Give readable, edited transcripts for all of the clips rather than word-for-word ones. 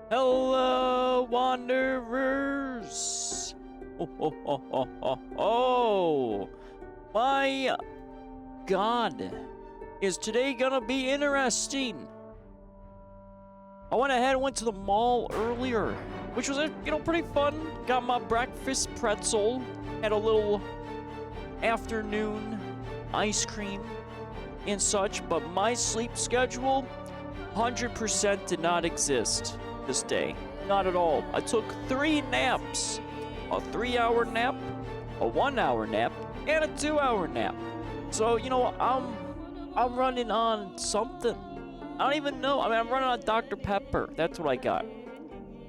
Hello, wanderers! Oh, my God, is today gonna be interesting? I went ahead and went to the mall earlier, which was, pretty fun. Got my breakfast pretzel, had a little afternoon ice cream and such, but my sleep schedule 100% did not exist this day. Not at all. I took 3 naps. A 3-hour nap, a 1-hour nap, and a 2-hour nap. So, I'm running on something. I don't even know. I mean, I'm running on Dr. Pepper. That's what I got.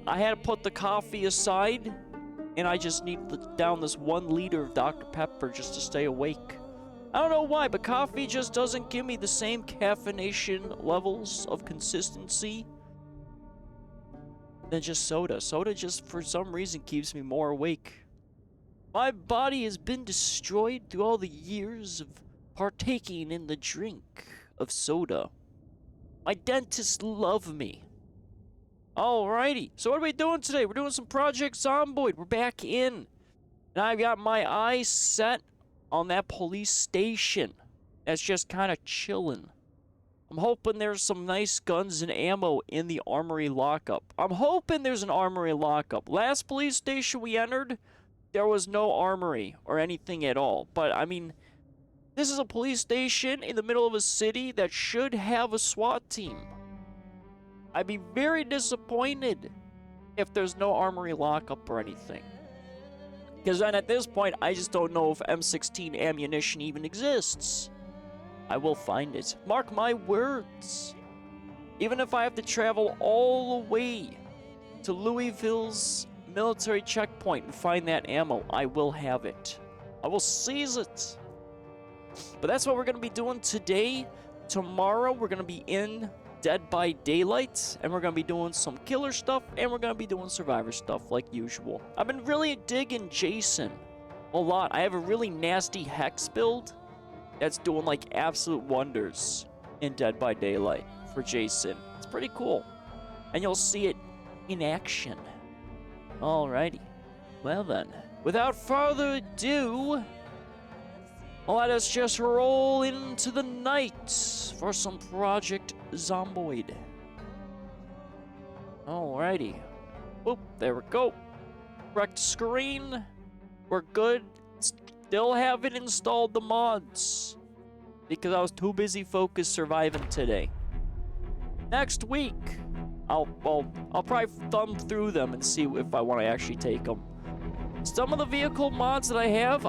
I had to put the coffee aside, and I just need down this 1 liter of Dr. Pepper just to stay awake. I don't know why, but coffee just doesn't give me the same caffeination levels of consistency than just soda. Soda just, for some reason, keeps me more awake. My body has been destroyed through all the years of partaking in the drink of soda. My dentists love me. Alrighty, so what are we doing today? We're doing some Project Zomboid. We're back in. And I've got my eyes set on that police station that's just kind of chilling. I'm hoping there's some nice guns and ammo in the armory lockup. I'm hoping there's an armory lockup. Last police station we entered, there was no armory or anything at all. But, I mean, this is a police station in the middle of a city that should have a SWAT team. I'd be very disappointed if there's no armory lockup or anything. Because then at this point, I just don't know if M16 ammunition even exists. I will find it. Mark my words. Even if I have to travel all the way to Louisville's military checkpoint and find that ammo, I will have it. I will seize it. But that's what we're going to be doing today. Tomorrow, we're going to be in Dead by Daylight, and we're going to be doing some killer stuff, and we're going to be doing survivor stuff like usual. I've been really digging Jason a lot. I have a really nasty hex build that's doing like absolute wonders in Dead by Daylight for Jason. It's pretty cool. And you'll see it in action. Alrighty. Well then, without further ado, let us just roll into the night for some Project Zomboid. Alrighty. Whoop, there we go. Correct screen. We're good. Still haven't installed the mods because I was too busy focused surviving today. Next week, I'll probably thumb through them and see if I want to actually take them. Some of the vehicle mods that I have,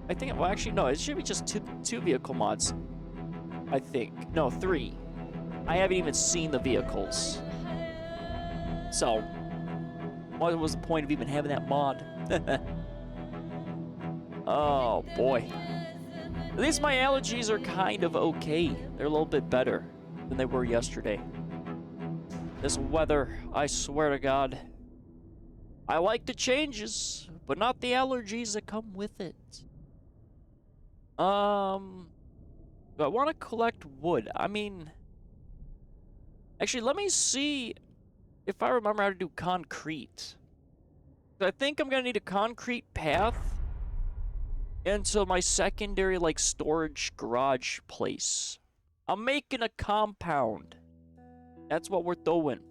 I think, well, actually, no, it should be just two vehicle mods. I think. No, 3. I haven't even seen the vehicles. So, what was the point of even having that mod? Oh, boy. At least my allergies are kind of okay. They're a little bit better than they were yesterday. This weather, I swear to God. I like the changes, but not the allergies that come with it. Do I want to collect wood? I mean, actually, let me see if I remember how to do concrete. I think I'm going to need a concrete path into my secondary, like, storage garage place. I'm making a compound. That's what we're doing.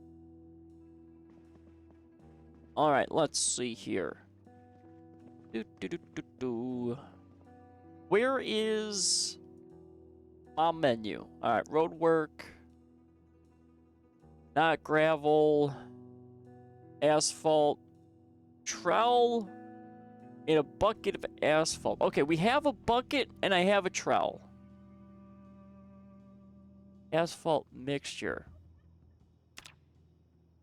Alright, let's see here. Where is my menu? Alright, road work. Not gravel. Asphalt. Trowel. In a bucket of asphalt. Okay, we have a bucket and I have a trowel. Asphalt mixture.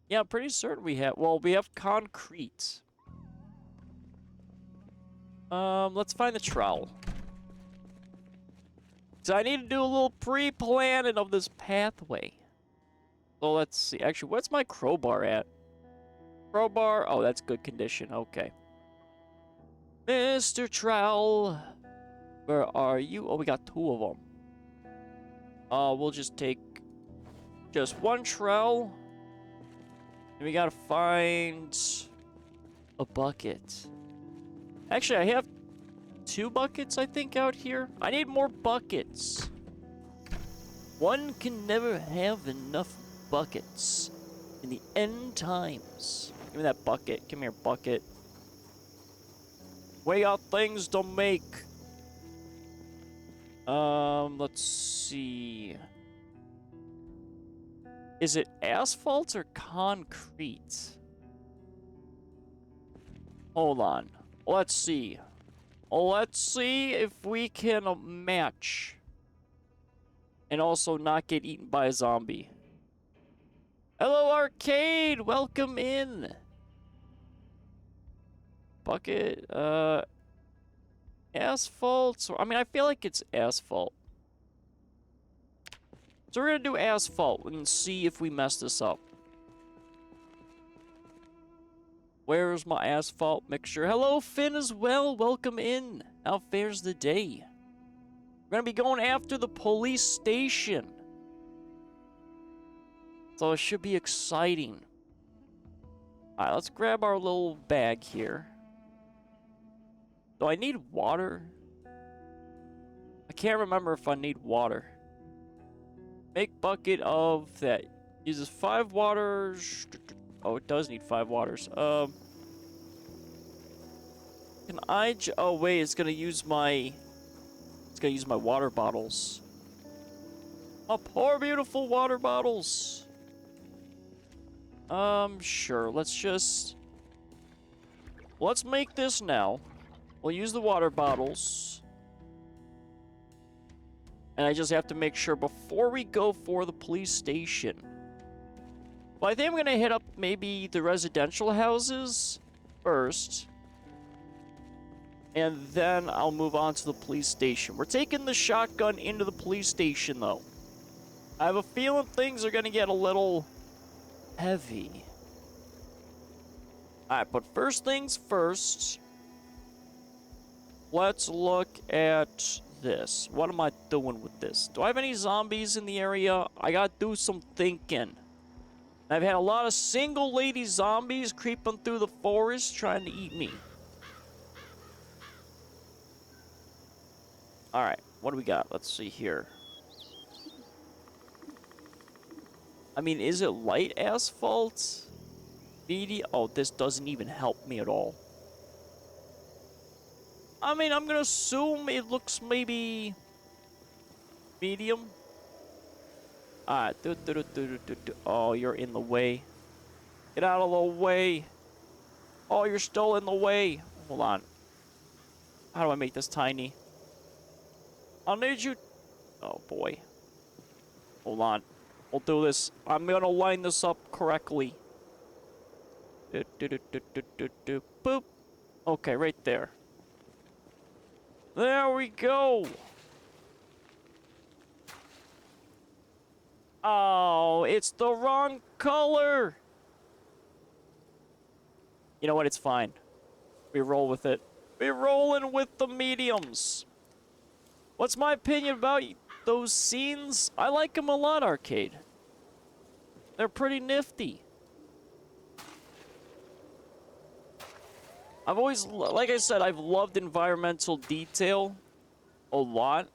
Yeah, I'm pretty certain we have. Well, we have concrete. Let's find the trowel. So I need to do a little pre-planning of this pathway. So let's see. Actually, what's my crowbar at? Crowbar. Oh, that's good condition. Okay. Mr. Trowel, where are you? Oh, we got 2 of them. We'll just take just 1 trowel. And we gotta find a bucket. Actually, I have 2 buckets, I think, out here. I need more buckets. One can never have enough buckets in the end times. Give me that bucket. Come here, bucket. We got things to make. Let's see. Is it asphalt or concrete? Hold on. Let's see. Let's see if we can match. And also not get eaten by a zombie. Hello, Arcade! Welcome in! Bucket, asphalt? I mean, I feel like it's asphalt. So we're gonna do asphalt and see if we mess this up. Where's my asphalt mixture? Hello, Finn, as well. Welcome in. How fares the day? We're gonna be going after the police station. So it should be exciting. Alright, let's grab our little bag here. Do I need water? I can't remember if I need water. Make bucket of that. Uses 5 waters. Oh, it does need 5 waters. Can I oh wait, it's gonna use my water bottles. My poor beautiful water bottles. Sure, let's make this now. We'll use the water bottles. And I just have to make sure before we go for the police station. Well, I think I'm gonna hit up maybe the residential houses first. And then I'll move on to the police station. We're taking the shotgun into the police station, though. I have a feeling things are gonna get a little heavy. Alright, but first things first. Let's look at this. What am I doing with this? Do I have any zombies in the area? I gotta do some thinking. I've had a lot of single lady zombies creeping through the forest trying to eat me. Alright, what do we got? Let's see here. I mean, is it light asphalt? Medium? Oh, this doesn't even help me at all. I mean, I'm gonna assume it looks maybe medium. Alright. Oh, you're in the way. Get out of the way. Oh, you're still in the way. Hold on. How do I make this tiny? I'll need you. Oh, boy. Hold on. We'll do this. I'm gonna line this up correctly. Boop. Okay, right there. There we go. Oh, it's the wrong color. You know what? It's fine. We roll with it. We're rolling with the mediums. What's my opinion about those scenes? I like them a lot, Arcade. They're pretty nifty. I've always, like I said, I've loved environmental detail a lot.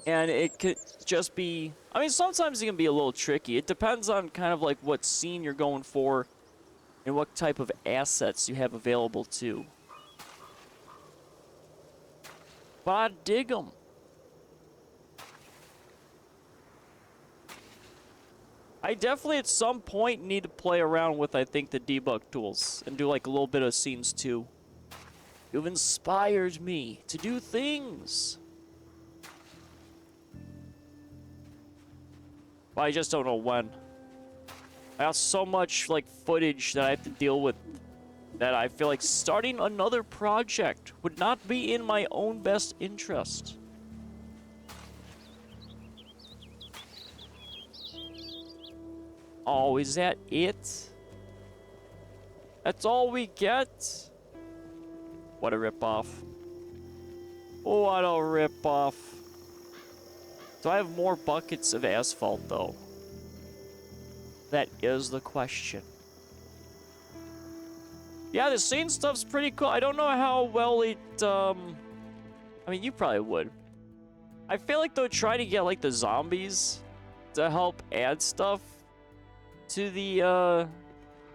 And it could just be, I mean, sometimes it can be a little tricky. It depends on kind of like what scene you're going for and what type of assets you have available too. But I dig them. I definitely at some point need to play around with, I think, the debug tools and do like a little bit of scenes too. You've inspired me to do things. But I just don't know when. I got so much like footage that I have to deal with that I feel like starting another project would not be in my own best interest. Oh, is that it? That's all we get? What a ripoff. What a ripoff. Do I have more buckets of asphalt, though? That is the question. Yeah, the scene stuff's pretty cool. I don't know how well it, I mean, you probably would. I feel like they'll try to get, like, the zombies to help add stuff to the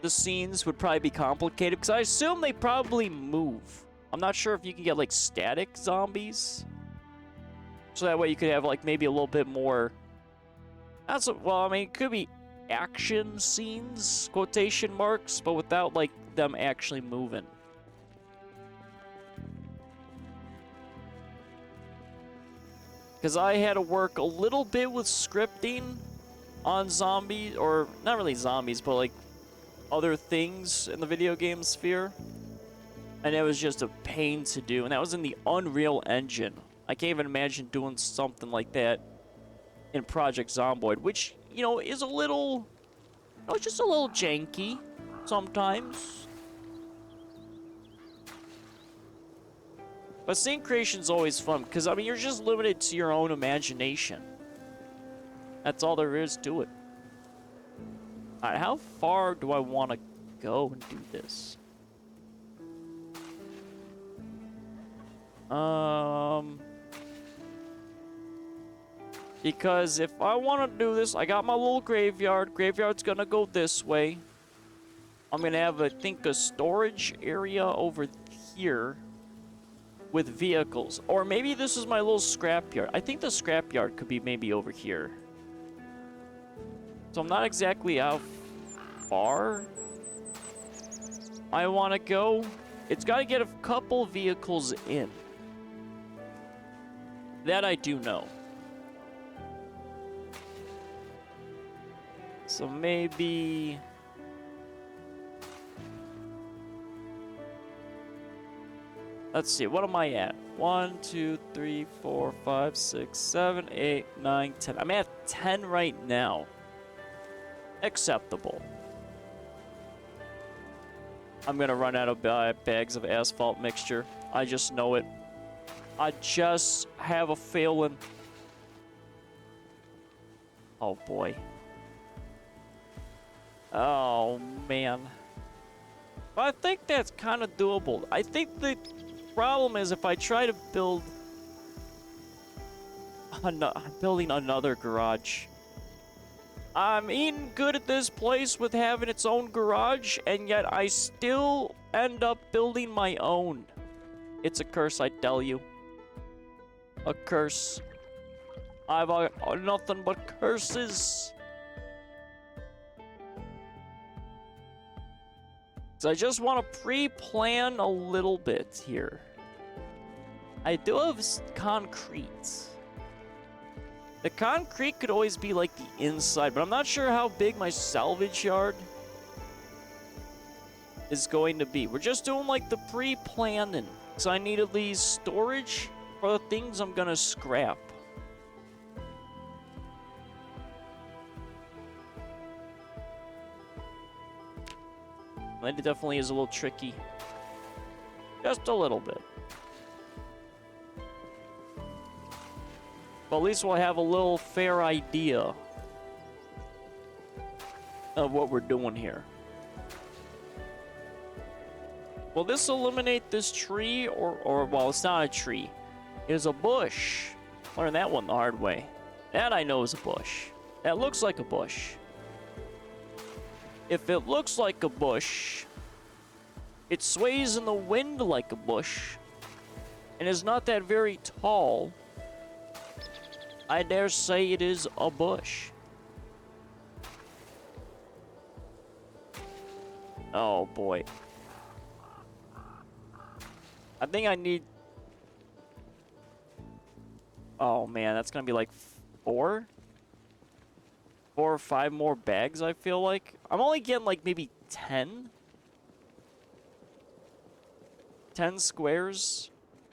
scenes would probably be complicated, because I assume they probably move. I'm not sure if you can get, like, static zombies. So that way you could have, like, maybe a little bit more... That's well, I mean, it could be action scenes, quotation marks, but without, like, them actually moving. Because I had to work a little bit with scripting on zombies, or not really zombies, but, like, other things in the video game sphere. And it was just a pain to do, and that was in the Unreal Engine. I can't even imagine doing something like that in Project Zomboid, which, you know, is a little... You know, it's just a little janky sometimes. But scene creation's always fun, because, I mean, you're just limited to your own imagination. That's all there is to it. Alright, how far do I want to go and do this? Because if I want to do this, I got my little graveyard. Graveyard's gonna go this way. I'm gonna have, I think, a storage area over here with vehicles. Or maybe this is my little scrapyard. I think the scrapyard could be maybe over here. So I'm not exactly how far I want to go. It's got to get a couple vehicles in. That I do know. So maybe... Let's see, what am I at? 1, 2, 3, 4, 5, 6, 7, 8, 9, 10. I'm at 10 right now. Acceptable. I'm gonna run out of bags of asphalt mixture. I just know it. I just have a feeling. Oh boy. Oh man. But I think that's kind of doable. I think the problem is if I try to build... I'm building another garage. I'm eating good at this place with having its own garage, and yet I still end up building my own. It's a curse, I tell you. A curse. I've nothing but curses. So I just want to pre-plan a little bit here. I do have concrete. The concrete could always be like the inside, but I'm not sure how big my salvage yard is going to be. We're just doing like the pre-planning. So I need at least storage for the things I'm gonna scrap. That definitely is a little tricky. Just a little bit. But at least we'll have a little fair idea of what we're doing here. Will this eliminate this tree, or well, it's not a tree. It is a bush. Learned that one the hard way. That I know is a bush. That looks like a bush. If it looks like a bush, it sways in the wind like a bush, and is not that very tall, I dare say it is a bush. Oh boy. I think I need... Oh man, that's gonna be like 4 or 5 more bags, I feel like. I'm only getting like maybe 10 squares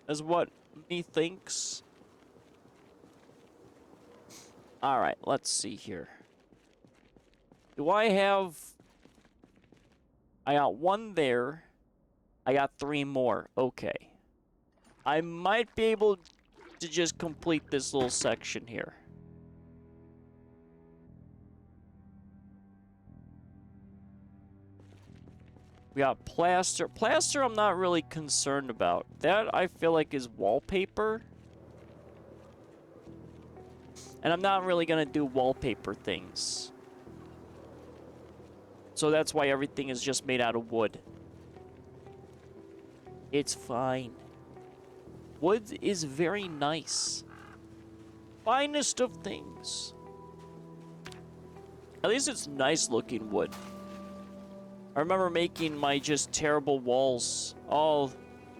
is what me thinks. Alright, let's see here. Do I have... I got 1 there. I got 3 more. Okay. I might be able to just complete this little section here. We got plaster. Plaster I'm not really concerned about. That I feel like is wallpaper. And I'm not really gonna do wallpaper things. So that's why everything is just made out of wood. It's fine. Wood is very nice. Finest of things. At least it's nice looking wood. I remember making my just terrible walls all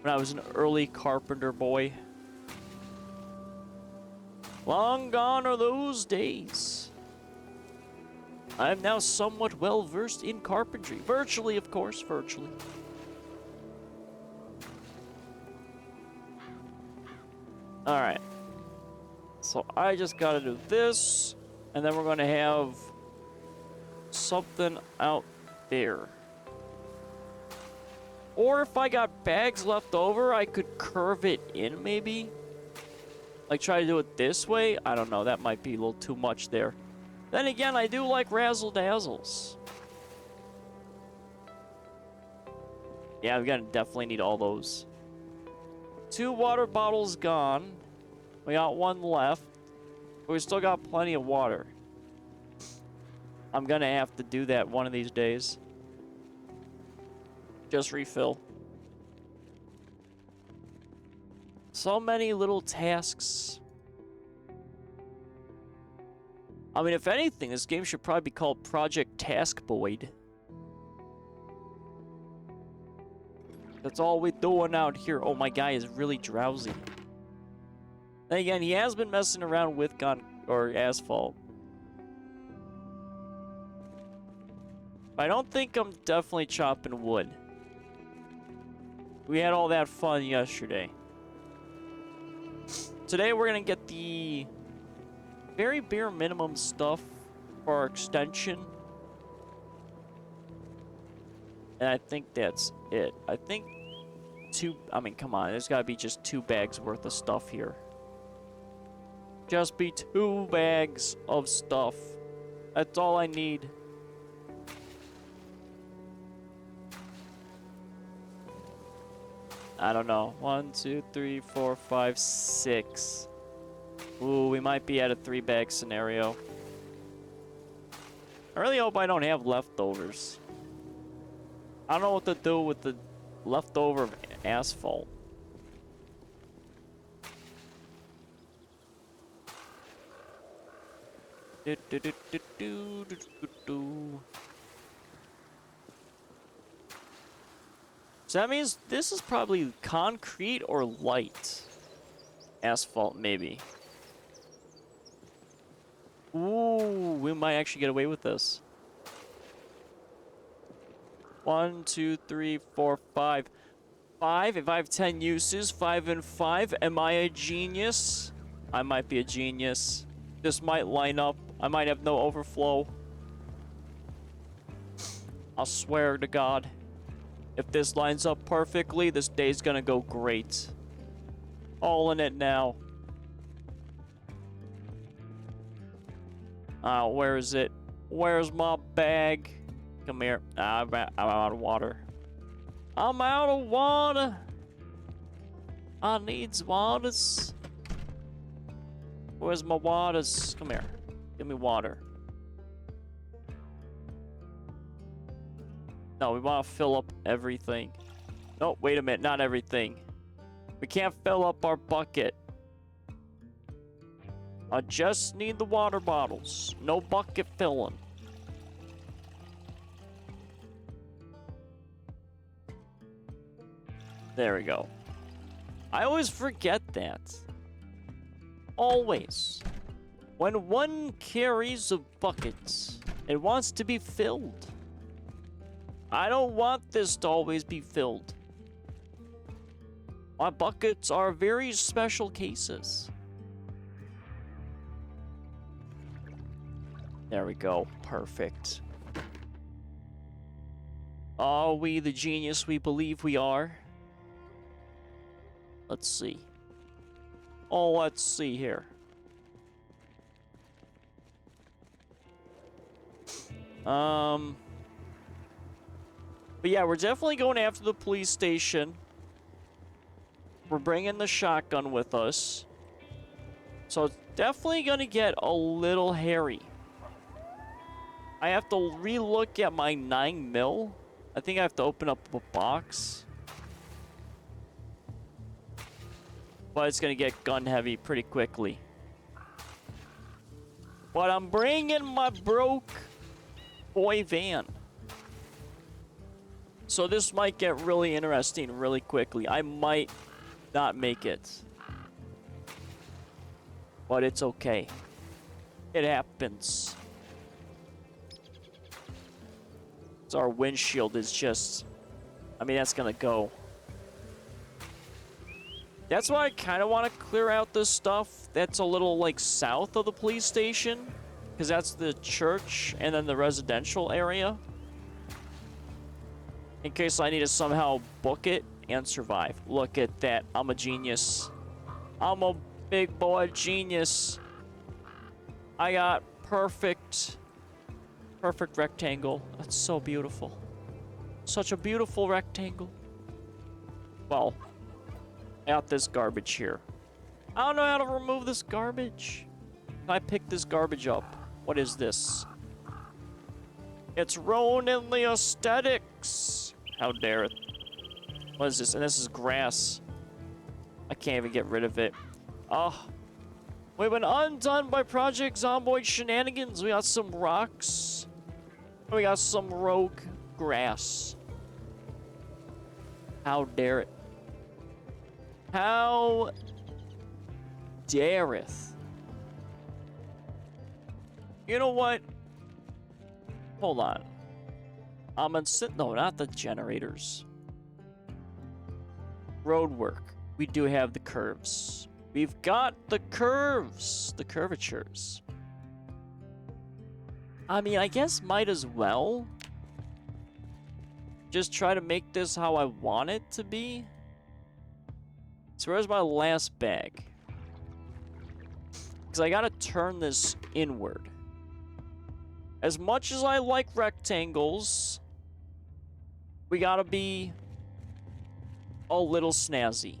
when I was an early carpenter boy. Long gone are those days. I am now somewhat well versed in carpentry. Virtually, of course, virtually. Alright. So I just gotta do this, and then we're gonna have something out there. Or if I got bags left over, I could curve it in, maybe? Like, try to do it this way? I don't know, that might be a little too much there. Then again, I do like razzle-dazzles. Yeah, we're gonna definitely need all those. 2 water bottles gone. We got 1 left. But we still got plenty of water. I'm gonna have to do that one of these days. Just refill. So many little tasks. I mean, if anything, this game should probably be called Project Taskboid. That's all we're doing out here. Oh, my guy is really drowsy. Then again, he has been messing around with Asphalt. But I don't think I'm definitely chopping wood. We had all that fun yesterday. Today we're gonna get the very bare minimum stuff for our extension. And I think that's it. I think I mean, come on, there's gotta be just 2 bags worth of stuff here. Just be 2 bags of stuff. That's all I need. I don't know. 1, 2, 3, 4, 5, 6. Ooh, we might be at a 3-bag scenario. I really hope I don't have leftovers. I don't know what to do with the leftover asphalt. So that means this is probably concrete or light asphalt, maybe. Ooh, we might actually get away with this. 1, 2, 3, 4, 5. 5. If I have 10 uses, 5 and 5. Am I a genius? I might be a genius. This might line up. I might have no overflow. I'll swear to God. If this lines up perfectly, this day's gonna go great. All in it now. Where is it? Where's my bag? Come here. I'm out of water. I'm out of water. I needs waters. Where's my waters? Come here. Give me water. No, we want to fill up everything. No, wait a minute. Not everything. We can't fill up our bucket. I just need the water bottles. No bucket filling. There we go. I always forget that. Always. When one carries a bucket, it wants to be filled. I don't want this to always be filled. My buckets are very special cases. There we go. Perfect. Are we the genius we believe we are? Let's see. Oh, let's see here. But yeah, we're definitely going after the police station. We're bringing the shotgun with us. So it's definitely going to get a little hairy. I have to re-look at my 9mm. I think I have to open up a box. But it's going to get gun heavy pretty quickly. But I'm bringing my broke boy van. So this might get really interesting really quickly. I might not make it. But it's okay. It happens. So our windshield is just... I mean, that's gonna go. That's why I kind of want to clear out this stuff that's a little, like, south of the police station. Because that's the church and then the residential area. In case I need to somehow book it and survive. Look at that. I'm a genius. I'm a big boy genius. I got perfect rectangle. That's so beautiful. Such a beautiful rectangle. Well, I got this garbage here. I don't know how to remove this garbage. Can I pick this garbage up? What is this? It's ruining the aesthetics. How dare it? What is this? And this is grass. I can't even get rid of it. Oh. We've been undone by Project Zomboid shenanigans. We got some rocks. We got some rogue grass. How dare it? How dareth? You know what? Hold on. No, not the generators. Road work. We do have the curves. We've got the curves. The curvatures. I mean, I guess might as well. Just try to make this how I want it to be. So where's my last bag? Because I gotta turn this inward. As much as I like rectangles, we gotta be a little snazzy.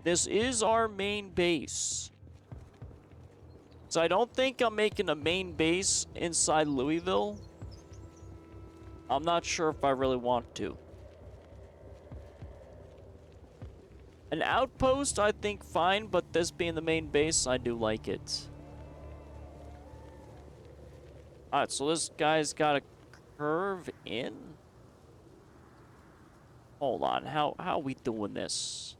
This is our main base. So I don't think I'm making a main base inside Louisville. I'm not sure if I really want to. An outpost, I think fine, but this being the main base, I do like it. Alright, so this guy's got a curve in? Hold on, how are we doing this?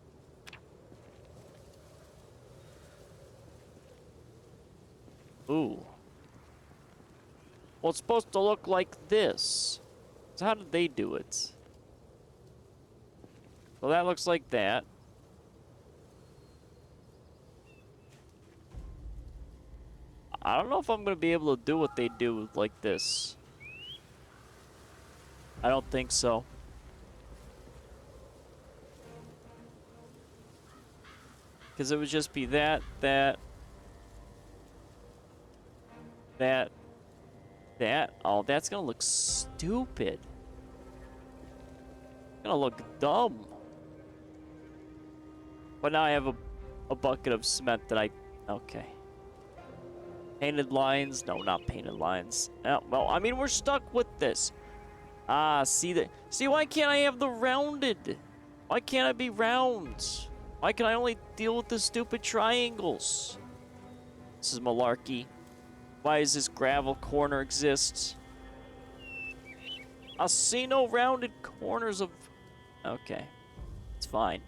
Ooh. Well, it's supposed to look like this. So how did they do it? Well, that looks like that. I don't know if I'm going to be able to do what they do like this. I don't think so. Because it would just be that. Oh, that's going to look stupid. It's going to look dumb. But now I have a bucket of cement that okay. Painted lines? No, not painted lines. Well, I mean, we're stuck with this. See, why can't I have the rounded? Why can't I be round? Why can I only deal with the stupid triangles? This is malarkey. Why does this gravel corner exist? I see no rounded corners of... Okay. It's fine.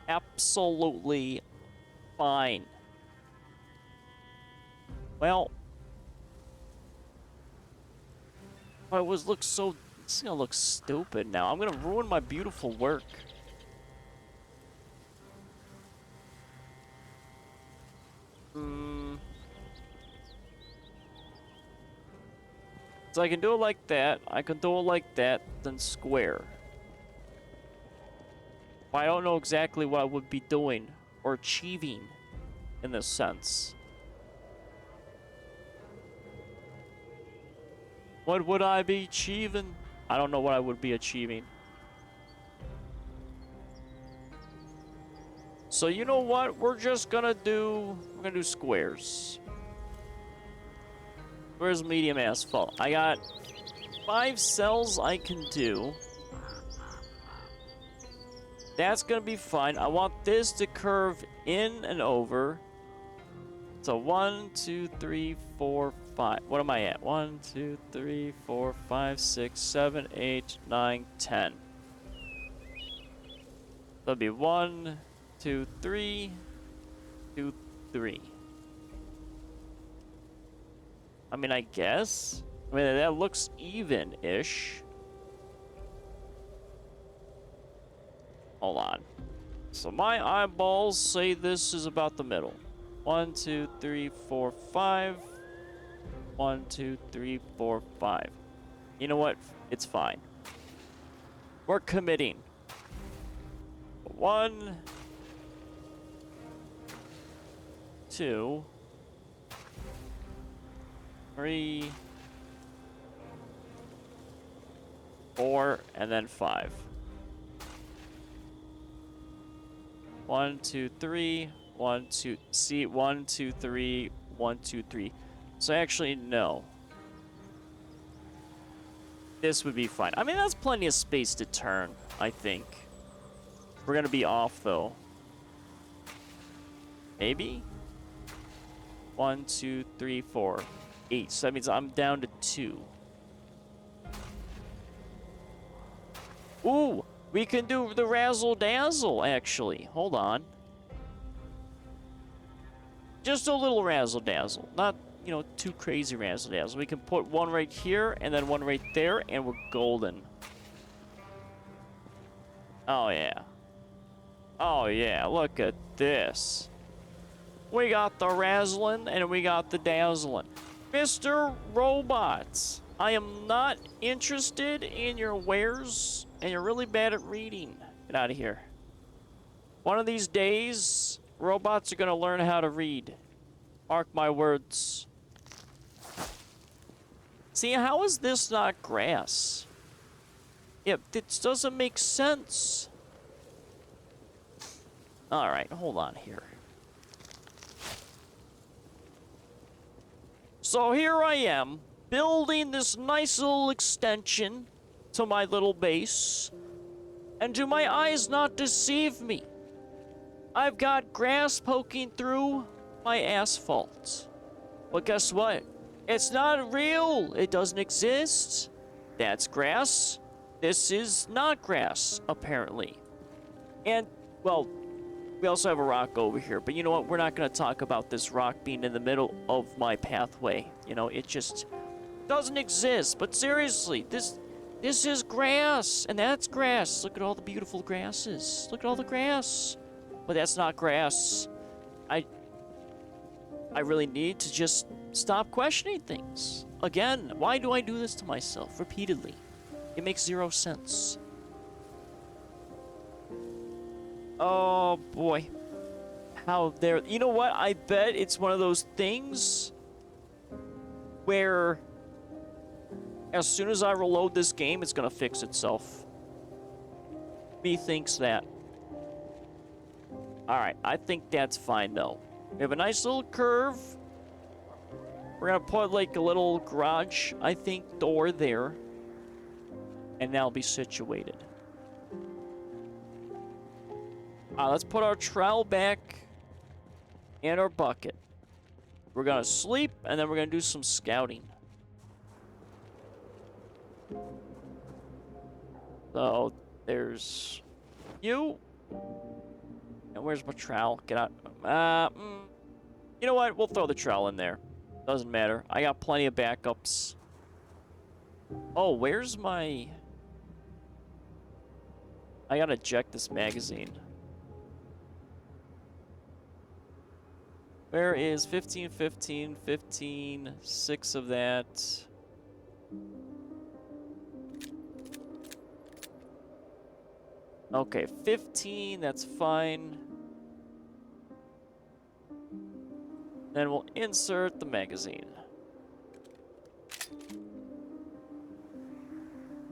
Absolutely fine. Well... It looks so... This is gonna look stupid now. I'm gonna ruin my beautiful work. So I can do it like that, I can do it like that, then square. But I don't know exactly what I would be doing or achieving in this sense. What would I be achieving? I don't know what I would be achieving. So you know what? We're gonna do squares. Where's medium asphalt? I got 5 cells I can do. That's gonna be fine. I want this to curve in and over. So 1, 2, 3, 4, 5. What am I at? 1, 2, 3, 4, 5, 6, 7, 8, 9, 10. That'll be 1, 2, 3, 2, 3. I mean, I guess. I mean, that looks even-ish. Hold on. So my eyeballs say this is about the middle. 1, 2, 3, 4, 5. 1, 2, 3, 4, 5. You know what? It's fine. We're committing. 1, 2, 3, 4, and then 5. 1, 2, 3, 1, 2. See, 1, 2, 3, 1, 2, 3. So actually, no. This would be fine. I mean, that's plenty of space to turn, I think. We're gonna be off, though. Maybe? 1, 2, 3, 4, 8. So that means I'm down to 2. Ooh! We can do the razzle-dazzle, actually. Hold on. Just a little razzle-dazzle. Not, you know, too crazy razzle-dazzle. We can put one right here and then one right there, and we're golden. Oh, yeah. Oh, yeah. Look at this. We got the razzling and we got the dazzling. Mr. Robots, I am not interested in your wares, and you're really bad at reading. Get out of here. One of these days, robots are going to learn how to read. Mark my words. See, how is this not grass? Yeah, this doesn't make sense. Alright, hold on here. So here I am, building this nice little extension to my little base. And do my eyes not deceive me? I've got grass poking through my asphalt. But guess what? It's not real. It doesn't exist. That's grass. This is not grass, apparently. And, well, we also have a rock over here. But you know what? We're not going to talk about this rock being in the middle of my pathway. You know, it just doesn't exist. But seriously, this is grass. And that's grass. Look at all the beautiful grasses. Look at all the grass. But that's not grass. I really need to just stop questioning things. Again, why do I do this to myself repeatedly? It makes 0 sense. Oh, boy. How there... You know what? I bet it's one of those things where as soon as I reload this game, it's going to fix itself. Methinks that. Alright, I think that's fine, though. We have a nice little curve. We're going to put, like, a little garage, I think, door there. And that'll be situated. Let's put our trowel back and our bucket. We're going to sleep, and then we're going to do some scouting. So, there's you. And where's my trowel? Get out. You know what? We'll throw the trowel in there. Doesn't matter. I got plenty of backups. Oh, where's my... I gotta eject this magazine. Where is 15, 15, 15, 6 of that? Okay, 15, that's fine. Then we'll insert the magazine.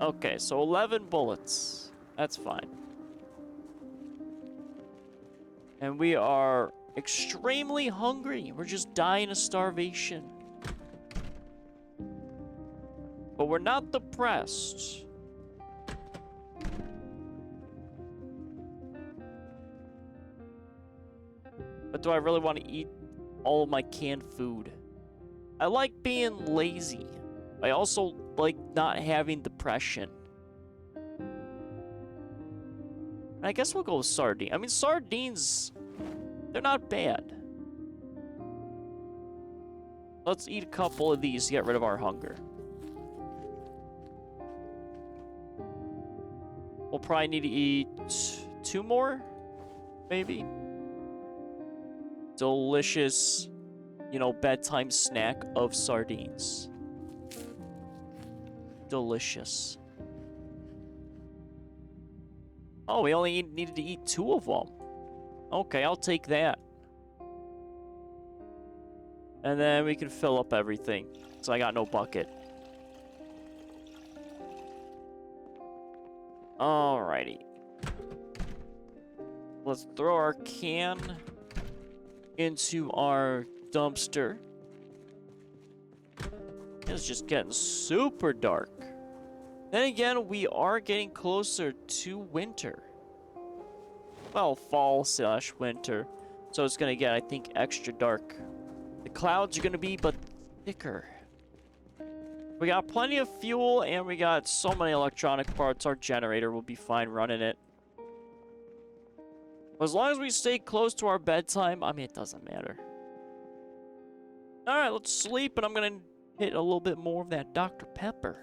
Okay, so 11 bullets. That's fine. And we are extremely hungry. We're just dying of starvation. But we're not depressed. But do I really want to eat all of my canned food? I like being lazy. I also like not having depression. And I guess we'll go with sardine. I mean, sardines, they're not bad. Let's eat a couple of these to get rid of our hunger. We'll probably need to eat 2 more, maybe. Delicious, you know, bedtime snack of sardines. Delicious. Oh, we only needed to eat 2 of them. Okay, I'll take that. And then we can fill up everything. So I got no bucket. Alrighty. Let's throw our can into our dumpster. It's just getting super dark. Then again, we are getting closer to winter. Well, fall/winter. So it's gonna get, I think, extra dark. The clouds are gonna be but thicker. We got plenty of fuel and we got so many electronic parts. Our generator will be fine running it. As long as we stay close to our bedtime, I mean, it doesn't matter. Alright, let's sleep, and I'm gonna hit a little bit more of that Dr. Pepper.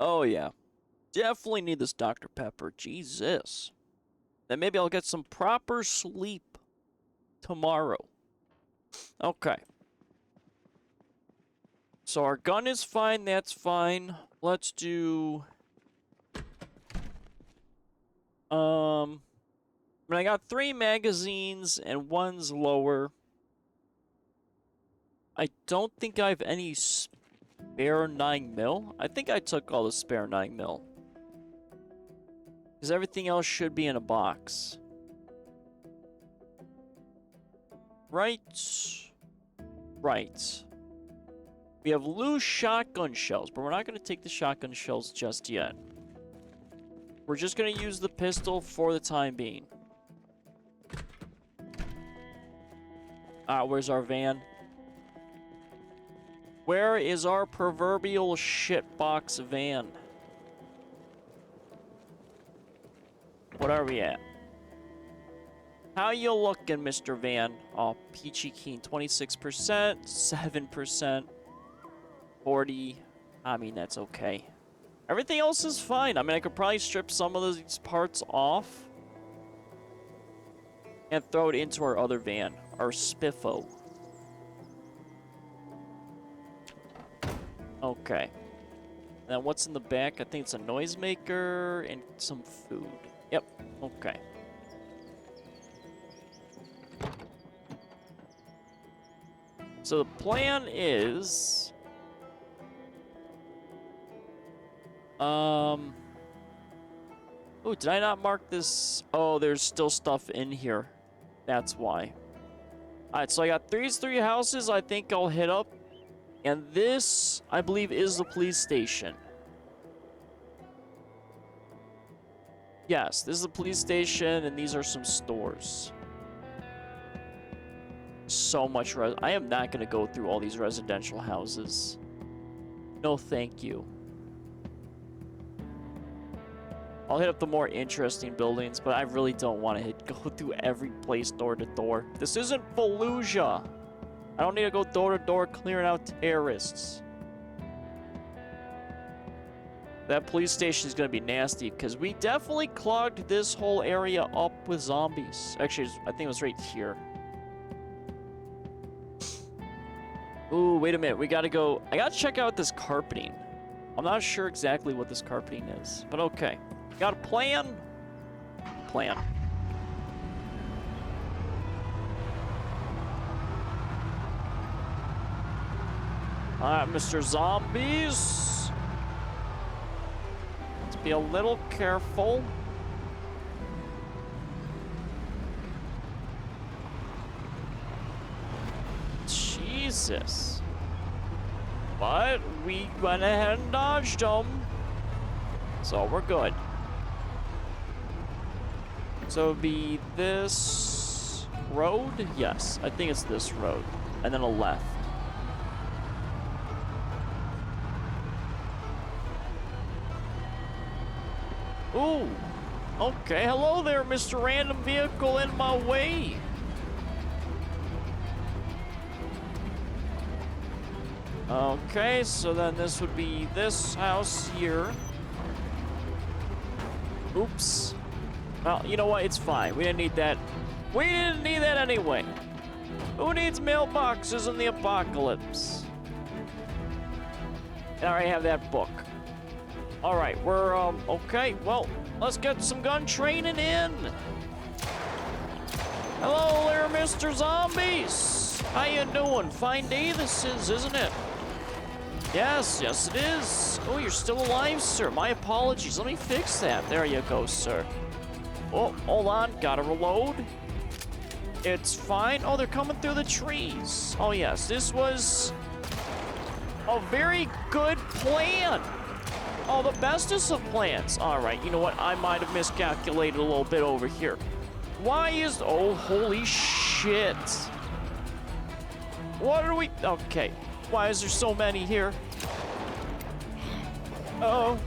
Oh, yeah. Definitely need this Dr. Pepper. Jesus. Then maybe I'll get some proper sleep tomorrow. Okay. So our gun is fine. That's fine. Let's do... I mean, I got 3 magazines and 1's lower. I don't think I have any spare 9mm. I think I took all the spare 9mm. Because everything else should be in a box. Right. Right. We have loose shotgun shells, but we're not going to take the shotgun shells just yet. We're just going to use the pistol for the time being. Where's our van? Where is our proverbial shitbox van? What are we at? How you looking, Mr. Van? Oh, peachy keen. 26%, 7%, 40. I mean, that's okay. Everything else is fine. I mean, I could probably strip some of these parts off and throw it into our other van, our Spiffo. Okay. Then what's in the back? I think it's a noisemaker and some food. Yep. Okay. So the plan is... Oh, did I not mark this? Oh, there's still stuff in here. That's why. Alright, so I got these 3 houses I think I'll hit up. And this, I believe, is the police station. Yes, this is the police station, and these are some stores. So much I am not going to go through all these residential houses. No, thank you. I'll hit up the more interesting buildings, but I really don't want to go through every place door to door. This isn't Fallujah. I don't need to go door to door clearing out terrorists. That police station is going to be nasty because we definitely clogged this whole area up with zombies. Actually, I think it was right here. Ooh, wait a minute. We got to go. I got to check out this carpeting. I'm not sure exactly what this carpeting is, but okay. Got a plan? Plan. Alright, Mr. Zombies. Let's be a little careful. Jesus. But we went ahead and dodged them. So we're good. So it'd be this road? Yes, I think it's this road. And then a left. Ooh. Okay, hello there, Mr. Random Vehicle in my way. Okay, so then this would be this house here. Oops. Well, you know what? It's fine. We didn't need that. We didn't need that anyway. Who needs mailboxes in the apocalypse? I already have that book. All right, we're, okay. Well, let's get some gun training in. Hello there, Mr. Zombies. How you doing? Fine day this is, isn't it? Yes, yes it is. Oh, you're still alive, sir. My apologies. Let me fix that. There you go, sir. Oh, hold on. Gotta reload. It's fine. Oh, they're coming through the trees. Oh, yes. This was a very good plan. Oh, the bestest of plans. All right. You know what? I might have miscalculated a little bit over here. Why is... Oh, holy shit. What are we... Okay. Why is there so many here? Uh-oh.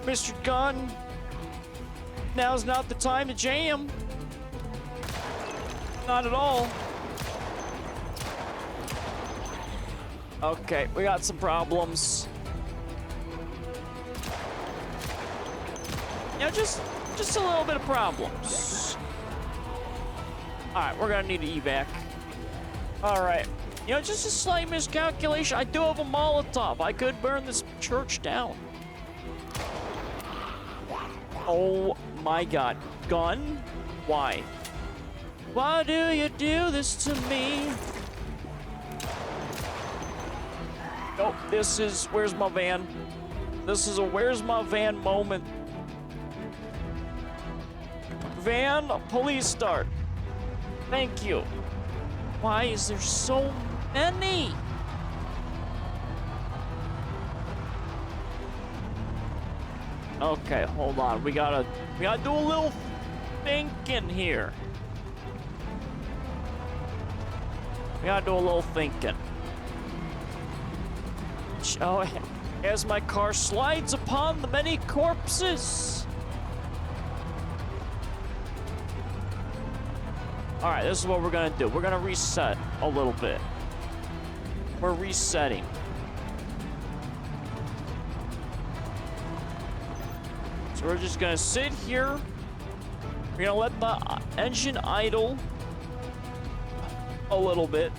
Mr. Gunn. Now's not the time to jam. Not at all. Okay, we got some problems. Yeah, just a little bit of problems. All right, we're gonna need an evac. All right. You know, just a slight miscalculation. I do have a Molotov. I could burn this church down. Oh my God. Gun? Why? Why do you do this to me? Oh, this is, where's my van? This is a where's my van moment. Van, police start. Thank you. Why is there so many? Okay, hold on. We gotta do a little thinking here. We gotta do a little thinking. Oh, as my car slides upon the many corpses. All right, this is what we're gonna do. We're gonna reset a little bit. We're resetting. So we're just gonna sit here. We're gonna let the engine idle a little bit.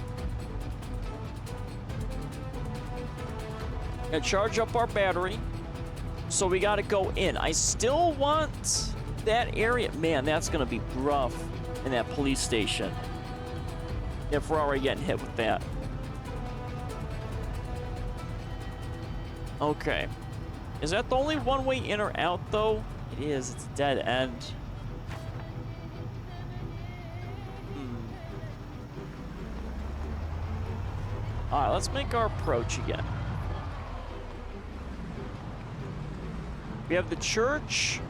Gonna charge up our battery. So we gotta go in. I still want that area. Man, that's gonna be rough in that police station. If we're already getting hit with that. Okay. Is that the only one way in or out, though? It is. It's a dead end. All right, let's make our approach again. We have the church.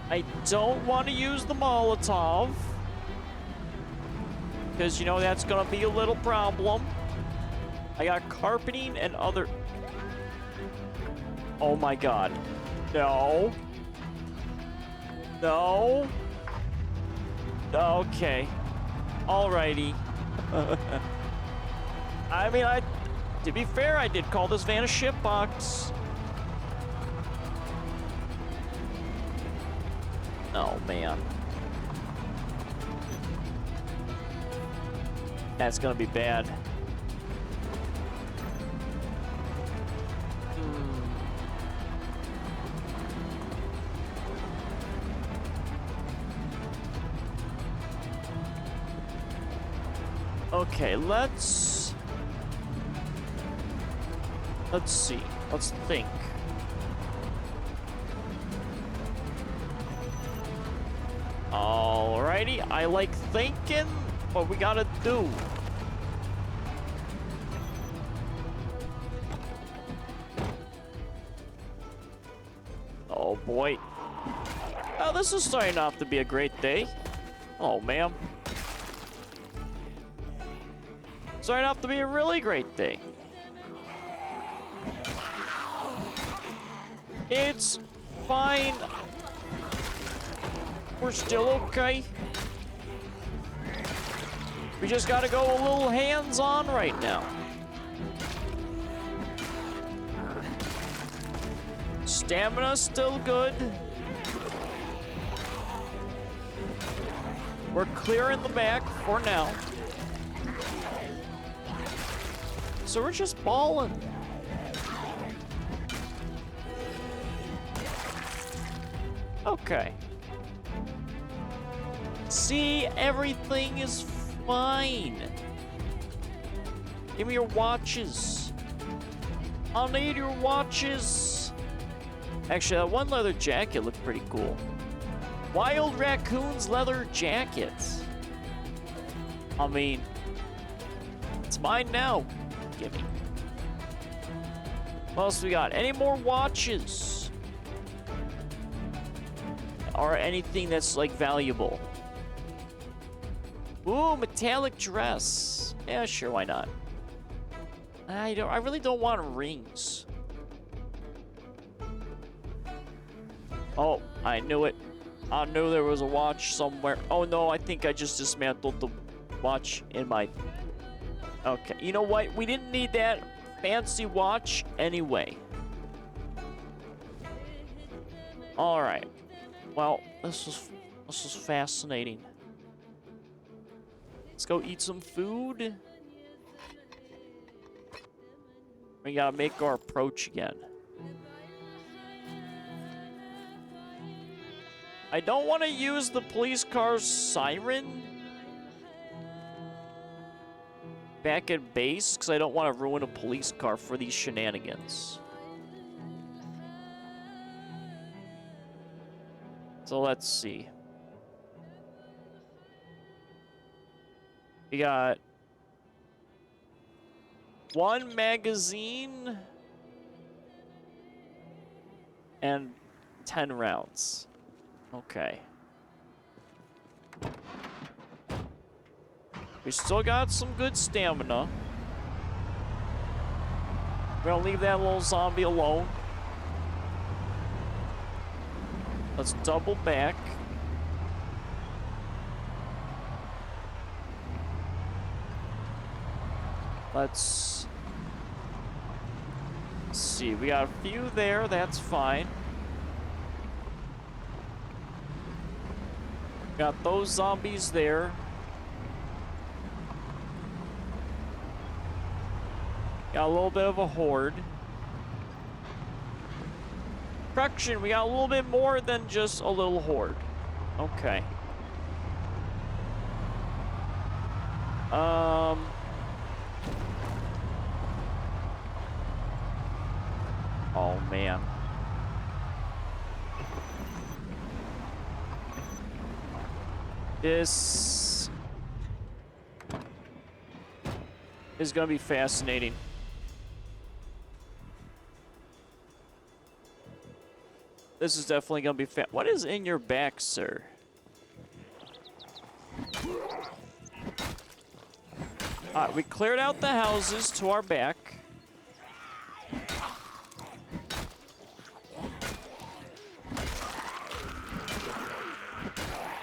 I don't want to use the Molotov. Because, you know, that's going to be a little problem. I got carpeting and other... Oh my God. No. No. Okay. Alrighty. I mean, to be fair, I did call this van a shitbox. Oh, man. That's gonna be bad. Okay, let's see. Let's think. Alrighty, I like thinking what we gotta do. Oh boy. Oh, this is starting off to be a great day. Oh, ma'am. Starting off to be a really great day. It's fine. We're still okay. We just gotta go a little hands-on right now. Stamina's still good. We're clearing the back for now. So we're just balling. Okay. See, everything is fine. Give me your watches. I'll need your watches. Actually, that one leather jacket looked pretty cool. Wild Raccoon's leather jacket. I mean, it's mine now. Give me. What else we got? Any more watches? Or anything that's like valuable? Ooh, metallic dress. Yeah, sure, why not? I really don't want rings. Oh, I knew it. I knew there was a watch somewhere. Oh no, I think I just dismantled the watch in my... Okay, you know what? We didn't need that fancy watch anyway. All right. Well, this was fascinating. Let's go eat some food. We gotta make our approach again. I don't want to use the police car's siren back at base because I don't want to ruin a police car for these shenanigans. So let's see. We got 1 magazine and 10 rounds. Okay. We still got some good stamina. We're gonna leave that little zombie alone. Let's double back. Let's see. We got a few there. That's fine. Got those zombies there. Got a little bit of a horde. Correction, we got a little bit more than just a little horde. Okay. Oh, man. This is gonna be fascinating. This is definitely gonna be What is in your back, sir? Alright, we cleared out the houses to our back.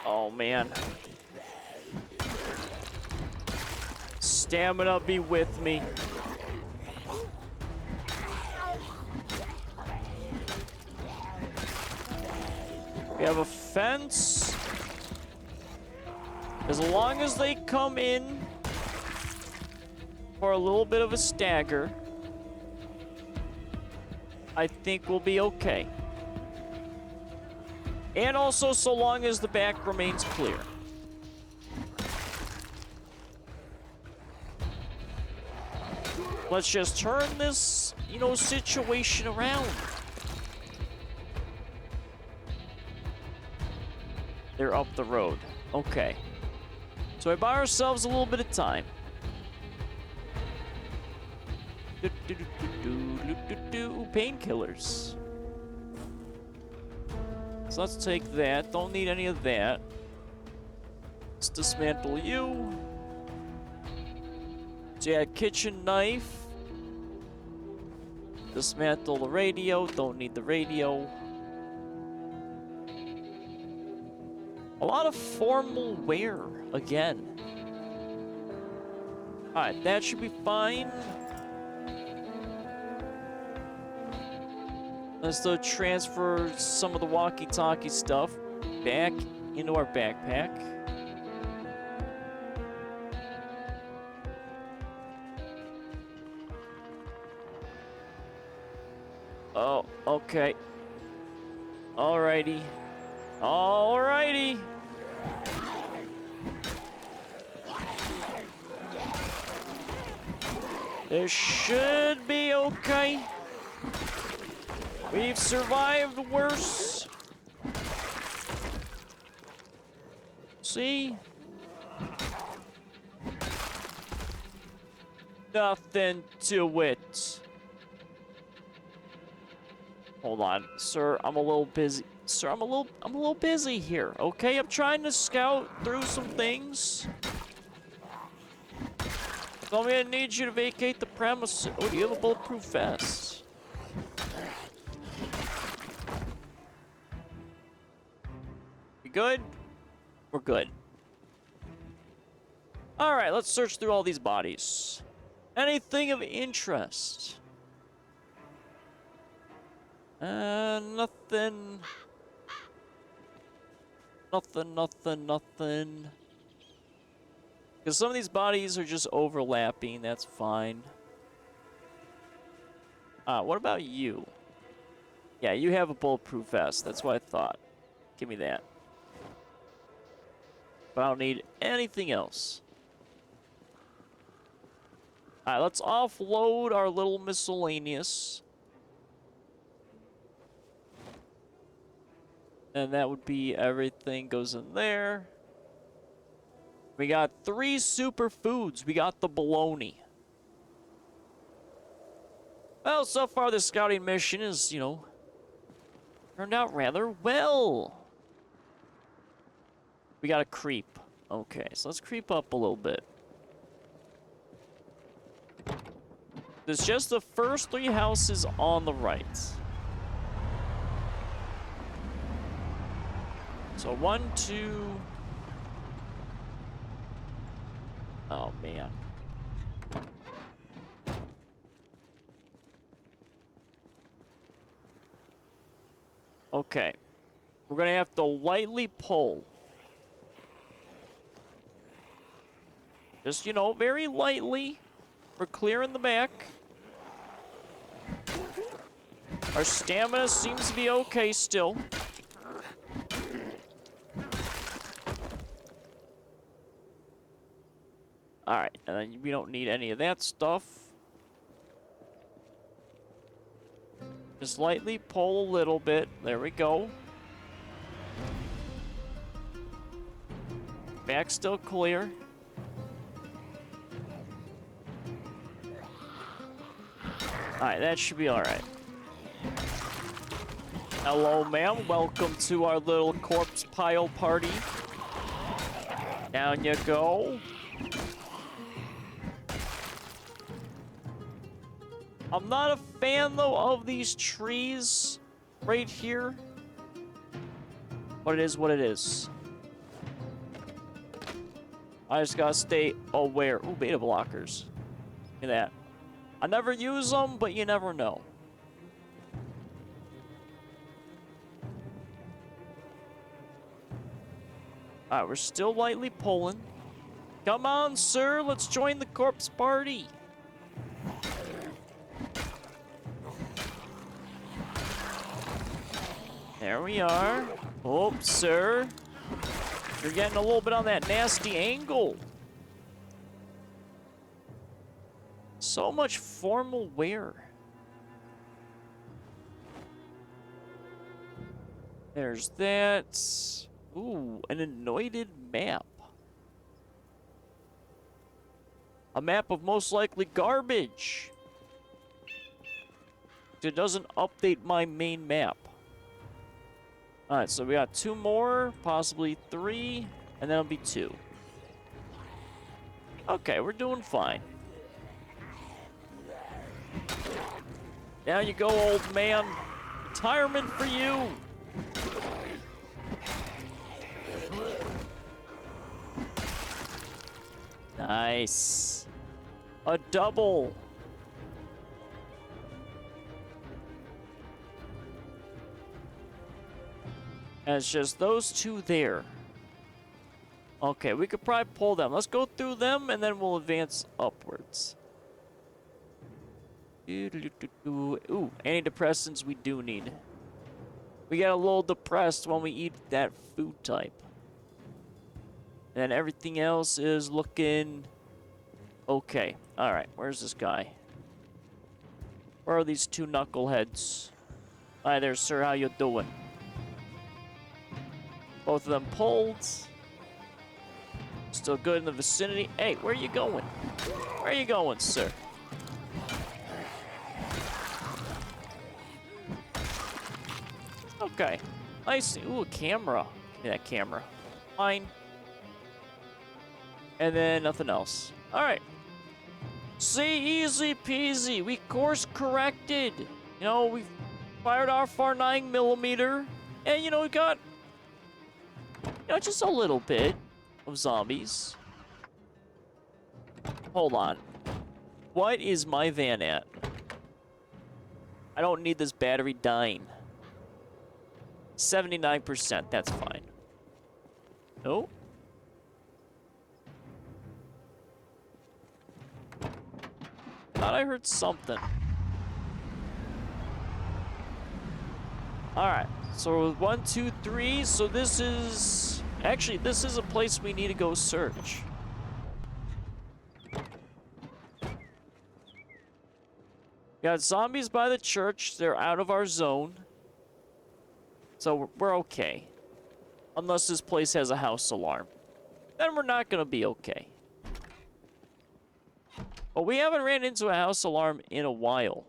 Oh, man. Stamina be with me. We have a fence. As long as they come in for a little bit of a stagger, I think we'll be okay. And also, so long as the back remains clear. Let's just turn this, you know, situation around. They're up the road. Okay. So we buy ourselves a little bit of time. Painkillers. So let's take that. Don't need any of that. Let's dismantle you. So yeah, kitchen knife. Dismantle the radio. Don't need the radio. A lot of formal wear again. Alright, that should be fine. Let's transfer some of the walkie-talkie stuff back into our backpack. Oh, okay. Alrighty. Alrighty. This should be okay. We've survived worse. See? Nothing to it. Hold on, sir. I'm a little busy. Sir, I'm a little busy here. Okay, I'm trying to scout through some things. So I'm gonna need you to vacate the premise. Oh, do you have a bulletproof vest? We good? We're good. Alright, let's search through all these bodies. Anything of interest? Nothing. Nothing. Because some of these bodies are just overlapping, that's fine. What about you? Yeah, you have a bulletproof vest, that's what I thought. Give me that. But I don't need anything else. Alright, let's offload our little miscellaneous. And that would be everything goes in there. We got 3 superfoods. We got the bologna. Well, so far the scouting mission is, you know, turned out rather well. We got a creep. Okay, so let's creep up a little bit. There's just the first 3 houses on the right. So 1, 2... Oh, man. Okay. We're gonna have to lightly pull. Just, you know, very lightly. We're clearing the back. Our stamina seems to be okay still. Alright, and then we don't need any of that stuff. Just lightly pull a little bit. There we go. Back still clear. Alright, that should be alright. Hello, ma'am. Welcome to our little corpse pile party. Down you go. I'm not a fan, though, of these trees right here. But it is what it is. I just gotta stay aware. Ooh, beta blockers. Look at that. I never use them, but you never know. Alright, we're still lightly pulling. Come on, sir. Let's join the corpse party. There we are. Oh, sir. You're getting a little bit on that nasty angle. So much formal wear. There's that. Ooh, an anointed map. A map of most likely garbage. It doesn't update my main map. Alright, so we got 2 more, possibly 3, and then it'll be 2. Okay, we're doing fine. Down you go, old man. Retirement for you. Nice. A double. And it's just those 2 there. Okay, we could probably pull them. Let's go through them, and then we'll advance upwards. Ooh, antidepressants we do need. We get a little depressed when we eat that food type. And everything else is looking okay. Alright, where's this guy? Where are these 2 knuckleheads? Hi there, sir. How you doing? Both of them pulled. Still good in the vicinity. Hey, where are you going? Where are you going, sir? Okay. Nice. Ooh, a camera. Give me that camera. Fine. And then nothing else. Alright. See, easy peasy. We course corrected. You know, we fired off our 9mm. And, you know, we got, just a little bit of zombies. Hold on. What is my van at? I don't need this battery dying. 79%, that's fine. No? Thought I heard something. Alright, so 1, 2, 3, so this is... Actually, this is a place we need to go search. Got zombies by the church. They're out of our zone. So we're okay. Unless this place has a house alarm. Then we're not going to be okay. But we haven't ran into a house alarm in a while.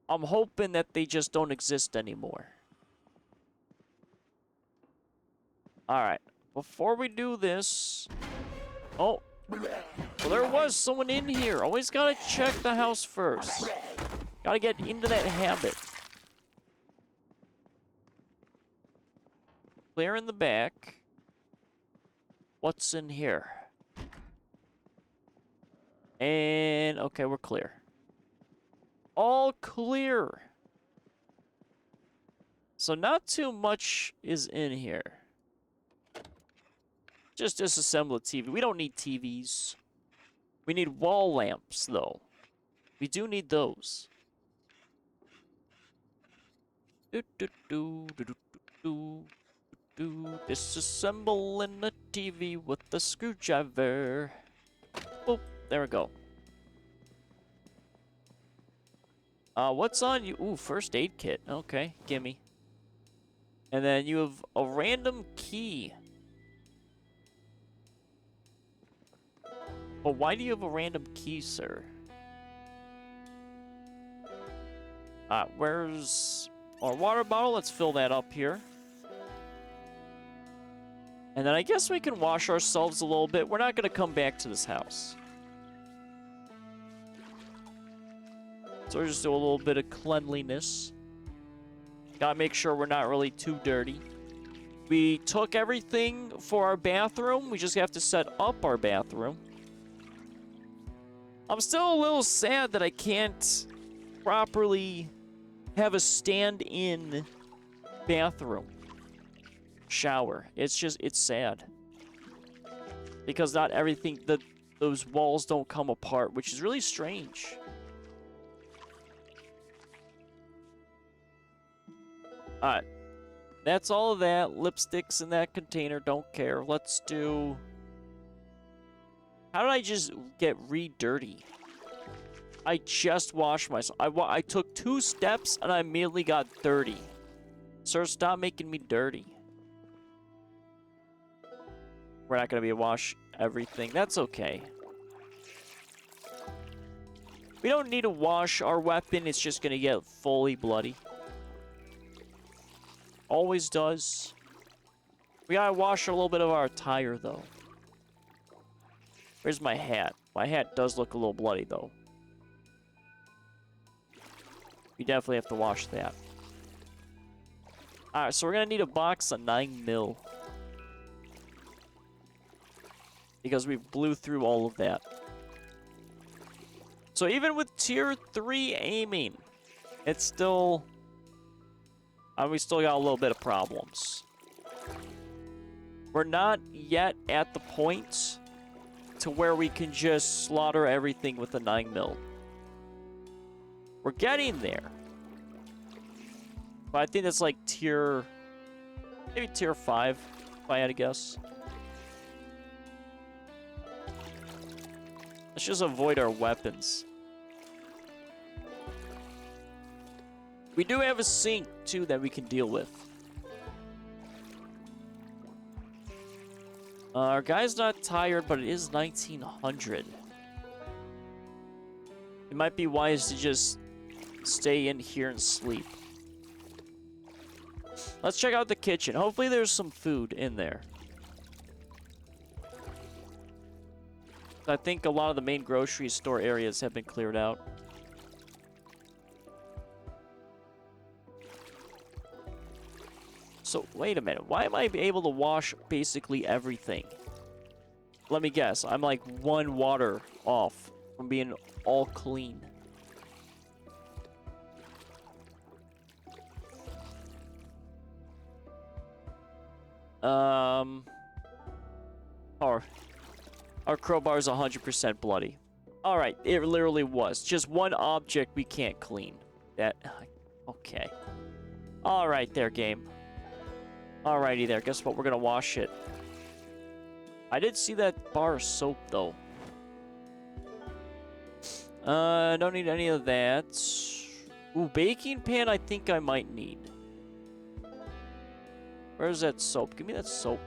I'm hoping that they just don't exist anymore. Alright. Before we do this... Oh. Well, there was someone in here. Always gotta check the house first. Gotta get into that habit. Clear in the back. What's in here? And... okay, we're clear. All clear. So not too much is in here. Just disassemble a TV. We don't need TVs. We need wall lamps, though. We do need those. Disassembling a TV with the screwdriver. Boop. There we go. What's on you? Ooh, first aid kit. Okay, gimme. And then you have a random key. But why do you have a random key, sir? Where's our water bottle? Let's fill that up here. And then I guess we can wash ourselves a little bit. We're not going to come back to this house. So we'll just do a little bit of cleanliness. Gotta make sure we're not really too dirty. We took everything for our bathroom. We just have to set up our bathroom. I'm still a little sad that I can't properly have a stand-in bathroom shower. It's sad. Because not everything, those walls don't come apart, which is really strange. Alright. That's all of that. Lipsticks in that container. Don't care. Let's do... How did I just get re-dirty? I just washed myself. I took 2 steps and I immediately got dirty. Sir, stop making me dirty. We're not going to be able to wash everything. That's okay. We don't need to wash our weapon. It's just going to get fully bloody. Always does. We got to wash a little bit of our attire, though. Where's my hat? My hat does look a little bloody, though. We definitely have to wash that. Alright, so we're going to need a box of 9mm. Because we blew through all of that. So even with tier 3 aiming, it's still... we still got a little bit of problems. We're not yet at the point to where we can just slaughter everything with a 9mm. We're getting there. But I think that's like tier... maybe tier 5, if I had to guess. Let's just avoid our weapons. We do have a sink, too, that we can deal with. Our guy's not tired, but it is 1900. It might be wise to just stay in here and sleep. Let's check out the kitchen. Hopefully there's some food in there. I think a lot of the main grocery store areas have been cleared out. So, wait a minute. Why am I able to wash basically everything? Let me guess. I'm like 1 water off from being all clean. Our crowbar's 100% bloody. Alright, it literally was. Just 1 object we can't clean. That... okay. Alright there, game. Alrighty there. Guess what? We're gonna wash it. I did see that bar of soap, though. Don't need any of that. Ooh, baking pan I think I might need. Where's that soap? Give me that soap.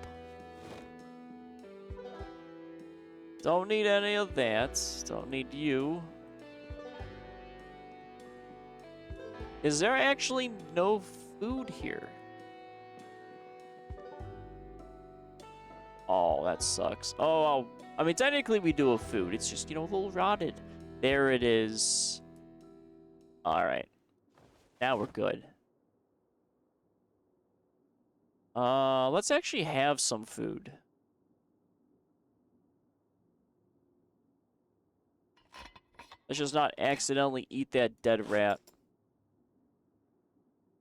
Don't need any of that. Don't need you. Is there actually no food here? Oh, that sucks. Oh, I mean, technically we do have food. It's just, you know, a little rotted. There it is. Alright. Now we're good. Let's actually have some food. Let's just not accidentally eat that dead rat.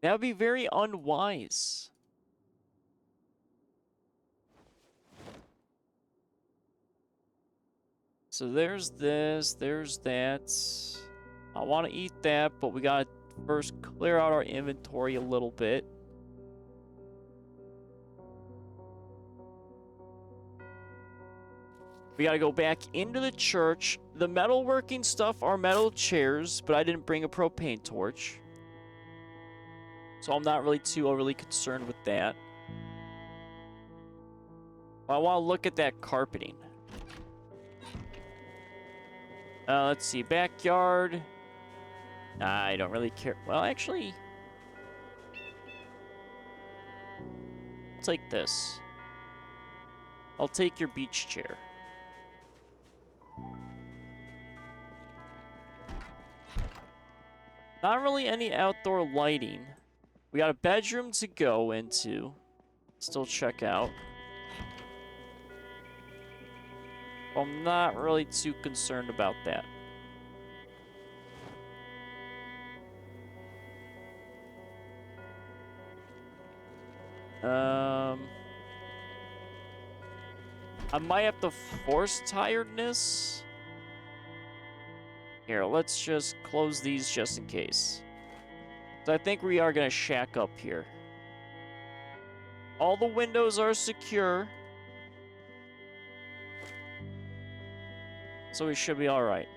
That would be very unwise. So there's this, there's that. I want to eat that, but we gotta first clear out our inventory a little bit. We gotta go back into the church. The metalworking stuff are metal chairs, but I didn't bring a propane torch. So I'm not really too overly concerned with that. But I want to look at that carpeting. Let's see. Backyard. Nah, I don't really care. Well, actually... I'll take this. I'll take your beach chair. Not really any outdoor lighting. We got a bedroom to go into. Still check out. I'm not really too concerned about that. I might have to force tiredness. Here, let's just close these just in case. So I think we are going to shack up here. All the windows are secure. So we should be alright.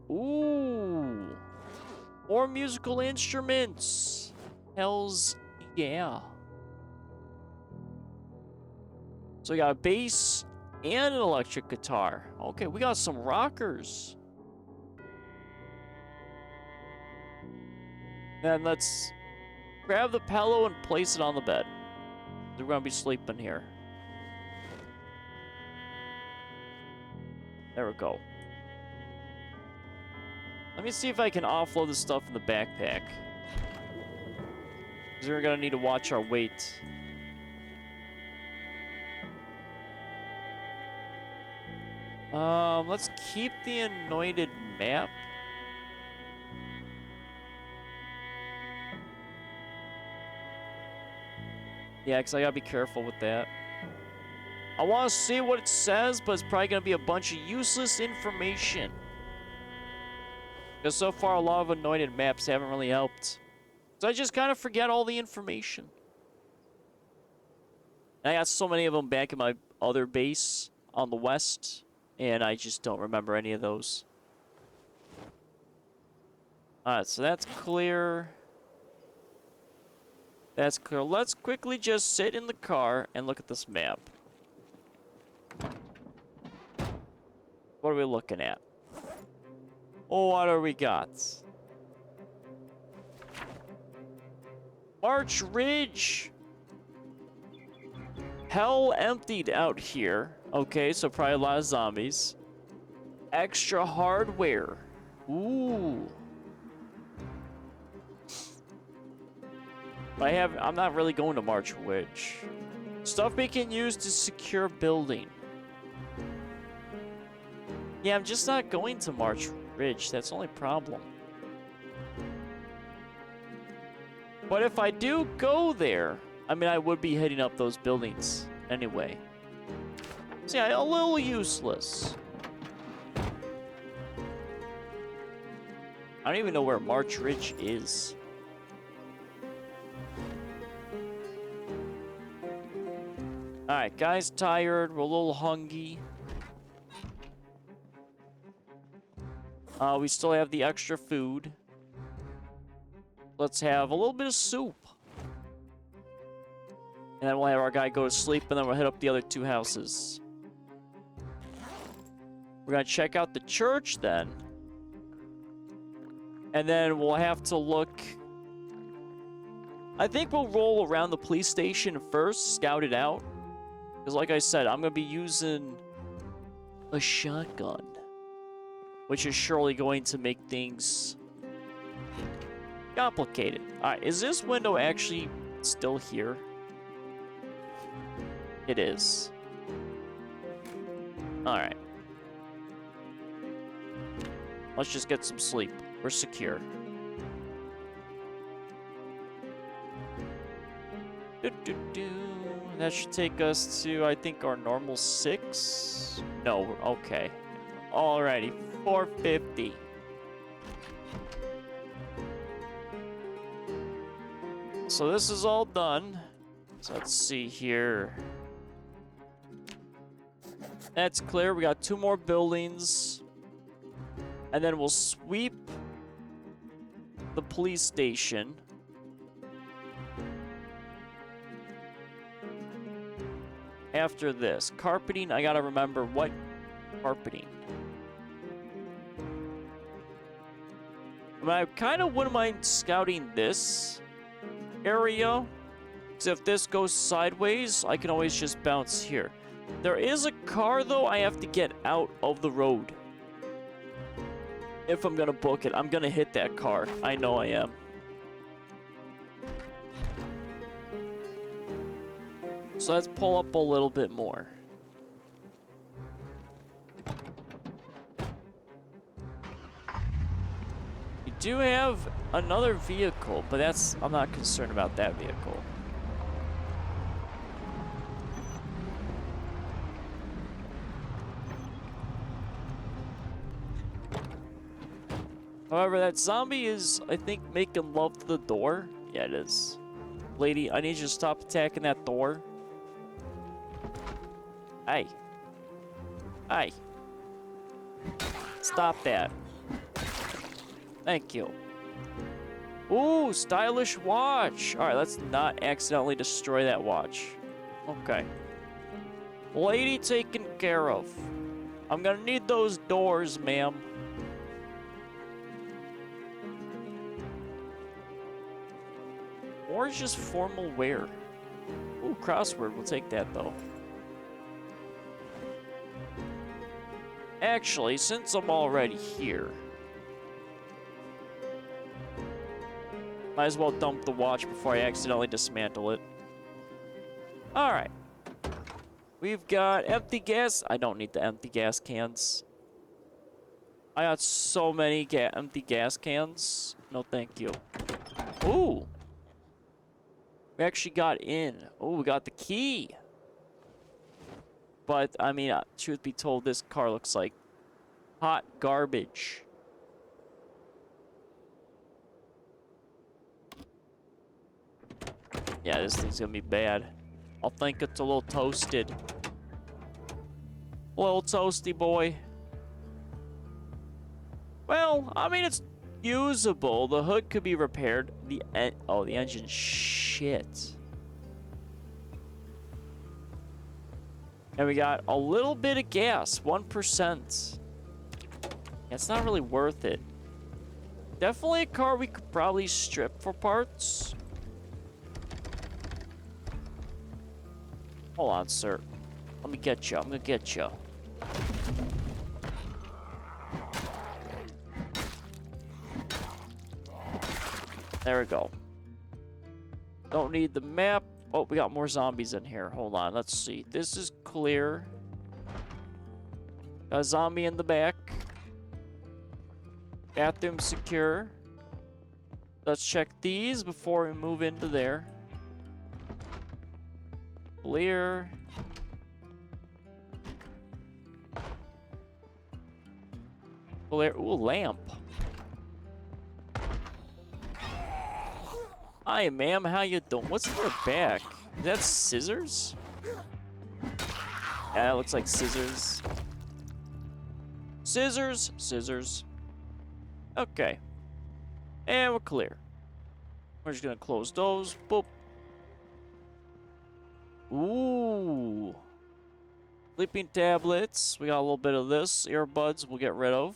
Ooh! More musical instruments! Hells yeah. So we got a bass and an electric guitar. Okay, we got some rockers. Then let's grab the pillow and place it on the bed. We're gonna be sleeping here. There we go. Let me see if I can offload the stuff in the backpack. Because we're gonna need to watch our weight. Let's keep the anointed map. Yeah, because I gotta be careful with that. I want to see what it says, but it's probably gonna be a bunch of useless information. Because so far, a lot of anointed maps haven't really helped. So I just kind of forget all the information. And I got so many of them back in my other base on the west, and I just don't remember any of those. Alright, so that's clear. That's clear. Let's quickly just sit in the car and look at this map. What are we looking at? Oh, what do we got? March Ridge. Hell emptied out here. Okay, so probably a lot of zombies. Extra hardware. Ooh. I'm not really going to March Ridge. Stuff we can use to secure building. Yeah, I'm just not going to March Ridge. That's the only problem. But if I do go there, I mean, I would be hitting up those buildings anyway. So yeah, a little useless. I don't even know where March Ridge is. Alright, guys tired. We're a little hungry. We still have the extra food. Let's have a little bit of soup. And then we'll have our guy go to sleep, and then we'll hit up the other two houses. We're gonna check out the church then. And then we'll have to look... I think we'll roll around the police station first, scout it out. Because like I said, I'm gonna be using a shotgun. Which is surely going to make things complicated. Alright, is this window actually still here? It is. Alright. Let's just get some sleep. We're secure. That should take us to, I think, our normal 6? No, okay. Alrighty, 450. So this is all done. So let's see here. That's clear. We got 2 more buildings. And then we'll sweep the police station. After this, carpeting, I gotta remember what carpeting. I mean, I kind of wouldn't mind scouting this area. Because if this goes sideways, I can always just bounce here. There is a car, though, I have to get out of the road. If I'm gonna book it, I'm gonna hit that car. I know I am. So let's pull up a little bit more. You do have another vehicle, but I'm not concerned about that vehicle. However, that zombie is, I think, making love to the door. Yeah, it is. Lady, I need you to stop attacking that door. Hey. Hey. Stop that. Thank you. Ooh, stylish watch. All right, let's not accidentally destroy that watch. Okay. Lady taken care of. I'm gonna need those doors, ma'am. Or just formal wear. Ooh, crossword. We'll take that, though. Actually, since I'm already here, might as well dump the watch before I accidentally dismantle it. Alright. We've got empty gas. I don't need the empty gas cans. I got so many empty gas cans. No, thank you. Ooh. We actually got in. Oh, we got the key. But, I mean, truth be told, this car looks like hot garbage. Yeah, this thing's gonna be bad. I'll think it's a little toasted. A little toasty boy. Well, I mean, it's usable. The hood could be repaired. The engine's shit. And we got a little bit of gas, 1%. It's not really worth it. Definitely a car we could probably strip for parts. Hold on, sir. Let me get you. I'm gonna get you. There we go. Don't need the map. Oh, we got more zombies in here. Hold on. Let's see. This is clear. Got a zombie in the back. Bathroom secure. Let's check these before we move into there. Clear. Clear. Ooh, lamp. Hi, ma'am. How you doing? What's in your back? Is that scissors? Yeah, it looks like scissors. Scissors. Scissors. Okay. And we're clear. We're just gonna close those. Boop. Ooh. Sleeping tablets. We got a little bit of this. Earbuds we'll get rid of.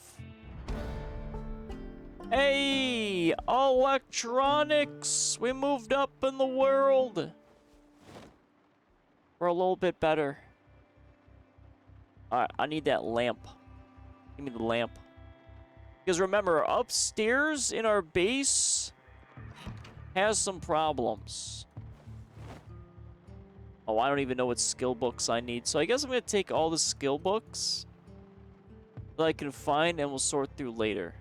Hey! Electronics! We moved up in the world. We're a little bit better. Alright, I need that lamp. Give me the lamp. Because remember, upstairs in our base has some problems. Oh, I don't even know what skill books I need. So I guess I'm going to take all the skill books that I can find and we'll sort through later.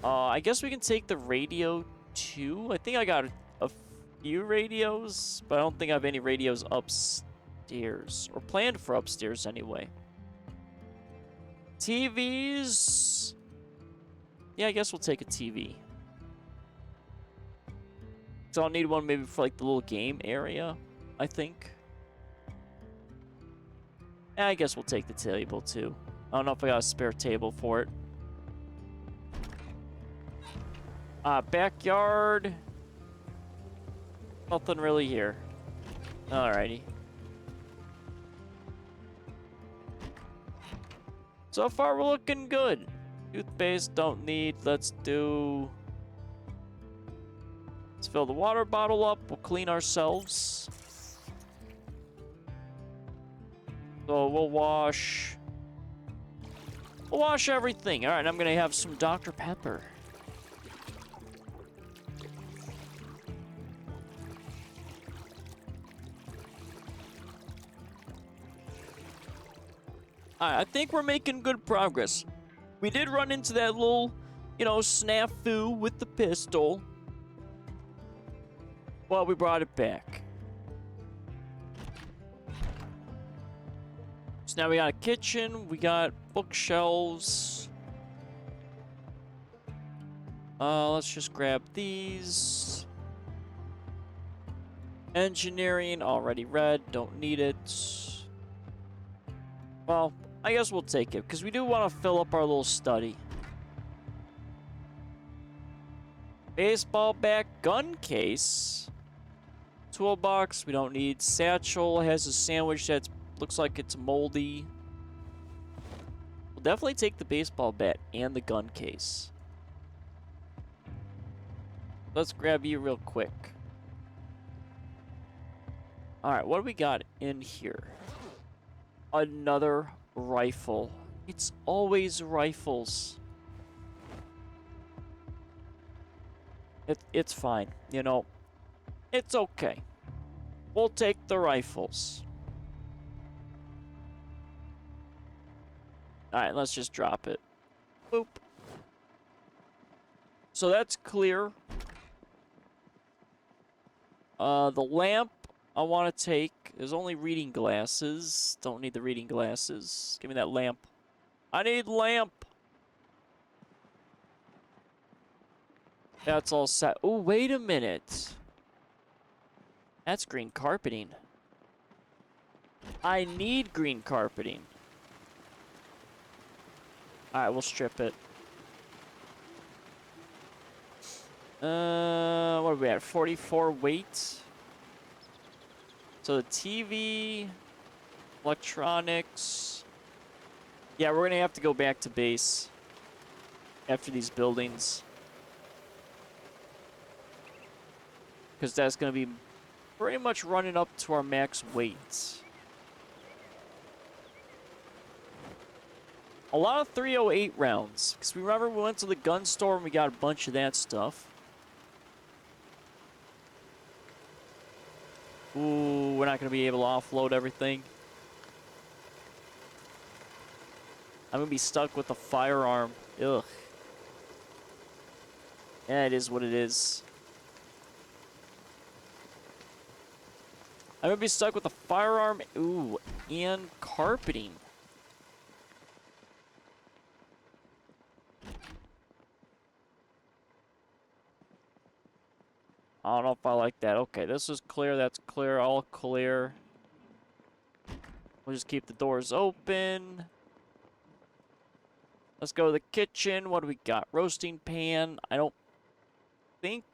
I guess we can take the radio too. I think I got a few radios, but I don't think I have any radios upstairs. Or planned for upstairs anyway. TVs. Yeah, I guess we'll take a TV. So I'll need one maybe for like the little game area, I think. Yeah, I guess we'll take the table too. I don't know if I got a spare table for it. Backyard. Nothing really here. Alrighty. So far, we're looking good. Toothpaste, don't need. Let's fill the water bottle up. We'll clean ourselves. So we'll wash everything. Alright, I'm gonna have some Dr. Pepper. I think we're making good progress. We did run into that little, snafu with the pistol. Well, we brought it back. So now we got a kitchen. We got bookshelves. Let's just grab these. Engineering, already read. Don't need it. Well, I guess we'll take it, because we do want to fill up our little study. Baseball bat, gun case. Toolbox, we don't need. Satchel has a sandwich that looks like it's moldy. We'll definitely take the baseball bat and the gun case. Let's grab you real quick. Alright, what do we got in here? Another rifle. It's always rifles. It's fine, you know. It's okay. We'll take the rifles. Alright, let's just drop it. Boop. So that's clear. The lamp I want to take. There's only reading glasses. Don't need the reading glasses. Give me that lamp. I need lamp. That's all set. Oh, wait a minute. That's green carpeting. I need green carpeting. Alright, we'll strip it. What are we at? 44 weight. So the TV, electronics. Yeah, we're gonna have to go back to base after these buildings, because that's gonna be pretty much running up to our max weight. A lot of 308 rounds, because remember we went to the gun store and we got a bunch of that stuff. Ooh, we're not going to be able to offload everything. I'm going to be stuck with a firearm. Ugh. Yeah, it is what it is. I'm going to be stuck with a firearm. Ooh, and carpeting. I don't know if I like that. Okay, this is clear. That's clear. All clear. We'll just keep the doors open. Let's go to the kitchen. What do we got? Roasting pan. I don't think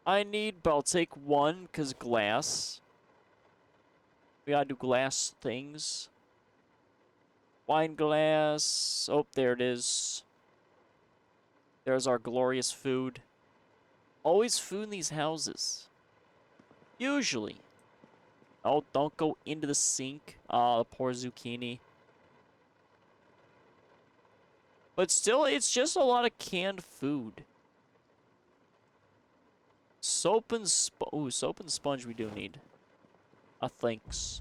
I need, but I'll take one because glass. We gotta do glass things. Wine glass. Oh, there it is. There's our glorious food. Always food in these houses. Usually. Oh, don't go into the sink. Ah, the poor zucchini. But still, it's just a lot of canned food. Soap and sponge we do need. Thanks.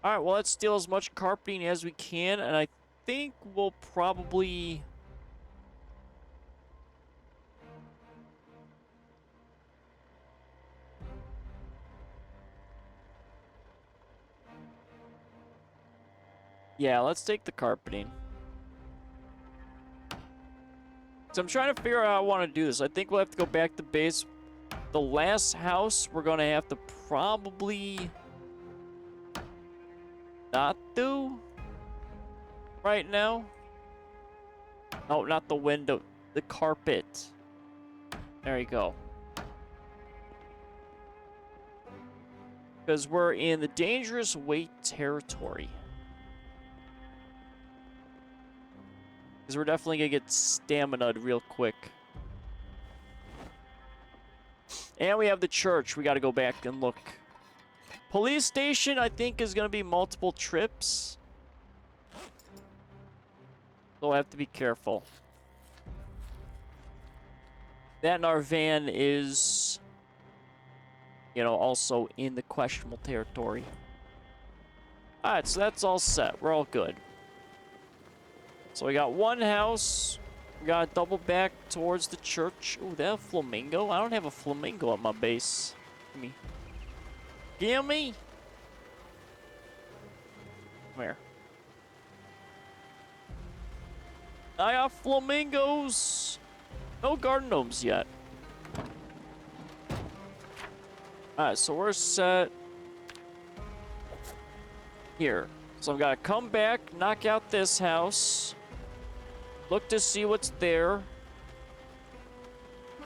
Alright, well, let's steal as much carpeting as we can, and I think we'll probably... Yeah, let's take the carpeting. So I'm trying to figure out how I want to do this. I think we'll have to go back to base. The last house, we're going to have to probably not do right now. No, not the window. The carpet. There you go. Because we're in the dangerous weight territory. Because we're definitely going to get stamina'd real quick. And we have the church. We got to go back and look. Police station, I think, is going to be multiple trips. So we'll have to be careful. That and our van is, you know, also in the questionable territory. Alright, so that's all set. We're all good. So we got one house. We got to double back towards the church. Ooh, that flamingo? I don't have a flamingo at my base. Gimme. Gimme! Come here. I got flamingos! No garden gnomes yet. Alright, so we're set here. So I've got to come back, knock out this house, look to see what's there,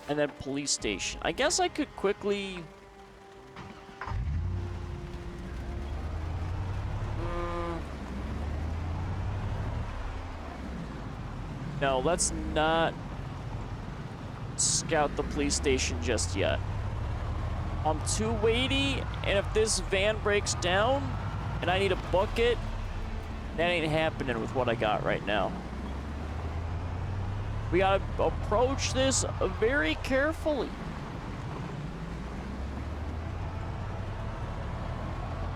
and then police station. I guess I could quickly... No, let's not scout the police station just yet. I'm too weighty, and if this van breaks down and I need to book it, that ain't happening with what I got right now. We gotta approach this very carefully.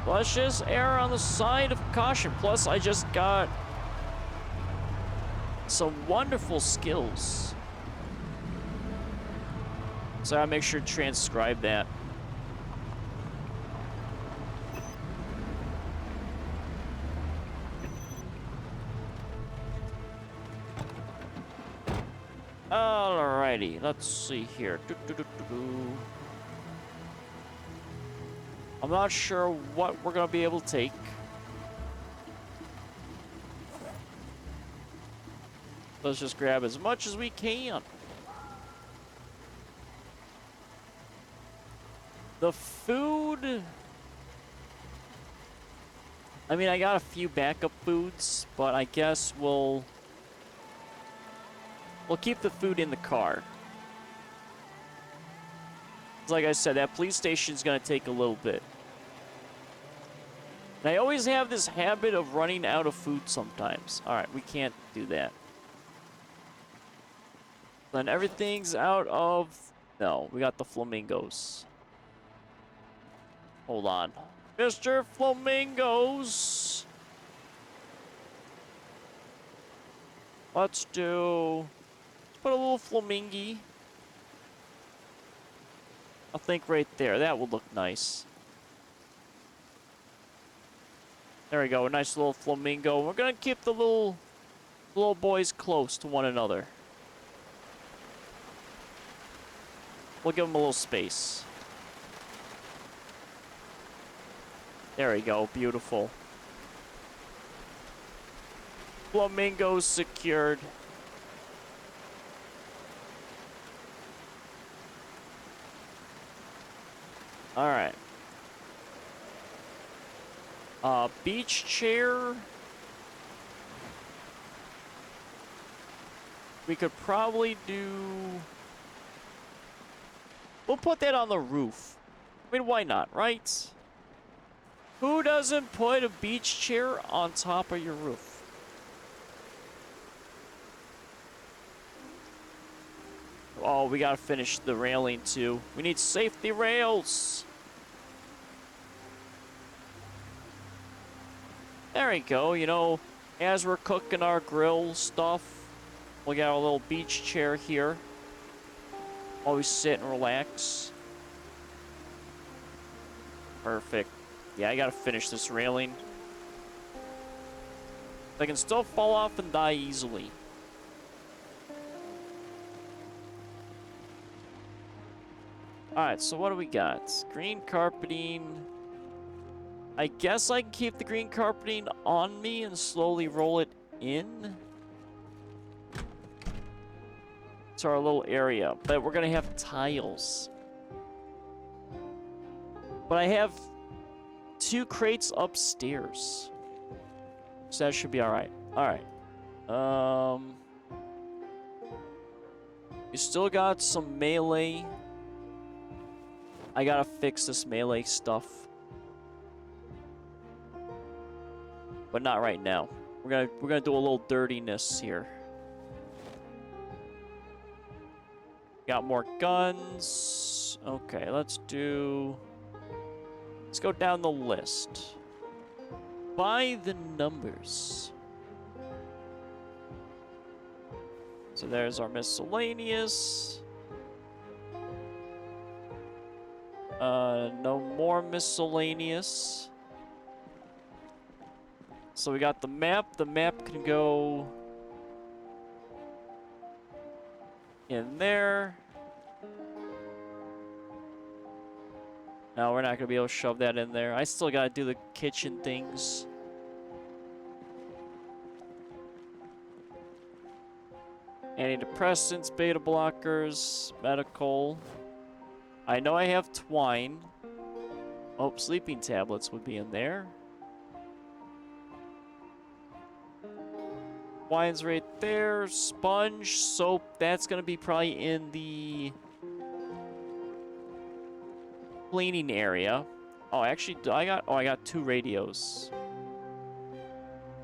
Let's just err on the side of caution. Plus, I just got some wonderful skills. So I make sure to transcribe that. Alrighty, let's see here. I'm not sure what we're gonna be able to take. Let's just grab as much as we can. The food... I mean, I got a few backup foods, but I guess we'll keep the food in the car. Like I said, that police station's gonna take a little bit. And I always have this habit of running out of food sometimes. Alright, we can't do that. Then everything's out of... No, we got the flamingos. Hold on. Mr. Flamingos! Let's do... Put a little flamingy. I think right there. That would look nice. There we go. A nice little flamingo. We're gonna keep the little boys close to one another. We'll give them a little space. There we go. Beautiful. Flamingos secured. Alright. Beach chair. We could probably do... We'll put that on the roof. I mean, why not, right? Who doesn't put a beach chair on top of your roof? Oh, we gotta finish the railing too. We need safety rails. There we go. You know, as we're cooking our grill stuff, we got our little beach chair here. While we sit and relax. Perfect. Yeah, I gotta finish this railing. I can still fall off and die easily. Alright, so what do we got? Green carpeting. I guess I can keep the green carpeting on me and slowly roll it in to our little area. But we're gonna have tiles. But I have 2 crates upstairs. So that should be alright. Alright. We still got some melee. I gotta fix this melee stuff. But not right now. We're gonna do a little dirtiness here. Got more guns. Okay, let's go down the list. By the numbers. So there's our miscellaneous. No more miscellaneous. So we got the map. The map can go in there. No, we're not going to be able to shove that in there. I still got to do the kitchen things. Antidepressants, beta blockers, medical. I know I have twine. Oh, sleeping tablets would be in there. Twine's right there. Sponge, soap. That's going to be probably in the cleaning area. Oh, actually, I got 2 radios.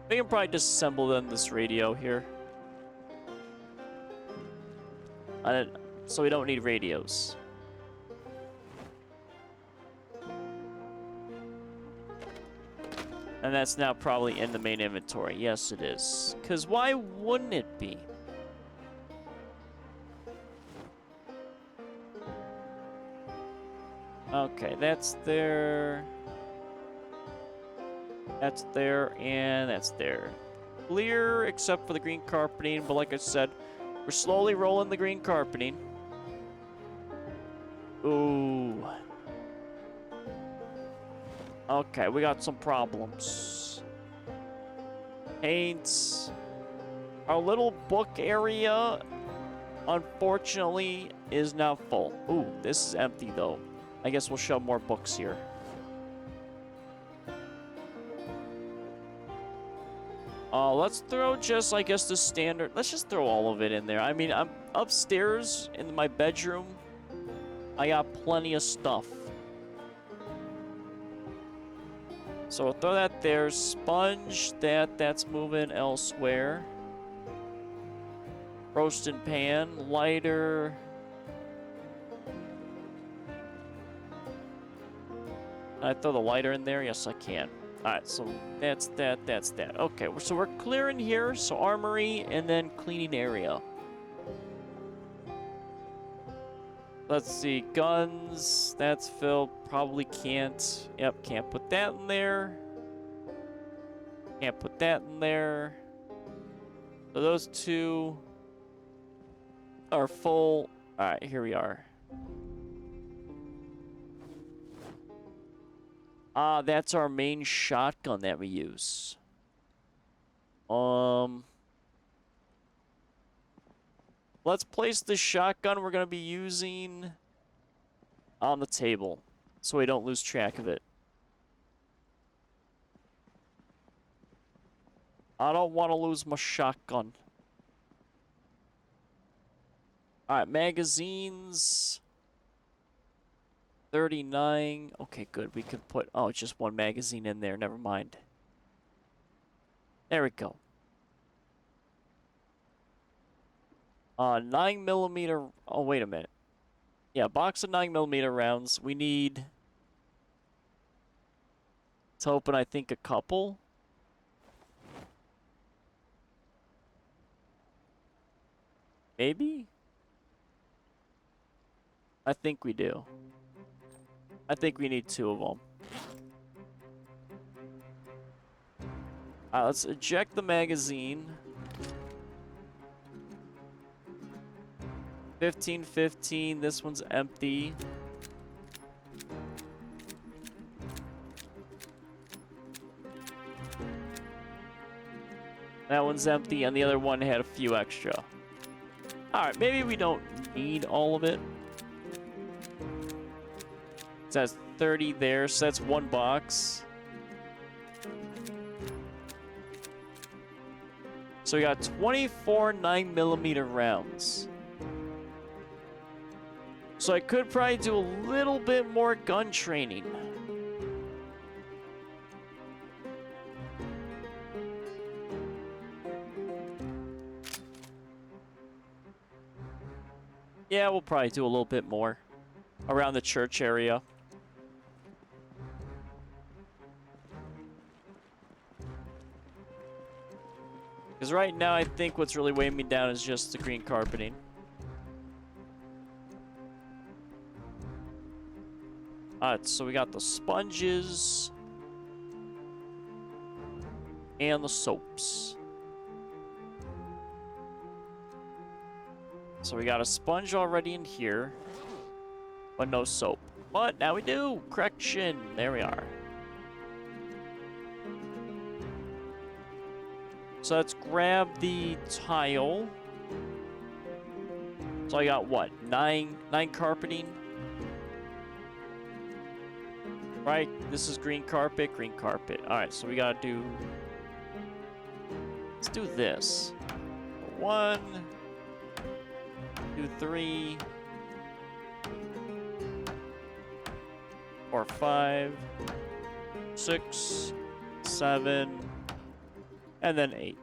We can probably disassemble then this radio here. So we don't need radios. And that's now probably in the main inventory. Yes, it is. Because why wouldn't it be? Okay, that's there. That's there, and that's there. Clear, except for the green carpeting. But like I said, we're slowly rolling the green carpeting. Ooh. Okay, we got some problems. Paints. Our little book area, unfortunately, is now full. Ooh, this is empty, though. I guess we'll shove more books here. Let's throw just, I guess, the standard. Let's just throw all of it in there. I mean, I'm upstairs in my bedroom. I got plenty of stuff. So we'll throw that there. Sponge, that's moving elsewhere. Roasting pan, lighter. Can I throw the lighter in there? Yes, I can. Alright, so that's that. Okay, so we're clearing here. So armory and then cleaning area. Let's see, guns, that's filled. Probably can't. Yep, can't put that in there. Can't put that in there. So those 2 are full. Alright, here we are. That's our main shotgun that we use. Let's place the shotgun we're going to be using on the table so we don't lose track of it. I don't want to lose my shotgun. Alright, magazines. 39. Okay, good. We could put... Oh, just 1 magazine in there. Never mind. There we go. 9mm... Oh, wait a minute. Yeah, box of 9mm rounds. We need... to open, I think, a couple. Maybe? I think we do. I think we need 2 of them. Alright, let's eject the magazine. 15. This one's empty. That one's empty, and the other one had a few extra. Alright, maybe we don't need all of it. It says 30 there, so that's 1 box. So we got 24 9mm rounds. So I could probably do a little bit more gun training. Yeah, we'll probably do a little bit more around the church area. Because right now, I think what's really weighing me down is just the green carpeting. Alright, so we got the sponges and the soaps. So we got a sponge already in here, but no soap. What? Now we do. Correction. There we are. So let's grab the tile. So I got what? Nine carpeting. Right? This is green carpet, green carpet. Alright, so we gotta do... Let's do this. 1, 2, 3, 4, 5, 6, 7, and then 8.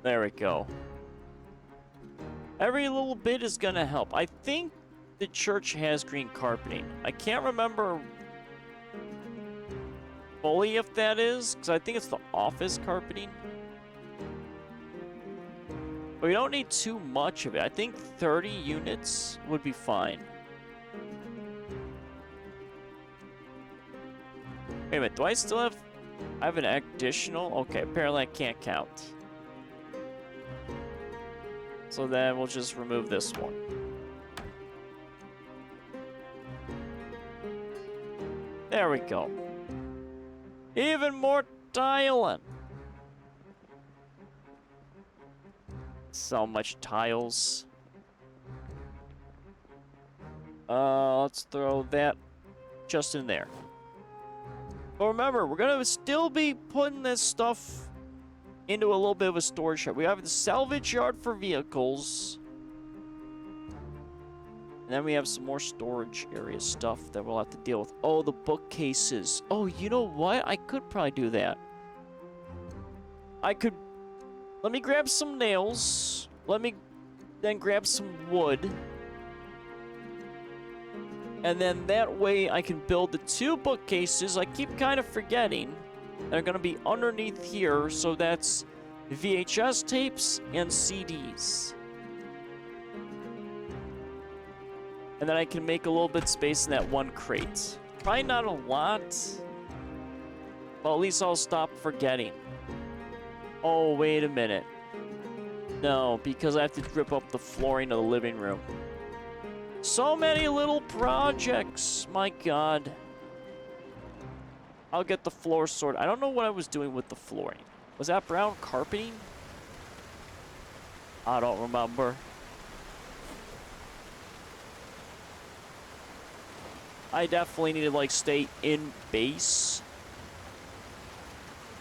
There we go. Every little bit is gonna help. I think the church has green carpeting. I can't remember fully if that is, because I think it's the office carpeting. But we don't need too much of it. I think 30 units would be fine. Wait a minute, do I still have... I have an additional? Okay, apparently I can't count. So then we'll just remove this one. There we go. Even more tiling. So much tiles. Let's throw that just in there. But remember, we're gonna still be putting this stuff into a little bit of a storage shed. We have the salvage yard for vehicles. And then we have some more storage area stuff that we'll have to deal with. Oh, the bookcases. Oh, you know what? I could probably do that. I could... Let me grab some nails. Let me then grab some wood. And then that way I can build the 2 bookcases. I keep kind of forgetting. They're going to be underneath here, so that's VHS tapes and CDs. And then I can make a little bit of space in that one crate. Probably not a lot, but at least I'll stop forgetting. Oh, wait a minute. No, because I have to rip up the flooring of the living room. So many little projects, my God. I'll get the floor sorted. I don't know what I was doing with the flooring. Was that brown carpeting? I don't remember. I definitely need to, like, stay in base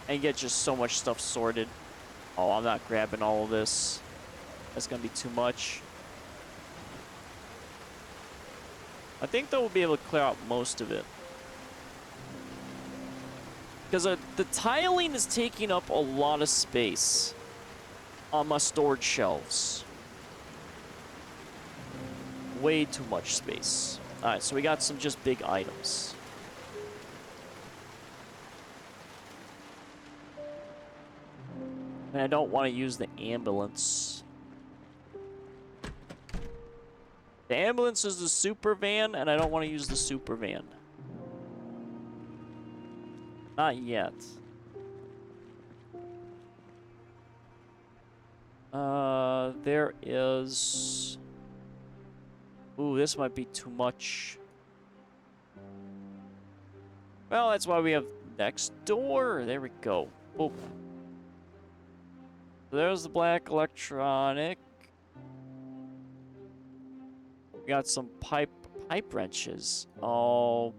and get just so much stuff sorted. Oh, I'm not grabbing all of this. That's gonna be too much. I think that we'll be able to clear out most of it. Because the tiling is taking up a lot of space on my storage shelves. Way too much space. Alright, so we got some just big items. And I don't want to use the ambulance. The ambulance is the super van, and I don't want to use the super van. Not yet. There is... Ooh, this might be too much. Well, that's why we have next door. There we go. Boop. There's the black electronic. We got some pipe wrenches. Oh.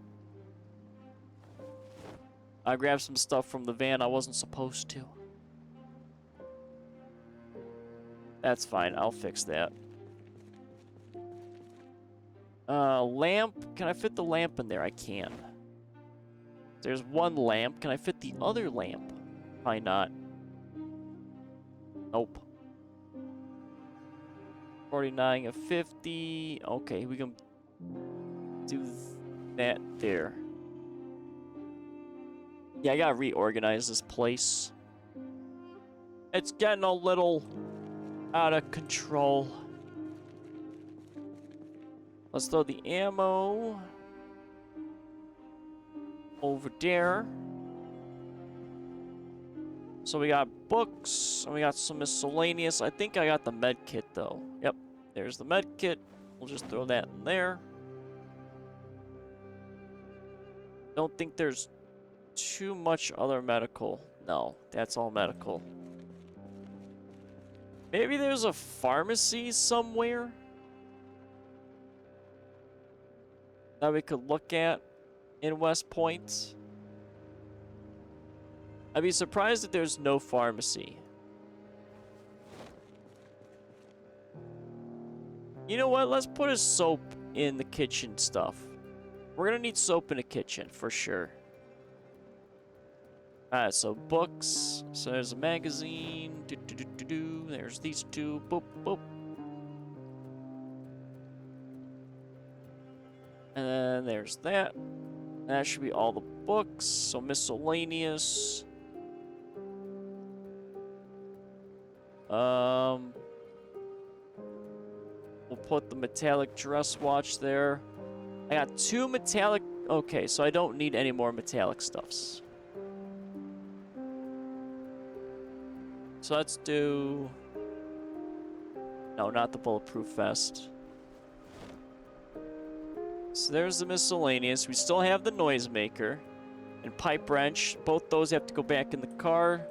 I grabbed some stuff from the van I wasn't supposed to. That's fine. I'll fix that. Lamp. Can I fit the lamp in there? I can. There's one lamp. Can I fit the other lamp? Probably not. Nope. 49 of 50. Okay, we can do that there. Yeah, I gotta reorganize this place. It's getting a little out of control. Let's throw the ammo over there. So we got books, and we got some miscellaneous. I think I got the med kit, though. Yep, there's the med kit. We'll just throw that in there. Don't think there's too much other medical. No, that's all medical. Maybe there's a pharmacy somewhere that we could look at in West Point. I'd be surprised if there's no pharmacy. You know what? Let's put a soap in the kitchen stuff. We're gonna need soap in the kitchen for sure. Alright, so books. So there's a magazine. There's these two. Boop, boop. And then there's that. That should be all the books. So miscellaneous. We'll put the metallic dress watch there. I got 2 metallic. Okay, so I don't need any more metallic stuffs. So let's do... No, not the bulletproof vest. So there's the miscellaneous. We still have the noisemaker and pipe wrench. Both those have to go back in the car.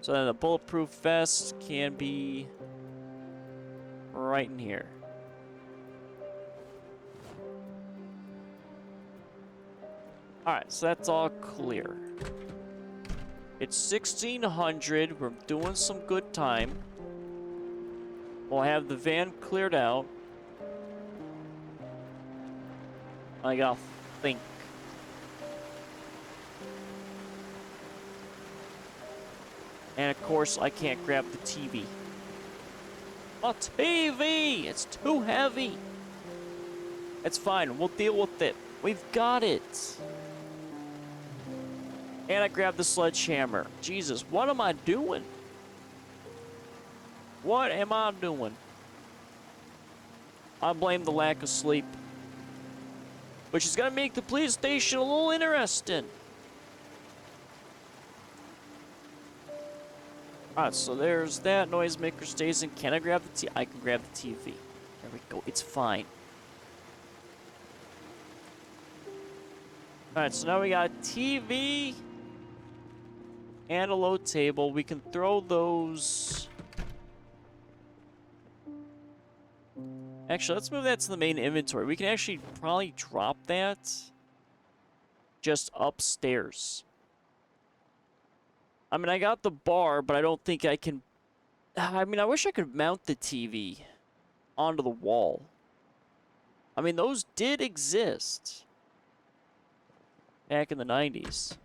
So then the bulletproof vest can be right in here. Alright, so that's all clear. It's 1600. We're doing some good time. We'll have the van cleared out. I gotta think. And of course, I can't grab the TV. A TV! It's too heavy. It's fine. We'll deal with it. We've got it. And I grabbed the sledgehammer. Jesus, what am I doing? What am I doing? I blame the lack of sleep. Which is going to make the police station a little interesting. Alright, so there's that. Noisemaker stays in. Can I grab the TV? I can grab the TV. There we go. It's fine. Alright, so now we got TV and a low table. We can throw those... Actually, let's move that to the main inventory. We can actually probably drop that just upstairs. I mean, I got the bar, but I don't think I can... I mean, I wish I could mount the TV onto the wall. I mean, those did exist back in the 90s.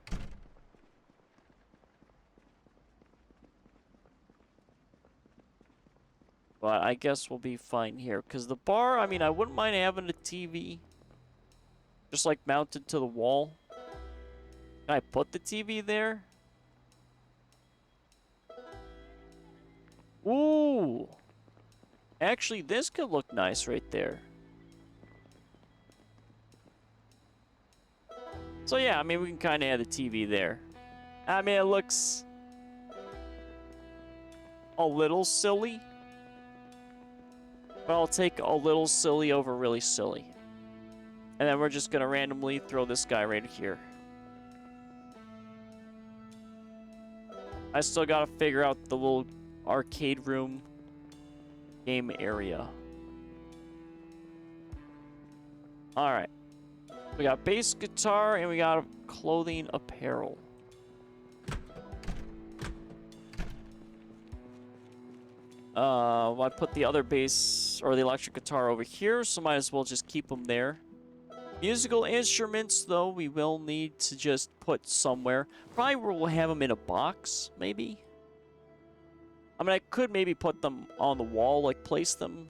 But I guess we'll be fine here. Because the bar, I mean, I wouldn't mind having a TV just like mounted to the wall. Can I put the TV there? Ooh. Actually, this could look nice right there. So yeah, I mean, we can kind of add the TV there. I mean, it looks a little silly. But I'll take a little silly over really silly. And then we're just going to randomly throw this guy right here. I still got to figure out the little arcade room game area. Alright. We got bass guitar and we got clothing apparel. Well, I put the other bass or the electric guitar over here, so might as well just keep them there. Musical instruments, though, we will need to just put somewhere. Probably we'll have them in a box, maybe. I mean, I could maybe put them on the wall, like place them.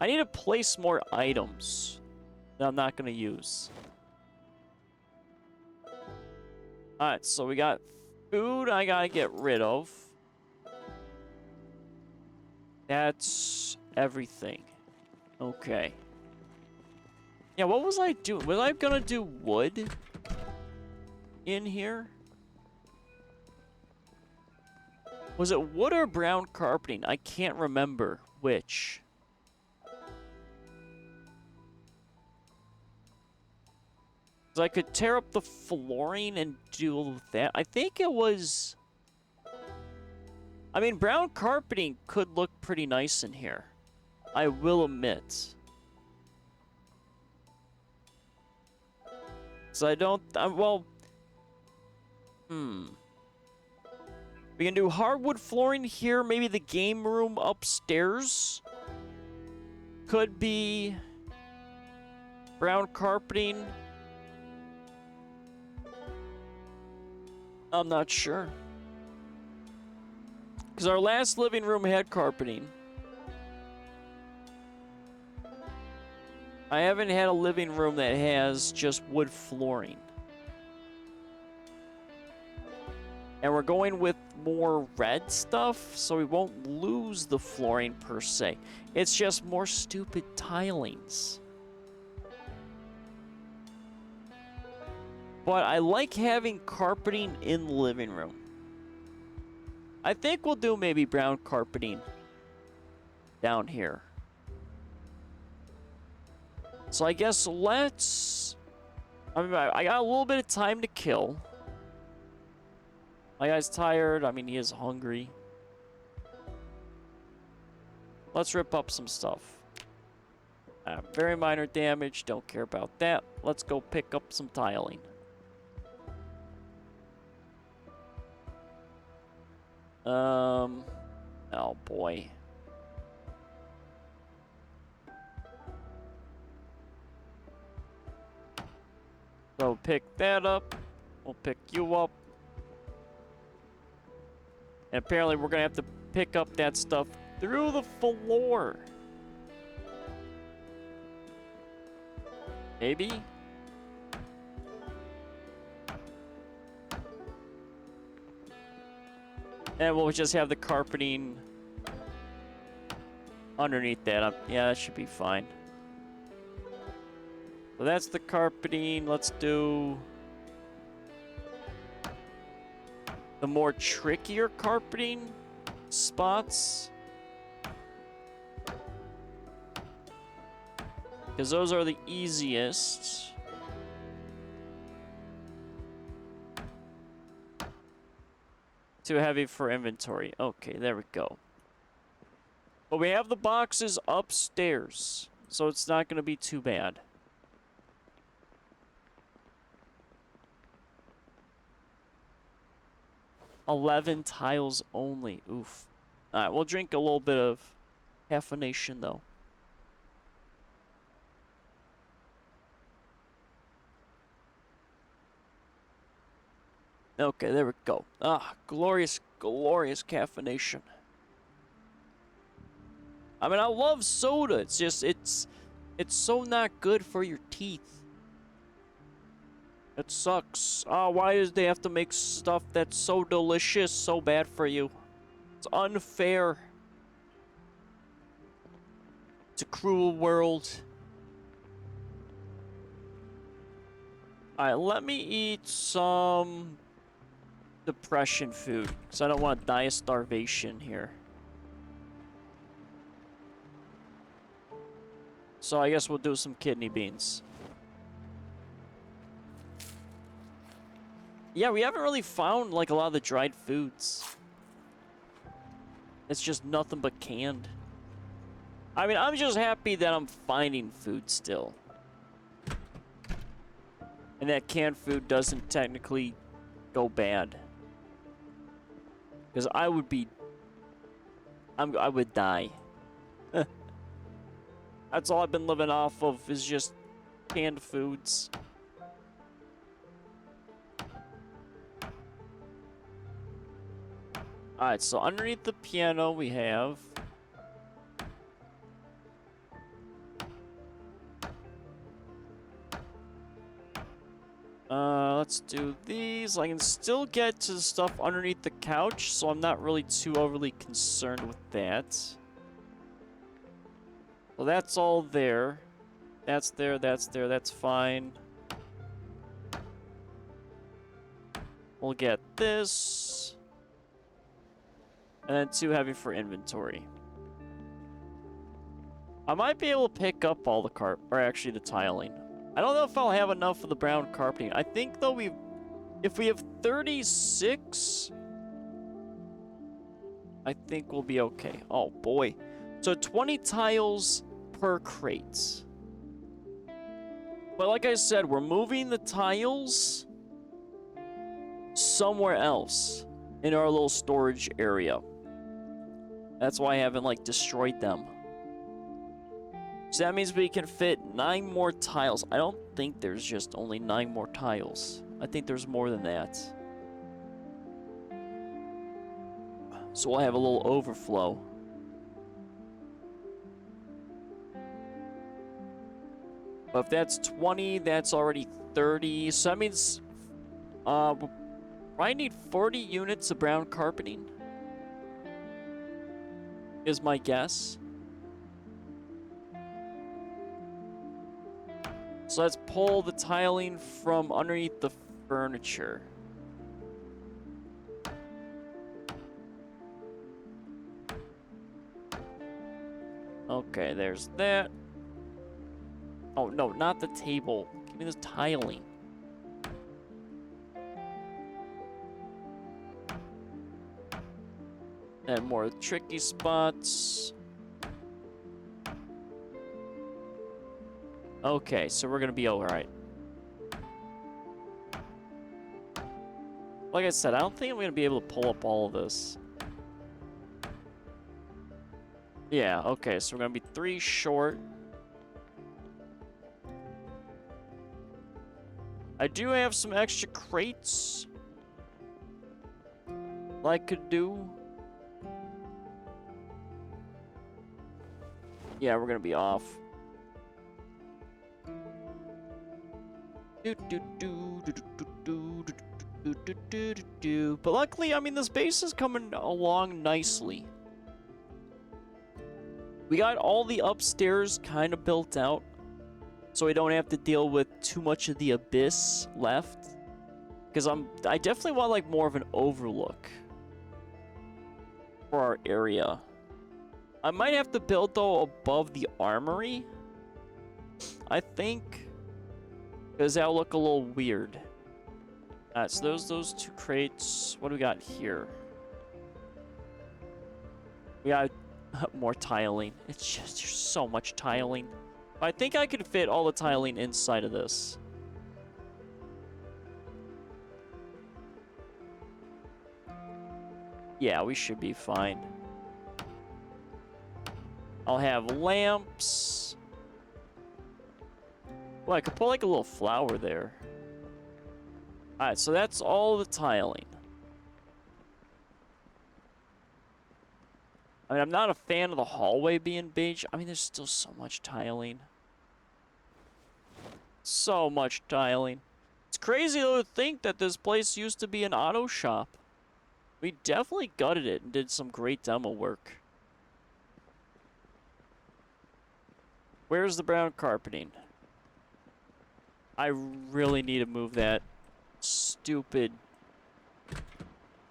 I need to place more items that I'm not going to use. Alright, so we got food I got to get rid of. That's everything. Okay. Yeah, what was I doing? Was I gonna do wood in here? Was it wood or brown carpeting? I can't remember which. So I could tear up the flooring and do that. I think it was... I mean, brown carpeting could look pretty nice in here. I will admit. So I don't... well... We can do hardwood flooring here. Maybe the game room upstairs. Could be... brown carpeting. I'm not sure. Because our last living room had carpeting. I haven't had a living room that has just wood flooring. And we're going with more red stuff, so we won't lose the flooring per se. It's just more stupid tilings. But I like having carpeting in the living room. I think we'll do maybe brown carpeting down here. So I guess let's... I mean, I got a little bit of time to kill. My guy's tired. I mean, he is hungry. Let's rip up some stuff. Very minor damage. Don't care about that. Let's go pick up some tiling. Oh boy. So pick that up. We'll pick you up. And apparently we're gonna have to pick up that stuff through the floor. Maybe? And we'll just have the carpeting underneath that. Yeah, that should be fine. So that's the carpeting. Let's do the more trickier carpeting spots. Because those are the easiest. Too heavy for inventory. Okay, there we go. But we have the boxes upstairs, so it's not going to be too bad. $11 tiles only. Oof. Alright, we'll drink a little bit of caffeination, though. Okay, there we go. Ah, glorious, glorious caffeination. I mean, I love soda. It's just, it's so not good for your teeth. It sucks. Oh, why does they have to make stuff that's so delicious so bad for you? It's unfair. It's a cruel world. Alright, let me eat some depression food, because I don't want to die of starvation here. So I guess we'll do some kidney beans. Yeah, we haven't really found, like, a lot of the dried foods. It's just nothing but canned. I mean, I'm just happy that I'm finding food still. And that canned food doesn't technically go bad. Because I would be... I would die. That's all I've been living off of, is just canned foods. Alright, so underneath the piano we have... let's do these. I can still get to the stuff underneath the couch, so I'm not really too overly concerned with that. Well, that's all there. That's there, that's fine. We'll get this. And then 2 heavy for inventory. I might be able to pick up all the or actually the tiling. I don't know if I'll have enough of the brown carpeting. I think though if we have 36, I think we'll be okay. Oh boy. So 20 tiles per crate. But like I said, we're moving the tiles somewhere else in our little storage area. That's why I haven't like destroyed them. So that means we can fit 9 more tiles. I don't think there's just only 9 more tiles. I think there's more than that. So we'll have a little overflow. But if that's 20, that's already 30. So that means we'll probably need 40 units of brown carpeting. Is my guess. So let's pull the tiling from underneath the furniture. Okay, there's that. Oh, no, not the table. Give me the tiling. And more tricky spots. Okay, so we're gonna be alright. Like I said, I don't think I'm gonna be able to pull up all of this. Yeah, okay, so we're gonna be 3 short. I do have some extra crates I could do. Yeah, we're gonna be off. But luckily, I mean, this base is coming along nicely. We got all the upstairs kind of built out, so we don't have to deal with too much of the abyss left. Because I definitely want like more of an overlook for our area. I might have to build though above the armory, I think, because that'll look a little weird. Alright, so those 2 crates. What do we got here? We got more tiling. It's just, there's so much tiling. I think I could fit all the tiling inside of this. Yeah, we should be fine. I'll have lamps. Well, I could put like a little flower there. Alright, so that's all the tiling. I mean, I'm not a fan of the hallway being beige. I mean, there's still so much tiling. So much tiling. It's crazy though to think that this place used to be an auto shop. We definitely gutted it and did some great demo work. Where's the brown carpeting? I really need to move that stupid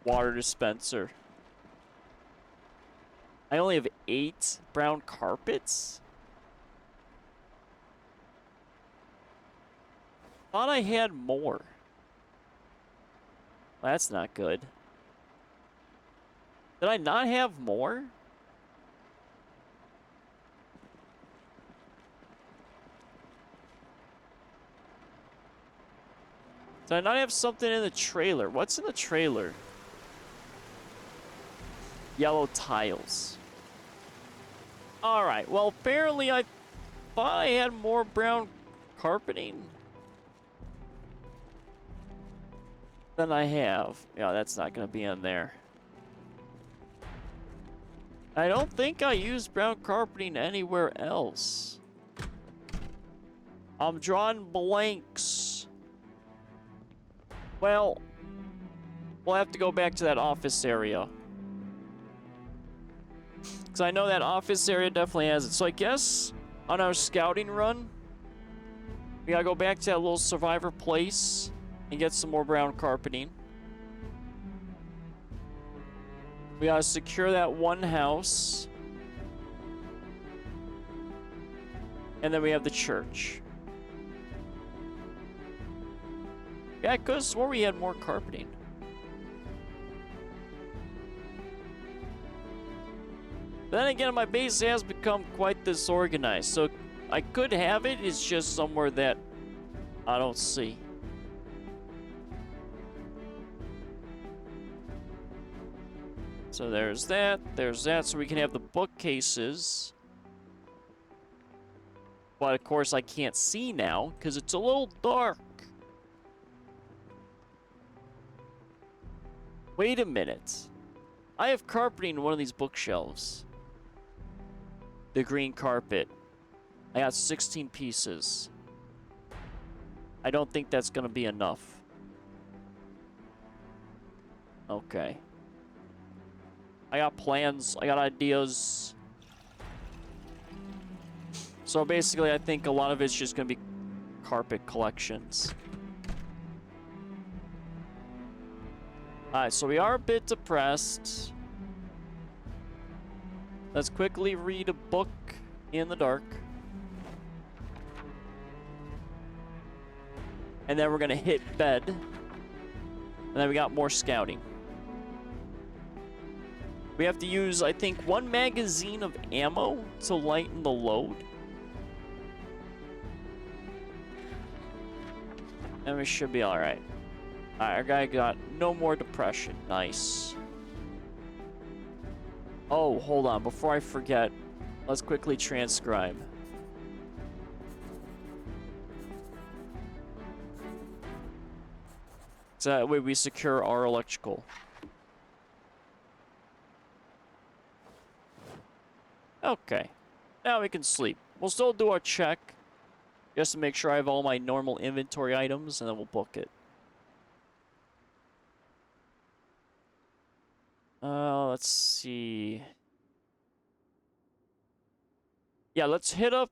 water dispenser. I only have 8 brown carpets? Thought I had more. Well, that's not good. Did I not have more? Did I not have something in the trailer? What's in the trailer? Yellow tiles. Alright, well, apparently I thought I had more brown carpeting than I have. Yeah, that's not going to be in there. I don't think I used brown carpeting anywhere else. I'm drawing blanks. Well, we'll have to go back to that office area. Because I know that office area definitely has it. So I guess on our scouting run, we gotta go back to that little survivor place and get some more brown carpeting. We gotta secure that one house. And then we have the church. Yeah, I could have swore we had more carpeting. But then again, my base has become quite disorganized, so I could have it, it's just somewhere that I don't see. So there's that, so we can have the bookcases. But of course I can't see now, because it's a little dark. Wait a minute. I have carpeting in one of these bookshelves. The green carpet. I got 16 pieces. I don't think that's gonna be enough. Okay. I got plans, I got ideas. So basically, I think a lot of it's just gonna be carpet collections. Alright, so we are a bit depressed. Let's quickly read a book in the dark. And then we're gonna hit bed. And then we got more scouting. We have to use, I think, 1 magazine of ammo to lighten the load. And we should be alright. Alright, our guy got no more depression. Nice. Oh, hold on. Before I forget, let's quickly transcribe. So that way we secure our electrical. Okay. Now we can sleep. We'll still do our check. Just to make sure I have all my normal inventory items, and then we'll book it. Let's see. Yeah, let's hit up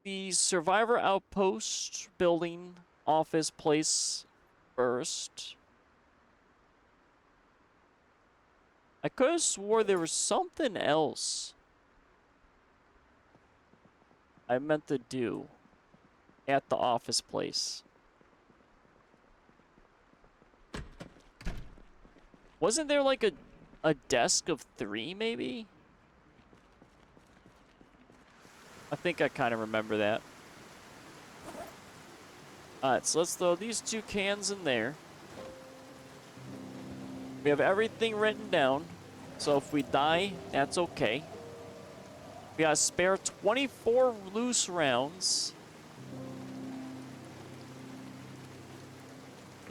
the Survivor Outpost building office place first. I could have swore there was something else I meant to do at the office place. Wasn't there like a desk of 3 maybe? I think I kind of remember that. Alright, so let's throw these 2 cans in there. We have everything written down, so if we die, that's okay. We got a spare 24 loose rounds.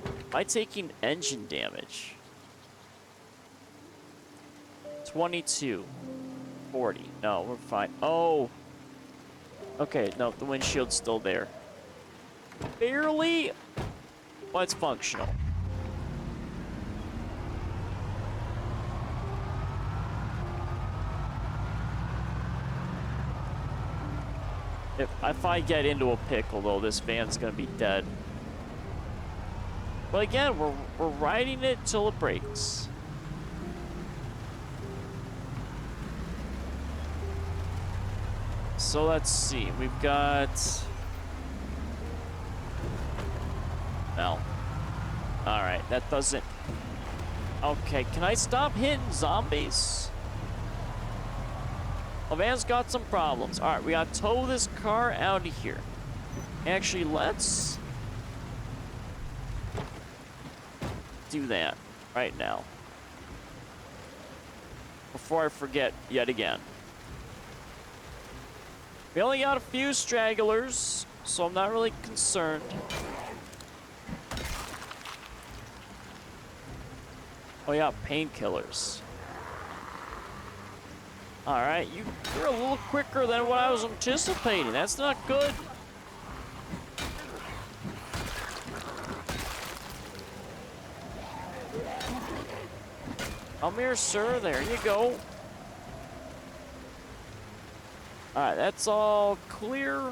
Am I taking engine damage? 22. 40. No, we're fine. Oh! Okay, no, the windshield's still there. Barely, but it's functional. If I get into a pickle, though, this van's gonna be dead. But again, we're riding it till it breaks. So let's see. We've got... No. Alright, that doesn't... Okay, can I stop hitting zombies? The van's got some problems. Alright, we gotta tow this car out of here. Actually, let's... do that right now. Before I forget yet again. We only got a few stragglers, so I'm not really concerned. Oh yeah, painkillers. Alright, you're a little quicker than what I was anticipating. That's not good. Come here, sir. There you go. Alright, that's all clear.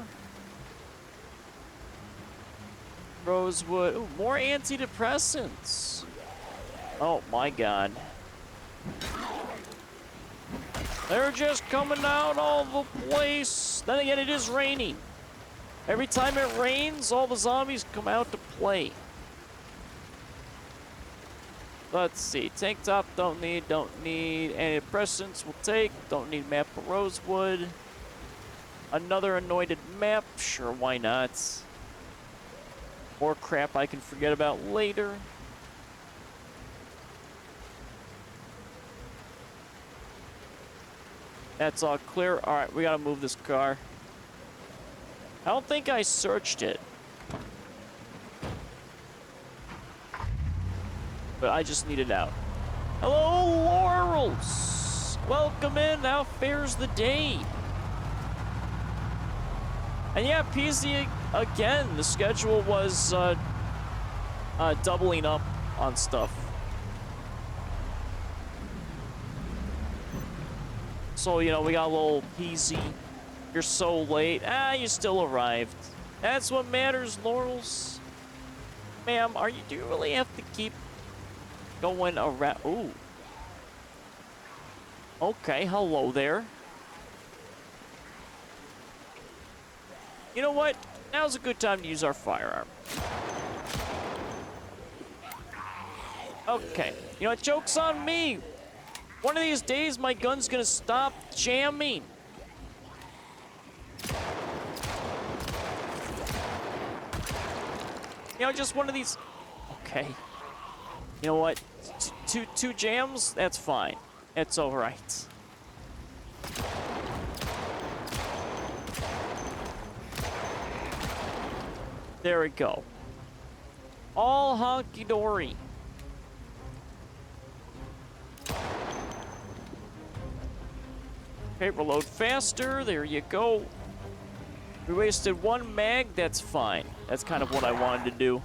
Rosewood. Ooh, more antidepressants. Oh my god. They're just coming out all the place. Then again, it is raining. Every time it rains, all the zombies come out to play. Let's see. Tank top, don't need. Antidepressants, we'll take. Don't need map of Rosewood. Another anointed map, sure, why not? More crap I can forget about later. That's all clear. Alright, we gotta move this car. I don't think I searched it. But I just need it out. Hello, Laurels! Welcome in, how fares the day? And yeah, PC again, the schedule was doubling up on stuff. So, you know, we got a little peasy. You're so late. Ah, you still arrived. That's what matters, Laurels. Ma'am, do you really have to keep going around? Ooh. Okay, hello there. You know what? Now's a good time to use our firearm. Okay. You know what? Joke's on me. One of these days, my gun's gonna stop jamming. You know, just one of these... Okay. You know what? Two jams? That's fine. It's alright. There we go. All honky-dory. Okay, reload faster. There you go. We wasted one mag. That's fine. That's kind of what I wanted to do.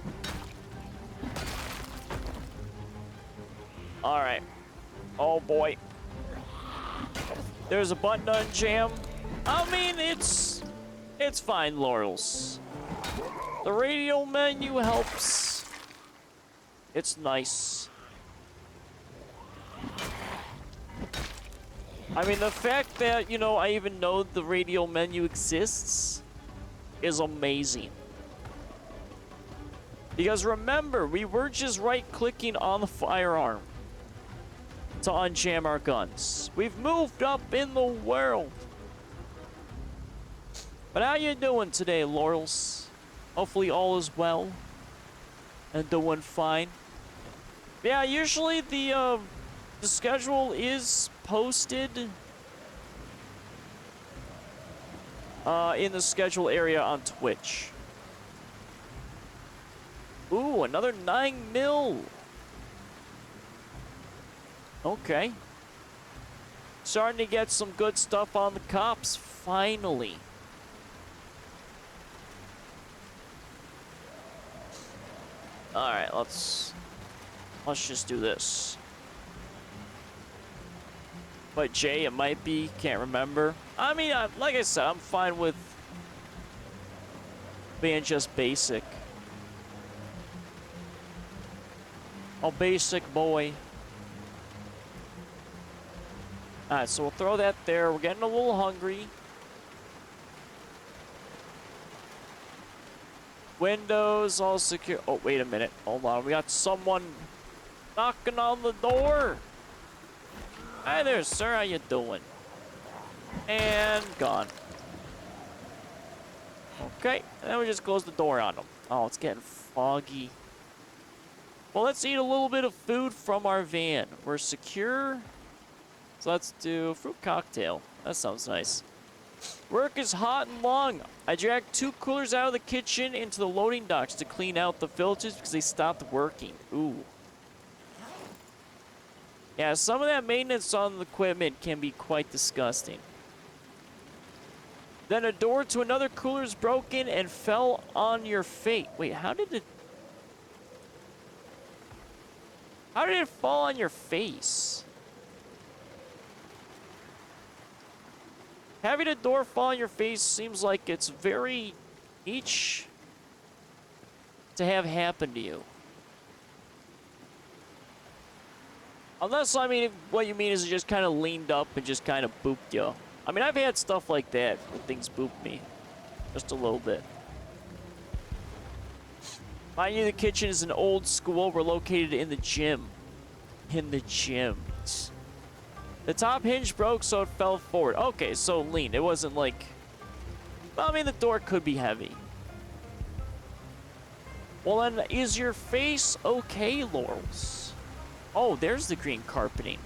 All right. Oh, boy. There's a button to unjam. I mean, it's fine, Laurels. The radio menu helps. It's nice. I mean, the fact that, you know, I even know the radio menu exists is amazing. Because remember, we were just right-clicking on the firearm to unjam our guns. We've moved up in the world. But how you doing today, Laurels? Hopefully all is well and doing fine. Yeah, usually the schedule is posted in the schedule area on Twitch. Ooh, another 9mm. Okay. Starting to get some good stuff on the cops, finally. Alright, let's just do this. But J, it might be, can't remember. I mean, like I said, I'm fine with being just basic. Oh, basic boy. Alright, so we'll throw that there. We're getting a little hungry. Windows all secure. Oh, wait a minute. Hold on. We got someone knocking on the door. Hi there, sir. How you doing? And gone. Okay. And then we just close the door on them. Oh, it's getting foggy. Well, let's eat a little bit of food from our van. We're secure. So let's do fruit cocktail. That sounds nice. Work is hot and long. I dragged 2 coolers out of the kitchen into the loading docks to clean out the filters because they stopped working. Ooh. Yeah, some of that maintenance on the equipment can be quite disgusting. Then a door to another cooler is broken and fell on your face. Wait, how did it fall on your face? Having a door fall on your face seems like it's very niche to have happen to you. Unless, I mean, if what you mean is it just kind of leaned up and just kind of booped you. I mean, I've had stuff like that where things boop me. Just a little bit. Mind you, the kitchen is an old school. We're located in the gym. In the gym. The top hinge broke, so it fell forward. Okay, so lean. It wasn't like... I mean, the door could be heavy. Well, then, is your face okay, Laurels? Oh, there's the green carpeting.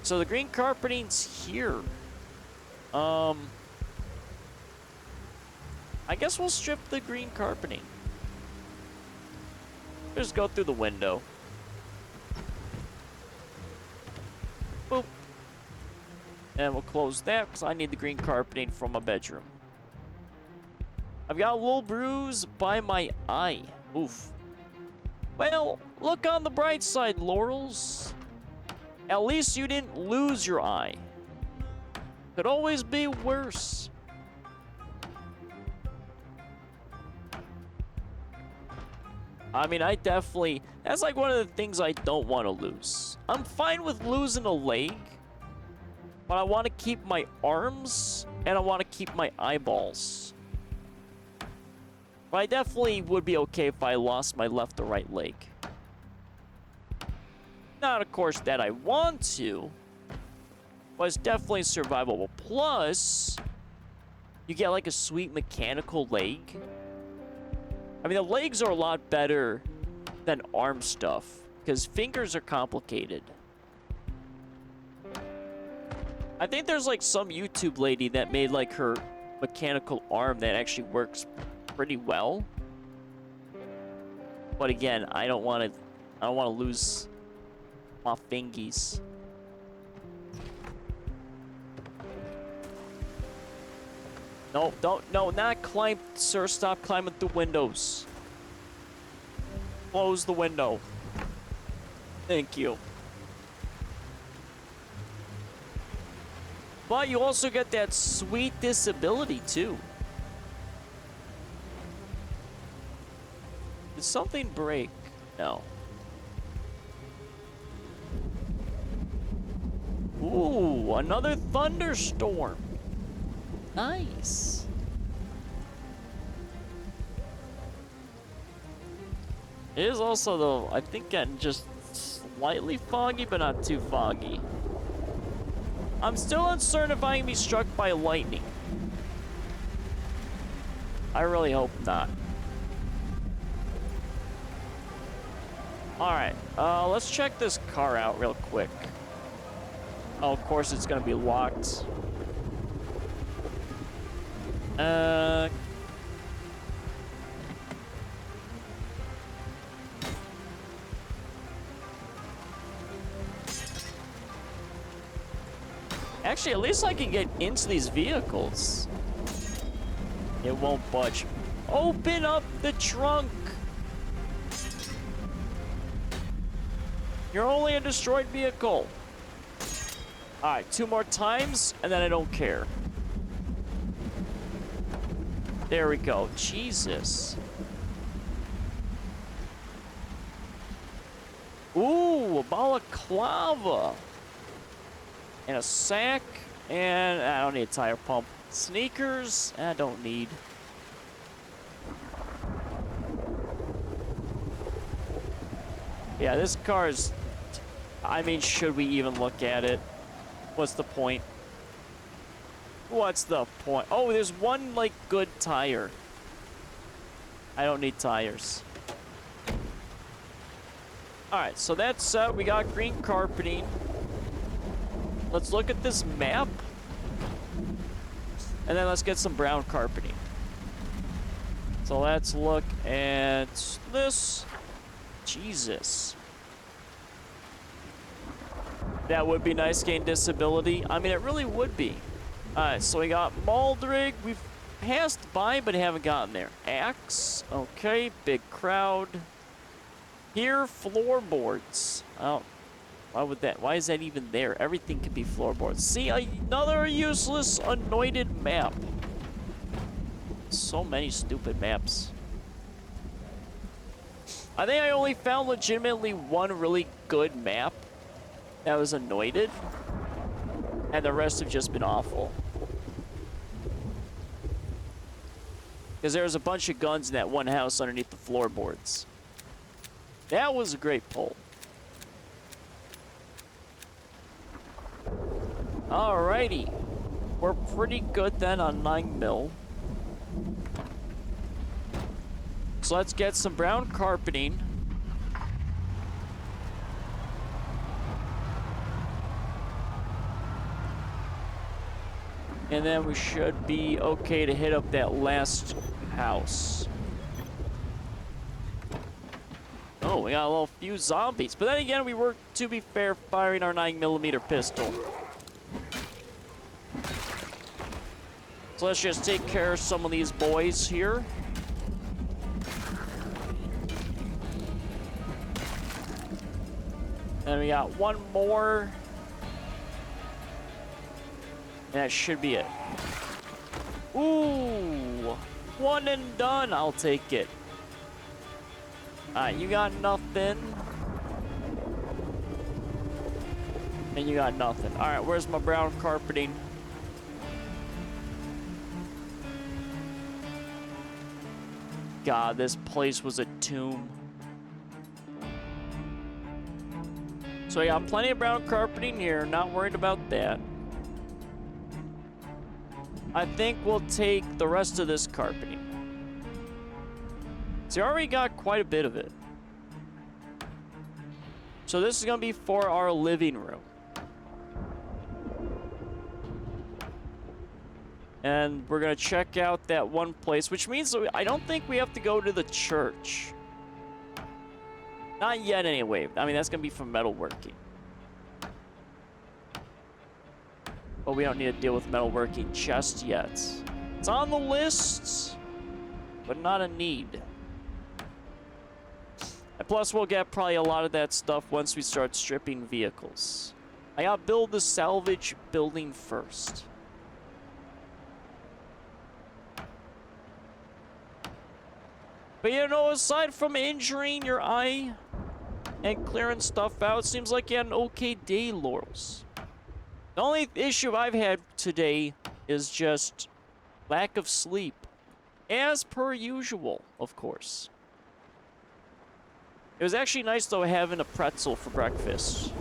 So the green carpeting's here. I guess we'll strip the green carpeting. Just go through the window. Boop. And we'll close that because I need the green carpeting from my bedroom. I've got a little bruise by my eye. Oof. Well, look on the bright side, Laurels. At least you didn't lose your eye. Could always be worse. I mean, I definitely... That's like one of the things I don't want to lose. I'm fine with losing a leg, but I want to keep my arms, and I want to keep my eyeballs. But I definitely would be okay if I lost my left or right leg. Not, of course, that I want to, but it's definitely survivable. Plus, you get like a sweet mechanical leg. I mean, the legs are a lot better than arm stuff, because fingers are complicated. I think there's like some YouTube lady that made like her mechanical arm that actually works pretty well. But again, I don't want to lose my fingies. No, not climb, sir. Stop climbing through windows. Close the window. Thank you. But you also get that sweet disability, too. Did something break? No. Ooh, another thunderstorm. Nice. It is also, though, I think getting just slightly foggy, but not too foggy. I'm still uncertain if I can be struck by lightning. I really hope not. Alright, let's check this car out real quick. Oh, of course it's gonna be locked. Actually, at least I can get into these vehicles. It won't budge. Open up the trunk! You're only a destroyed vehicle. Alright, 2 more times, and then I don't care. There we go. Jesus. Ooh, a balaclava. And a sack. And I don't need a tire pump. Sneakers, I don't need. Yeah, this car is... I mean, should we even look at it? What's the point? What's the point? Oh, there's one, like, good tire. I don't need tires. Alright, so that's set. We got green carpeting. Let's look at this map. And then let's get some brown carpeting. So let's look at this. Jesus. That would be nice, gain disability. I mean, it really would be. Alright, so we got Maldrig. We've passed by, but haven't gotten there. Axe. Okay, big crowd. Here, floorboards. Oh, why is that even there? Everything can be floorboards. See, another useless, anointed map. So many stupid maps. I think I only found legitimately one really good map that was anointed, and the rest have just been awful. Because there was a bunch of guns in that one house underneath the floorboards. That was a great pull. Alrighty. We're pretty good then on 9mm. So let's get some brown carpeting. And then we should be okay to hit up that last house. Oh, we got a little few zombies. But then again, we were, to be fair, firing our 9mm pistol. So let's just take care of some of these boys here. And we got one more. And that should be it. Ooh, one and done. I'll take it. Alright, you got nothing. And you got nothing. Alright, where's my brown carpeting? God, this place was a tomb. So I got plenty of brown carpeting here, not worried about that. I think we'll take the rest of this carpeting. So you already got quite a bit of it. So this is gonna be for our living room. And we're gonna check out that one place, which means that I don't think we have to go to the church. Not yet, anyway. I mean, that's gonna be for metalworking. But we don't need to deal with metalworking just yet. It's on the list, but not a need. And plus, we'll get probably a lot of that stuff once we start stripping vehicles. I gotta build the salvage building first. But you know, aside from injuring your eye and clearing stuff out, seems like you had an okay day, Laurels. The only issue I've had today is just lack of sleep. As per usual, of course. It was actually nice, though, having a pretzel for breakfast.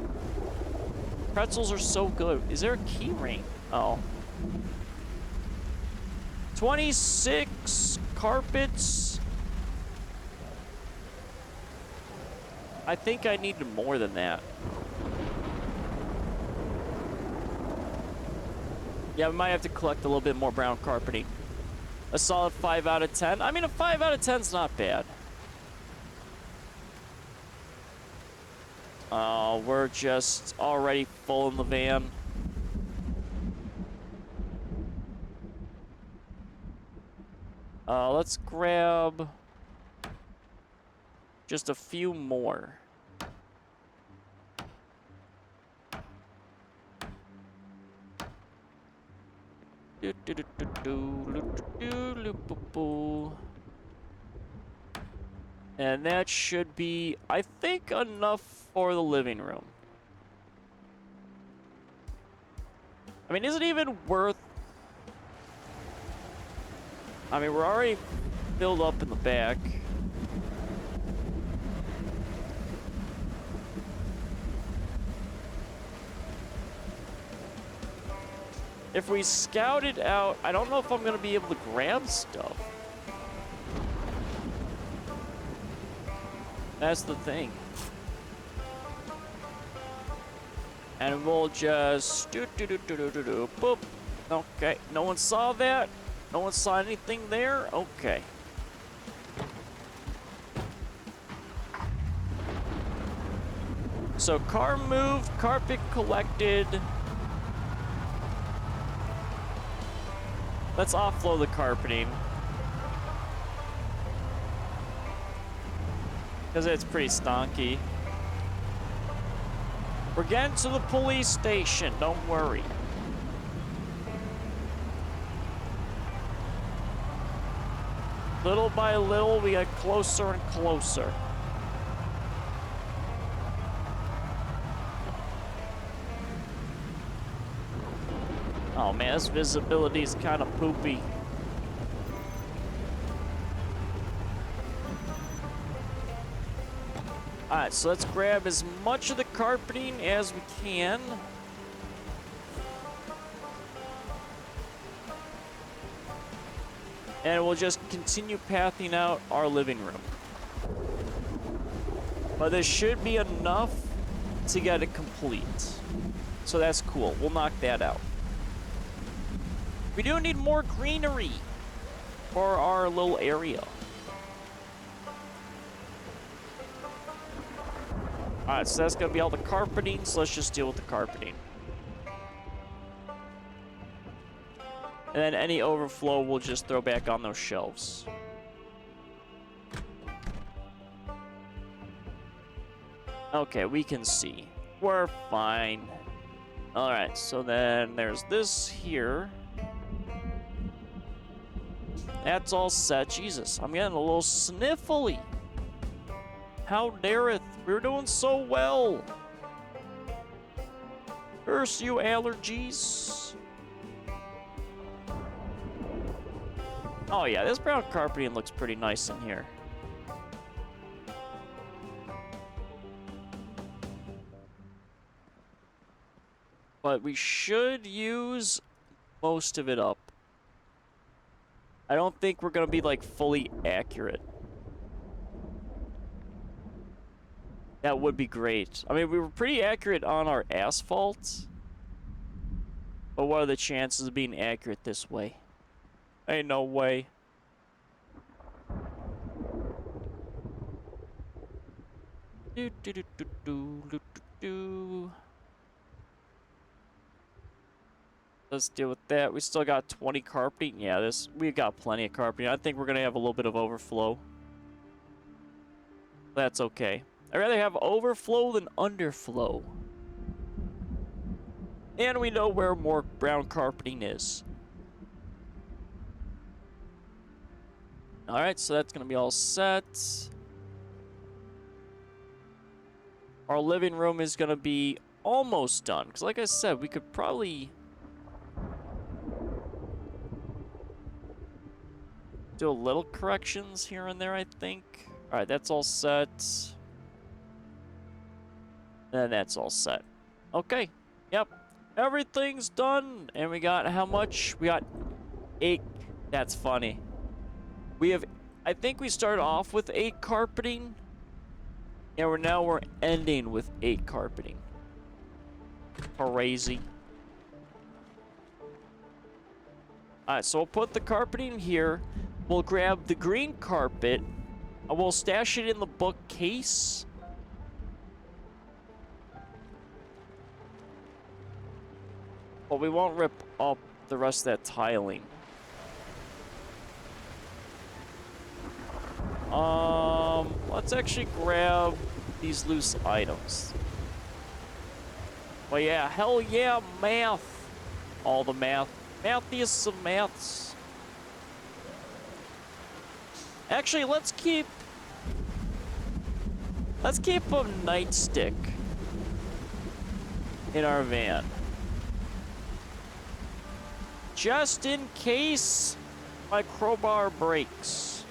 Pretzels are so good. Is there a key ring? Oh. 26 carpets. I think I needed more than that. Yeah, we might have to collect a little bit more brown carpeting. A solid 5 out of 10. I mean, a 5 out of 10 is not bad. Oh, we're just already full in the van. Let's grab just a few more. And that should be, I think, enough for the living room. I mean, is it even worth... I mean, we're already filled up in the back. If we scout it out, I don't know if I'm going to be able to grab stuff. That's the thing. And we'll just... Boop. Okay, no one saw that? No one saw anything there? Okay. So car moved, carpet collected. Let's offload the carpeting. Because it's pretty stonky. We're getting to the police station, don't worry. Little by little, we get closer and closer. Oh man, this visibility is kind of poopy. Alright, so let's grab as much of the carpeting as we can. And we'll just continue pathing out our living room. But this should be enough to get it complete. So that's cool. We'll knock that out. We do need more greenery for our little area. Alright, so that's gonna be all the carpeting, so let's just deal with the carpeting. And then any overflow we'll just throw back on those shelves. Okay, we can see. We're fine. Alright, so then there's this here. That's all set. Jesus, I'm getting a little sniffly. How dareth? We're doing so well. Curse you, allergies. Oh yeah, this brown carpeting looks pretty nice in here. But we should use most of it up. I don't think we're gonna be like fully accurate. That would be great. I mean, we were pretty accurate on our asphalt. But what are the chances of being accurate this way? Ain't no way. Do do do do do do do. Let's deal with that. We still got 20 carpeting. Yeah, we got plenty of carpeting. I think we're gonna have a little bit of overflow. That's okay. I'd rather have overflow than underflow. And we know where more brown carpeting is. Alright, so that's gonna be all set. Our living room is gonna be almost done. Because like I said, we could probably do a little corrections here and there, I think. Alright, that's all set. And that's all set. Okay, yep. Everything's done. And we got how much? We got 8. That's funny. We have, I think we started off with 8 carpeting. And we're ending with 8 carpeting. Crazy. Alright, so we'll put the carpeting here. We'll grab the green carpet. And we'll stash it in the bookcase. But we won't rip up the rest of that tiling. Let's actually grab these loose items. But yeah, hell yeah, math. All the math. Mathiest of maths. Actually, let's keep a nightstick in our van. Just in case my crowbar breaks.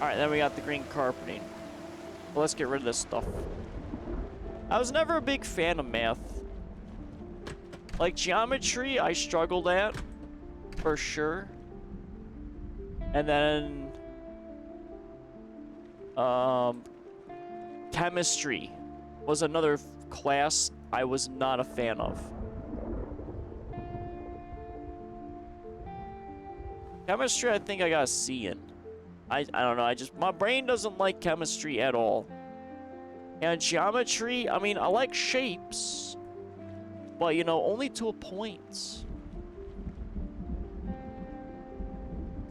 Alright, then we got the green carpeting. Well, let's get rid of this stuff. I was never a big fan of math. Like geometry, I struggled at, for sure. And then chemistry was another class I was not a fan of. Chemistry, I think I got a C in. I don't know, my brain doesn't like chemistry at all. And geometry, I mean, I like shapes, but, you know, only to a point.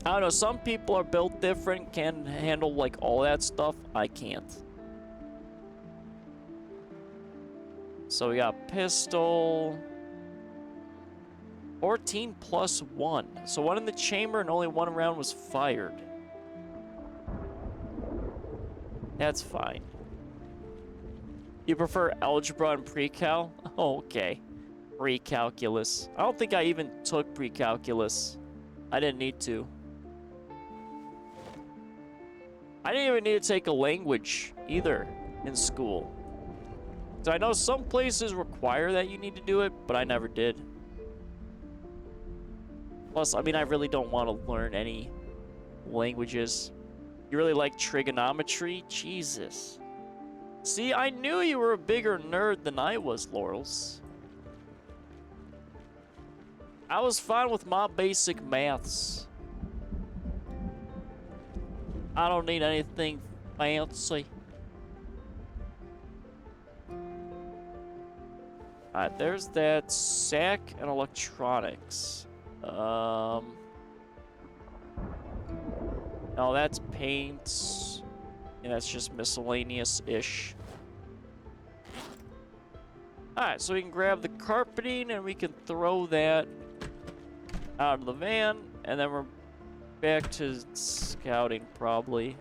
I don't know, some people are built different, can handle, like, all that stuff. I can't. So we got pistol. 14 plus 1. So 1 in the chamber and only 1 round was fired. That's fine. You prefer algebra and pre-cal? Oh, okay. Pre-calculus. I don't think I even took pre-calculus. I didn't need to. I didn't even need to take a language either in school. So I know some places require that you need to do it, but I never did. Plus, I mean, I really don't want to learn any languages. You really like trigonometry? Jesus. See, I knew you were a bigger nerd than I was, Laurels. I was fine with my basic maths. I don't need anything fancy. Alright, there's that sack and electronics. No, that's paint. And that's just miscellaneous-ish. Alright, so we can grab the carpeting and we can throw that out of the van. And then we're back to scouting, probably.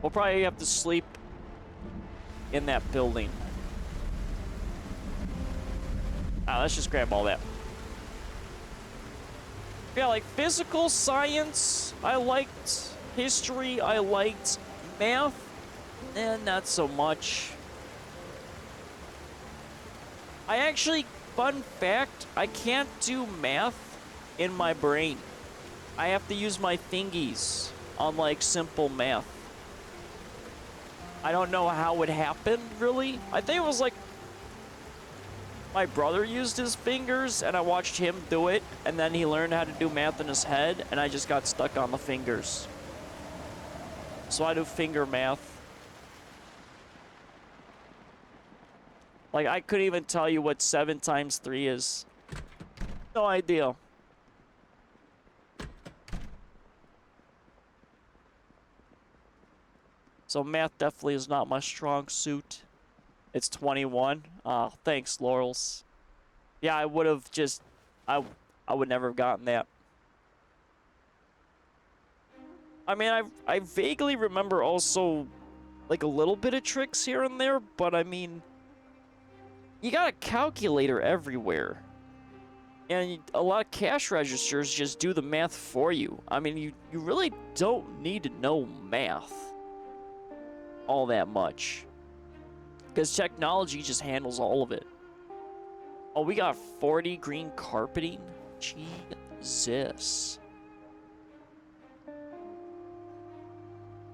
We'll probably have to sleep in that building. Let's just grab all that. Yeah, like physical science, I liked. History, I liked. Math, not so much. I actually, fun fact, I can't do math in my brain. I have to use my fingies on like simple math. I don't know how it happened, really. I think it was like my brother used his fingers and I watched him do it, and then he learned how to do math in his head, and I just got stuck on the fingers. So I do finger math. Like, I couldn't even tell you what 7 times 3 is. No idea. So math definitely is not my strong suit. It's 21. Thanks, Laurels. Yeah, I would have just... I would never have gotten that. I mean, I vaguely remember also, like, a little bit of tricks here and there, but I mean... You got a calculator everywhere. And a lot of cash registers just do the math for you. I mean, you really don't need to know math all that much. Because technology just handles all of it. Oh, we got 40 green carpeting? Jesus.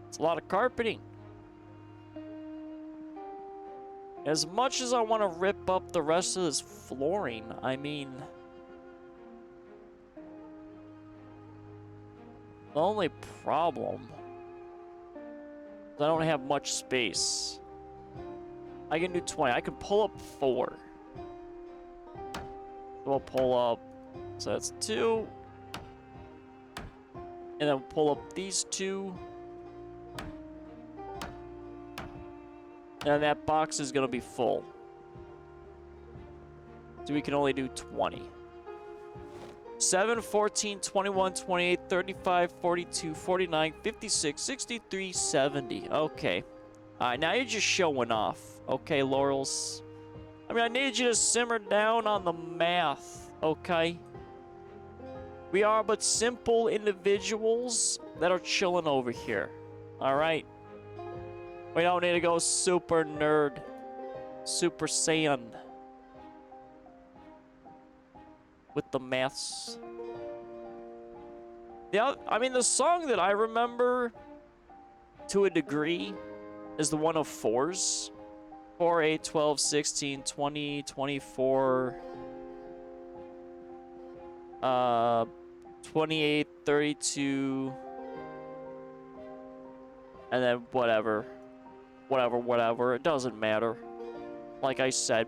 It's a lot of carpeting. As much as I want to rip up the rest of this flooring, I mean... The only problem is I don't have much space. I can do 20. I can pull up 4. We'll pull up. So that's 2. And then pull up these 2. And that box is going to be full. So we can only do 20. 7, 14, 21, 28, 35, 42, 49, 56, 63, 70. Okay. Alright, now you're just showing off. Okay, Laurels. I mean, I need you to simmer down on the math, okay? We are but simple individuals that are chilling over here. Alright? We don't need to go super nerd. Super Saiyan. With the maths. Yeah, I mean, the song that I remember to a degree is the one of 4s. 4, 8, 12, 16, 20, 24, 28, 32, and then whatever. Whatever. It doesn't matter. Like I said,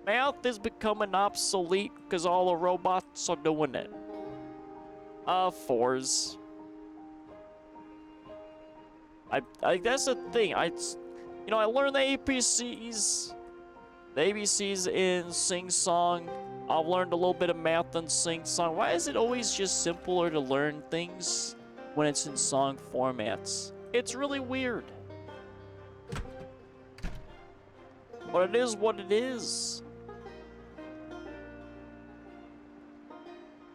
math is becoming obsolete because all the robots are doing it. 4s. I that's the thing. You know, I learned the ABCs. The ABCs in Sing Song. I've learned a little bit of math in Sing Song. Why is it always just simpler to learn things when it's in song formats? It's really weird. But it is what it is.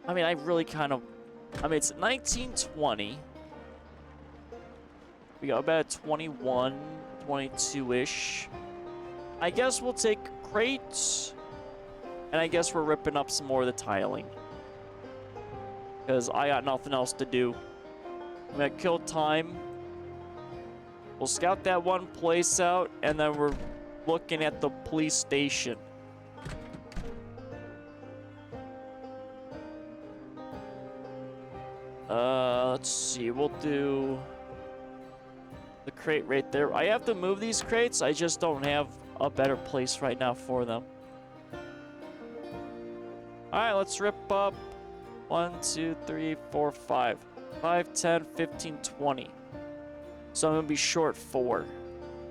I mean, I really kind of... I mean, it's 1920. We got about 21, 22-ish. I guess we'll take crates. And I guess we're ripping up some more of the tiling. Because I got nothing else to do. I'm gonna kill time. We'll scout that one place out. And then we're looking at the police station. Let's see. We'll do the crate right there. I have to move these crates. I just don't have a better place right now for them. Alright, let's rip up 1, 2, 3, 4, 5. 5, 10, 15, 20. So I'm gonna be short 4.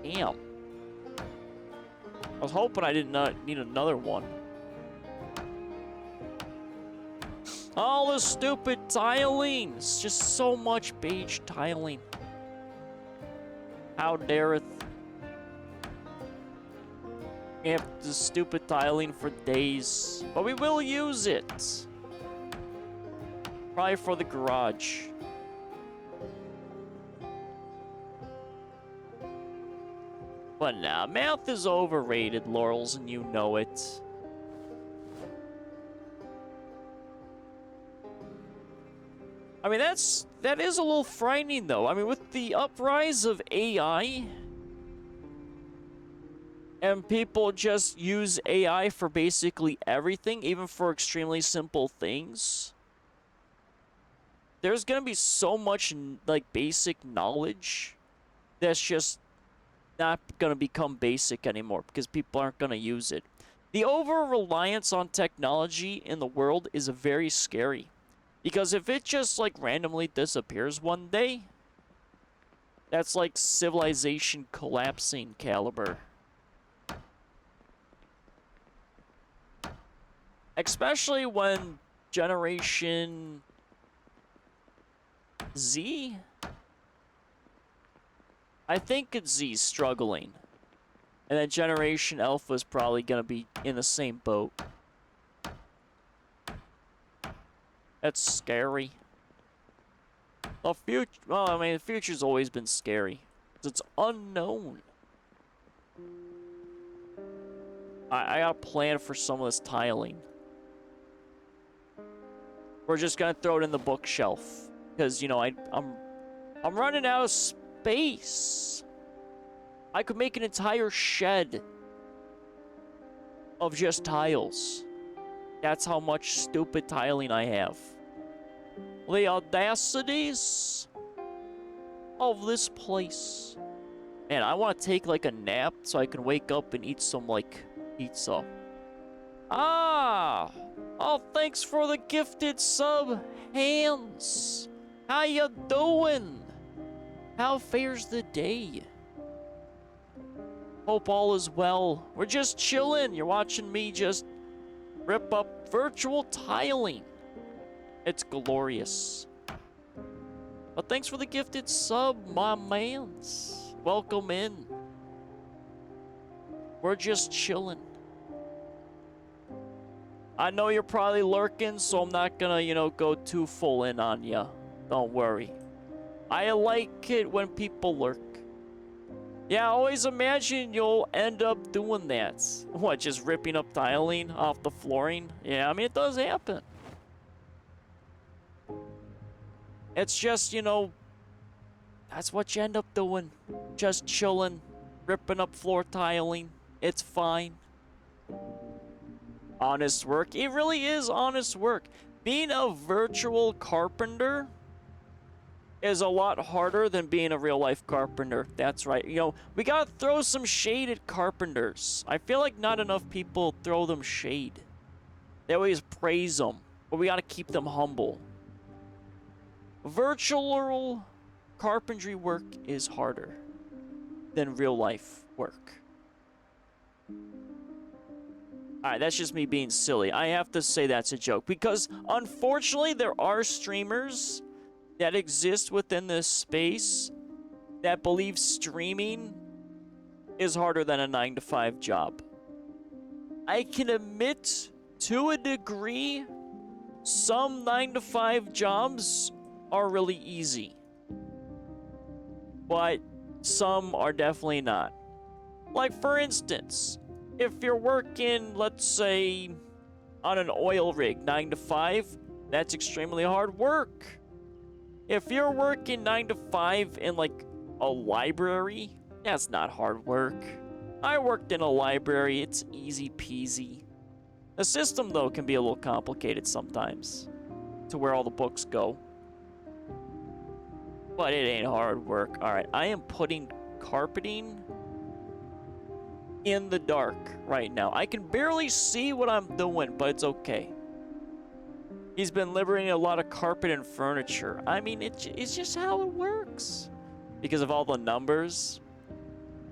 Damn. I was hoping I did not need another one. All this stupid tiling. It's just so much beige tiling. How dareth. We have the stupid tiling for days. But we will use it. Probably for the garage. But nah, math is overrated, Laurels, and you know it. I mean, that is a little frightening, though. I mean, with the uprise of AI, and people just use AI for basically everything, even for extremely simple things, there's gonna be so much, like, basic knowledge that's just not gonna become basic anymore because people aren't gonna use it. The over-reliance on technology in the world is very scary. Because if it just, like, randomly disappears one day, that's like civilization collapsing caliber. Especially when Generation Z? I think it's Z struggling. And then Generation Alpha is probably going to be in the same boat. That's scary. The future, well, I mean, the future's always been scary. It's unknown. I got a plan for some of this tiling. We're just gonna throw it in the bookshelf. Because, you know, I'm running out of space. I could make an entire shed of just tiles. That's how much stupid tiling I have. The audacities of this place. Man, I want to take like a nap so I can wake up and eat some like pizza. Ah! Oh, thanks for the gifted sub, Hands. How you doing? How fares the day? Hope all is well. We're just chilling. You're watching me just rip up virtual tiling. It's glorious. But thanks for the gifted sub, my mans. Welcome in. We're just chilling. I know you're probably lurking, so I'm not gonna, you know, go too full in on ya. Don't worry. I like it when people lurk. Yeah, I always imagine you'll end up doing that. What, just ripping up tiling off the flooring? Yeah, I mean, it does happen. It's just, you know, that's what you end up doing. Just chilling, ripping up floor tiling. It's fine. Honest work. It really is honest work. Being a virtual carpenter is a lot harder than being a real-life carpenter. That's right. You know, we gotta throw some shade at carpenters. I feel like not enough people throw them shade. They always praise them, but we gotta keep them humble. Virtual carpentry work is harder than real-life work. Alright, that's just me being silly. I have to say that's a joke because, unfortunately, there are streamers that exist within this space that believe streaming is harder than a 9-to-5 job. I can admit to a degree some 9 to 5 jobs are really easy, but some are definitely not. Like, for instance, if you're working, let's say, on an oil rig 9 to 5, that's extremely hard work. If you're working 9 to 5 in like a library, that's not hard work. I worked in a library, it's easy peasy. The system, though, can be a little complicated sometimes to where all the books go. But it ain't hard work. Alright, I am putting carpeting in the dark right now. I can barely see what I'm doing, but it's okay. He's been liberating a lot of carpet and furniture. I mean, it's just how it works. Because of all the numbers.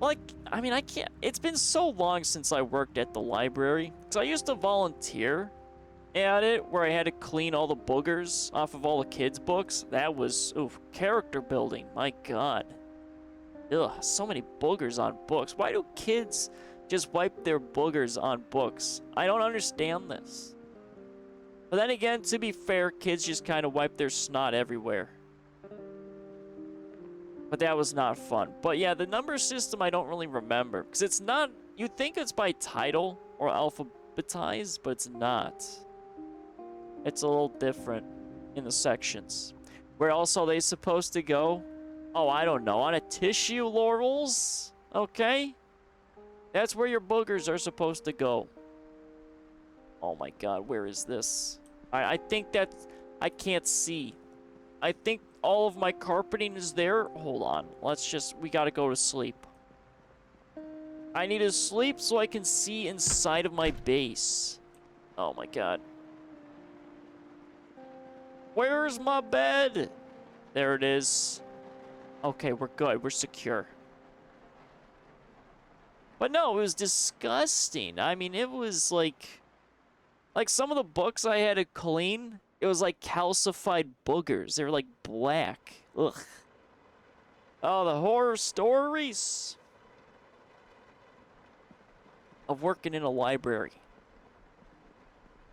Like, I mean, I can't... It's been so long since I worked at the library. Because I used to volunteer at it, where I had to clean all the boogers off of all the kids' books. That was, oof, character building. My God. Ugh, so many boogers on books. Why do kids just wipe their boogers on books? I don't understand this. But then again, to be fair, kids just kind of wipe their snot everywhere. But that was not fun. But yeah, the number system I don't really remember. Because it's not... You'd think it's by title or alphabetized, but it's not. It's a little different in the sections. Where else are they supposed to go? Oh, I don't know. On a tissue, Laurels? Okay. That's where your boogers are supposed to go. Oh my God, where is this? I think that's... I can't see. I think all of my carpeting is there. Hold on. Let's just... We gotta go to sleep. I need to sleep so I can see inside of my base. Oh my God. Where's my bed? There it is. Okay, we're good. We're secure. But no, it was disgusting. I mean, it was like some of the books I had to clean, it was like calcified boogers. They were like black. Ugh. Oh, the horror stories of working in a library.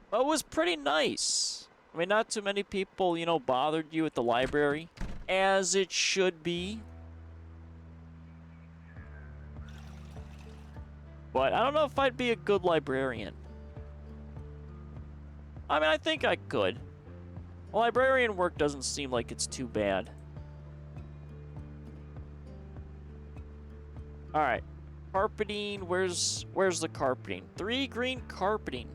But it was pretty nice. I mean, not too many people, you know, bothered you at the library, as it should be. But I don't know if I'd be a good librarian. I mean, I think I could. Librarian work doesn't seem like it's too bad. Alright. Carpeting, where's the carpeting? 3 green carpeting.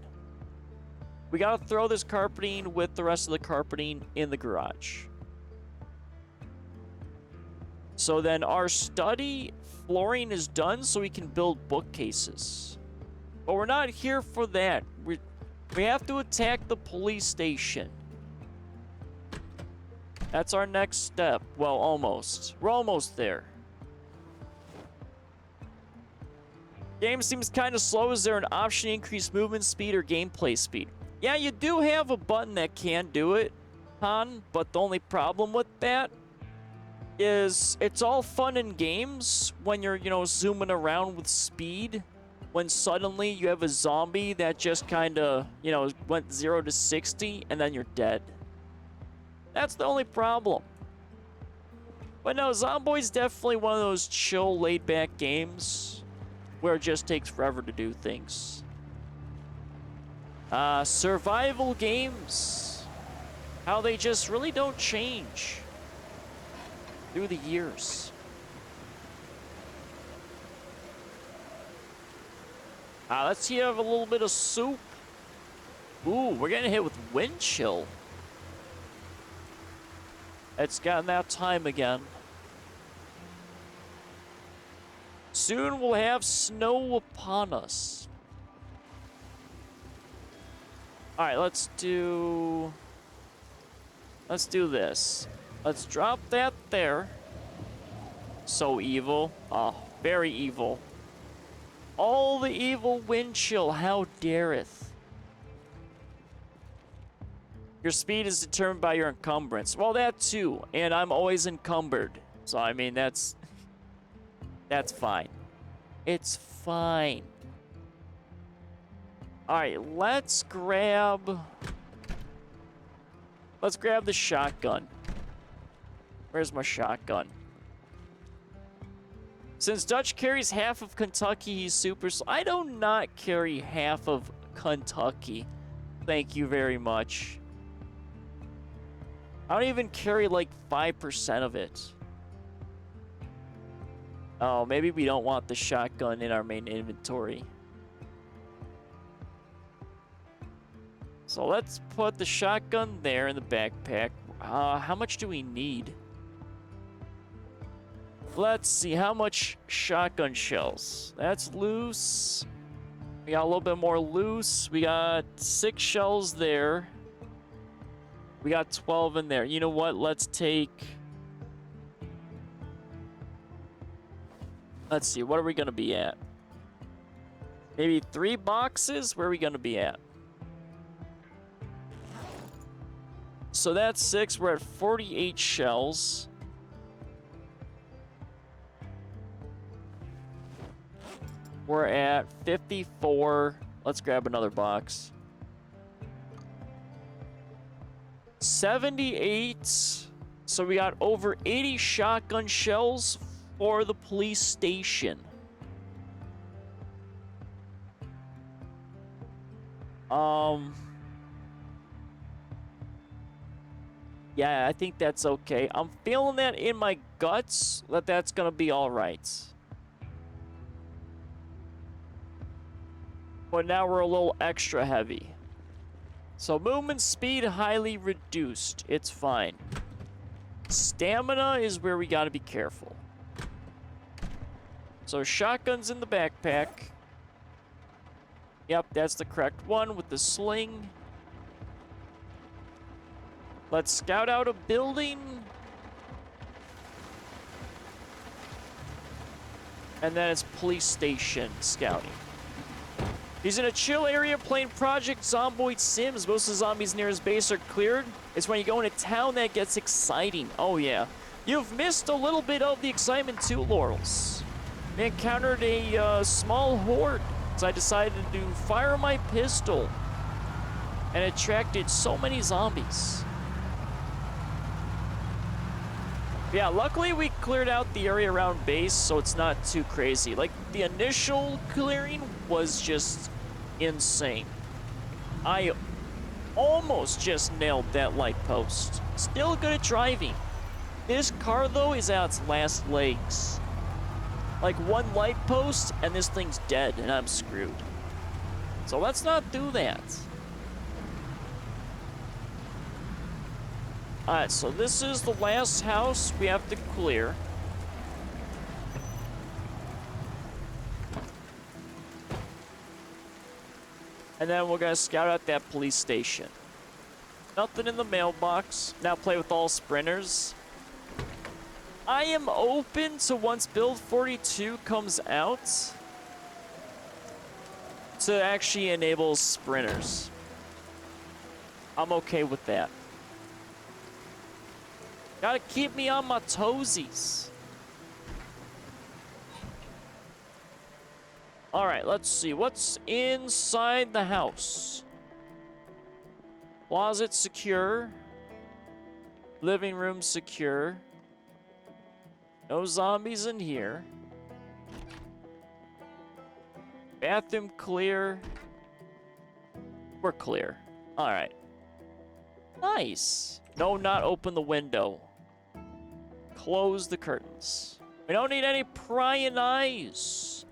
We gotta throw this carpeting with the rest of the carpeting in the garage. So then our study flooring is done so we can build bookcases. But we're not here for that. We have to attack the police station. That's our next step. Well, almost. We're almost there. Game seems kind of slow. Is there an option to increase movement speed or gameplay speed? Yeah, you do have a button that can do it, Han, but the only problem with that is it's all fun in games when you're, you know, zooming around with speed. When suddenly you have a zombie that just kind of, you know, went 0 to 60 and then you're dead. That's the only problem. But no, Zomboid's definitely one of those chill, laid-back games where it just takes forever to do things. Survival games. How they just really don't change through the years. Let's have a little bit of soup. Ooh, we're getting hit with wind chill. It's gotten that time again. Soon we'll have snow upon us. Alright, let's do this. Let's drop that there. So evil. Oh, very evil. All the evil wind chill, how dareth. Your speed is determined by your encumbrance. Well, that too. And I'm always encumbered. So, I mean, that's fine. It's fine. Alright, let's grab the shotgun. Where's my shotgun? Since Dutch carries half of Kentucky, he's super slow. I do not carry half of Kentucky. Thank you very much. I don't even carry like 5% of it. Oh, maybe we don't want the shotgun in our main inventory. So let's put the shotgun there in the backpack. How much do we need? Let's see, how much shotgun shells? That's loose. We got a little bit more loose. We got 6 shells there. We got 12 in there. You know what? Let's take... Let's see, what are we going to be at? Maybe 3 boxes? Where are we going to be at? So that's 6. We're at 48 shells. We're at 54. Let's grab another box. 78. So we got over 80 shotgun shells for the police station. Yeah, I think that's okay. I'm feeling that in my guts that that's gonna be all right. But now we're a little extra heavy. So movement speed highly reduced. It's fine. Stamina is where we gotta be careful. So shotgun's in the backpack. Yep, that's the correct one with the sling. Let's scout out a building. And then it's police station scouting. He's in a chill area playing Project Zomboid Sims. Most of the zombies near his base are cleared. It's when you go into town that gets exciting. Oh yeah. You've missed a little bit of the excitement too, Laurels. I encountered a small horde, so I decided to fire my pistol. And it attracted so many zombies. Yeah, luckily we cleared out the area around base, so it's not too crazy. Like, the initial clearing was just insane. I almost just nailed that light post. Still good at driving. This car, though, is at its last legs. Like, one light post, and this thing's dead, and I'm screwed. So let's not do that. Alright, so this is the last house we have to clear. And then we're gonna scout out that police station. Nothing in the mailbox. Now play with all sprinters. I am open to once build 42 comes out to actually enable sprinters. I'm okay with that. Gotta keep me on my toesies. Alright, let's see. What's inside the house? Closet secure. Living room secure. No zombies in here. Bathroom clear. We're clear. Alright. Nice. No, not open the window. Close the curtains. We don't need any prying eyes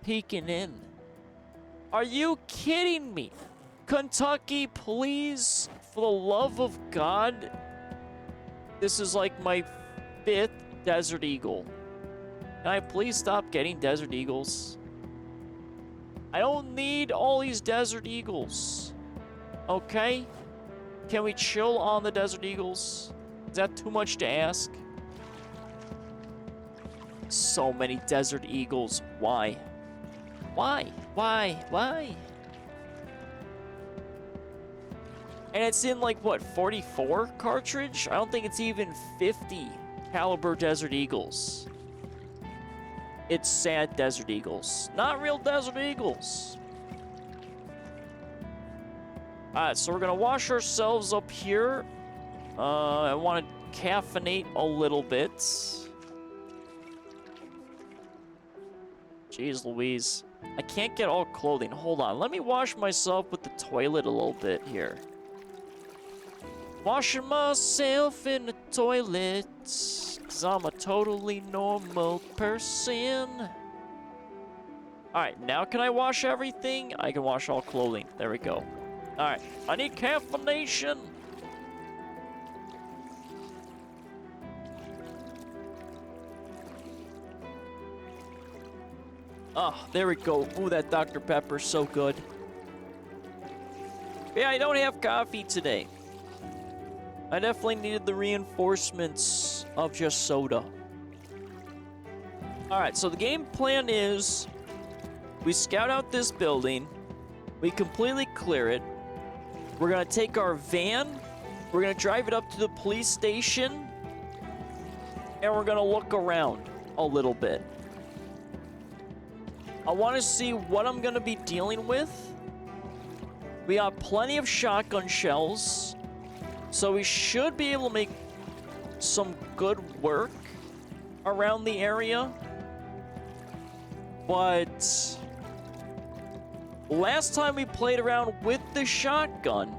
peeking in. Are you kidding me? Kentucky, please, for the love of God. This is like my 5th Desert Eagle. Can I please stop getting Desert Eagles? I don't need all these Desert Eagles. Okay? Can we chill on the Desert Eagles? Is that too much to ask? So many Desert Eagles. Why? Why? Why? Why? And it's in like, what, 44 cartridge? I don't think it's even 50 caliber Desert Eagles. It's sad Desert Eagles. Not real Desert Eagles. Alright, so we're gonna wash ourselves up here. I want to caffeinate a little bit. Jeez Louise. I can't get all clothing. Hold on. Let me wash myself with the toilet a little bit here. Washing myself in the toilet. Because I'm a totally normal person. Alright, now can I wash everything? I can wash all clothing. There we go. Alright, I need caffeination. Oh, there we go. Ooh, that Dr. Pepper's so good. Yeah, I don't have coffee today. I definitely needed the reinforcements of just soda. Alright, so the game plan is we scout out this building, we completely clear it, we're gonna take our van, we're gonna drive it up to the police station, and we're gonna look around a little bit. I want to see what I'm going to be dealing with. We got plenty of shotgun shells, so we should be able to make some good work around the area. But last time we played around with the shotgun,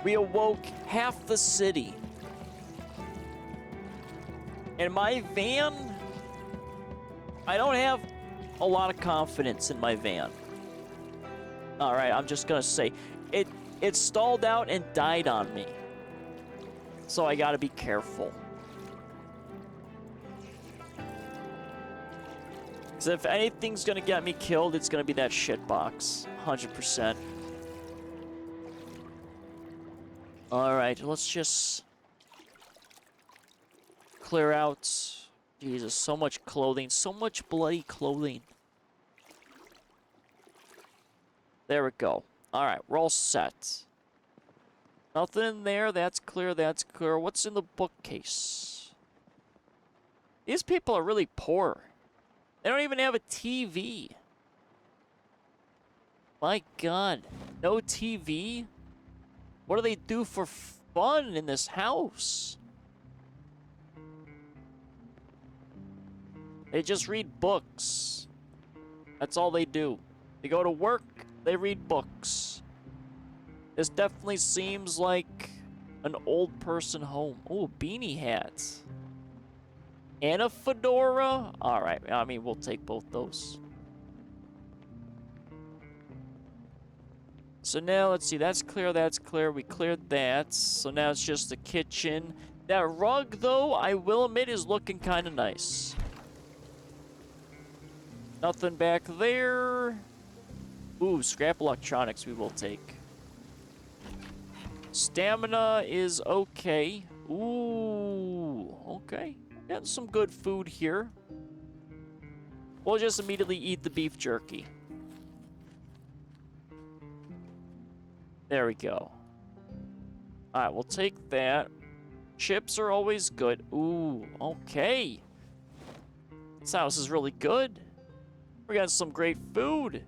we awoke half the city. And my van, I don't have a lot of confidence in my van. Alright, I'm just gonna say, it stalled out and died on me. So I gotta be careful. Because if anything's gonna get me killed, it's gonna be that shitbox. 100%. Alright, let's just clear out. Jesus, so much clothing. So much bloody clothing. There we go. Alright, we're all set. Nothing in there. That's clear. That's clear. What's in the bookcase? These people are really poor. They don't even have a TV. My God. No TV? What do they do for fun in this house? They just read books. That's all they do. They go to work, they read books. This definitely seems like an old person home. Oh, beanie hats. And a fedora? Alright, I mean, we'll take both those. So now, let's see, that's clear, that's clear. We cleared that. So now it's just the kitchen. That rug, though, I will admit, is looking kind of nice. Nothing back there. Ooh, scrap electronics we will take. Stamina is okay. Ooh, okay. Getting some good food here. We'll just immediately eat the beef jerky. There we go. Alright, we'll take that. Chips are always good. Ooh, okay. This house is really good. We got some great food.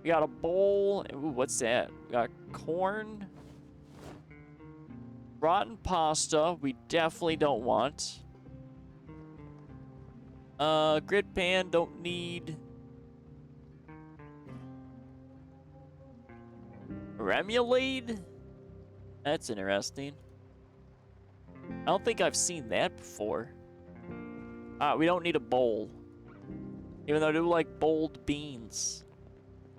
We got a bowl. Ooh, what's that? We got corn. Rotten pasta. We definitely don't want. Grid pan. Don't need. Remoulade? That's interesting. I don't think I've seen that before. We don't need a bowl. Even though I do like boiled beans.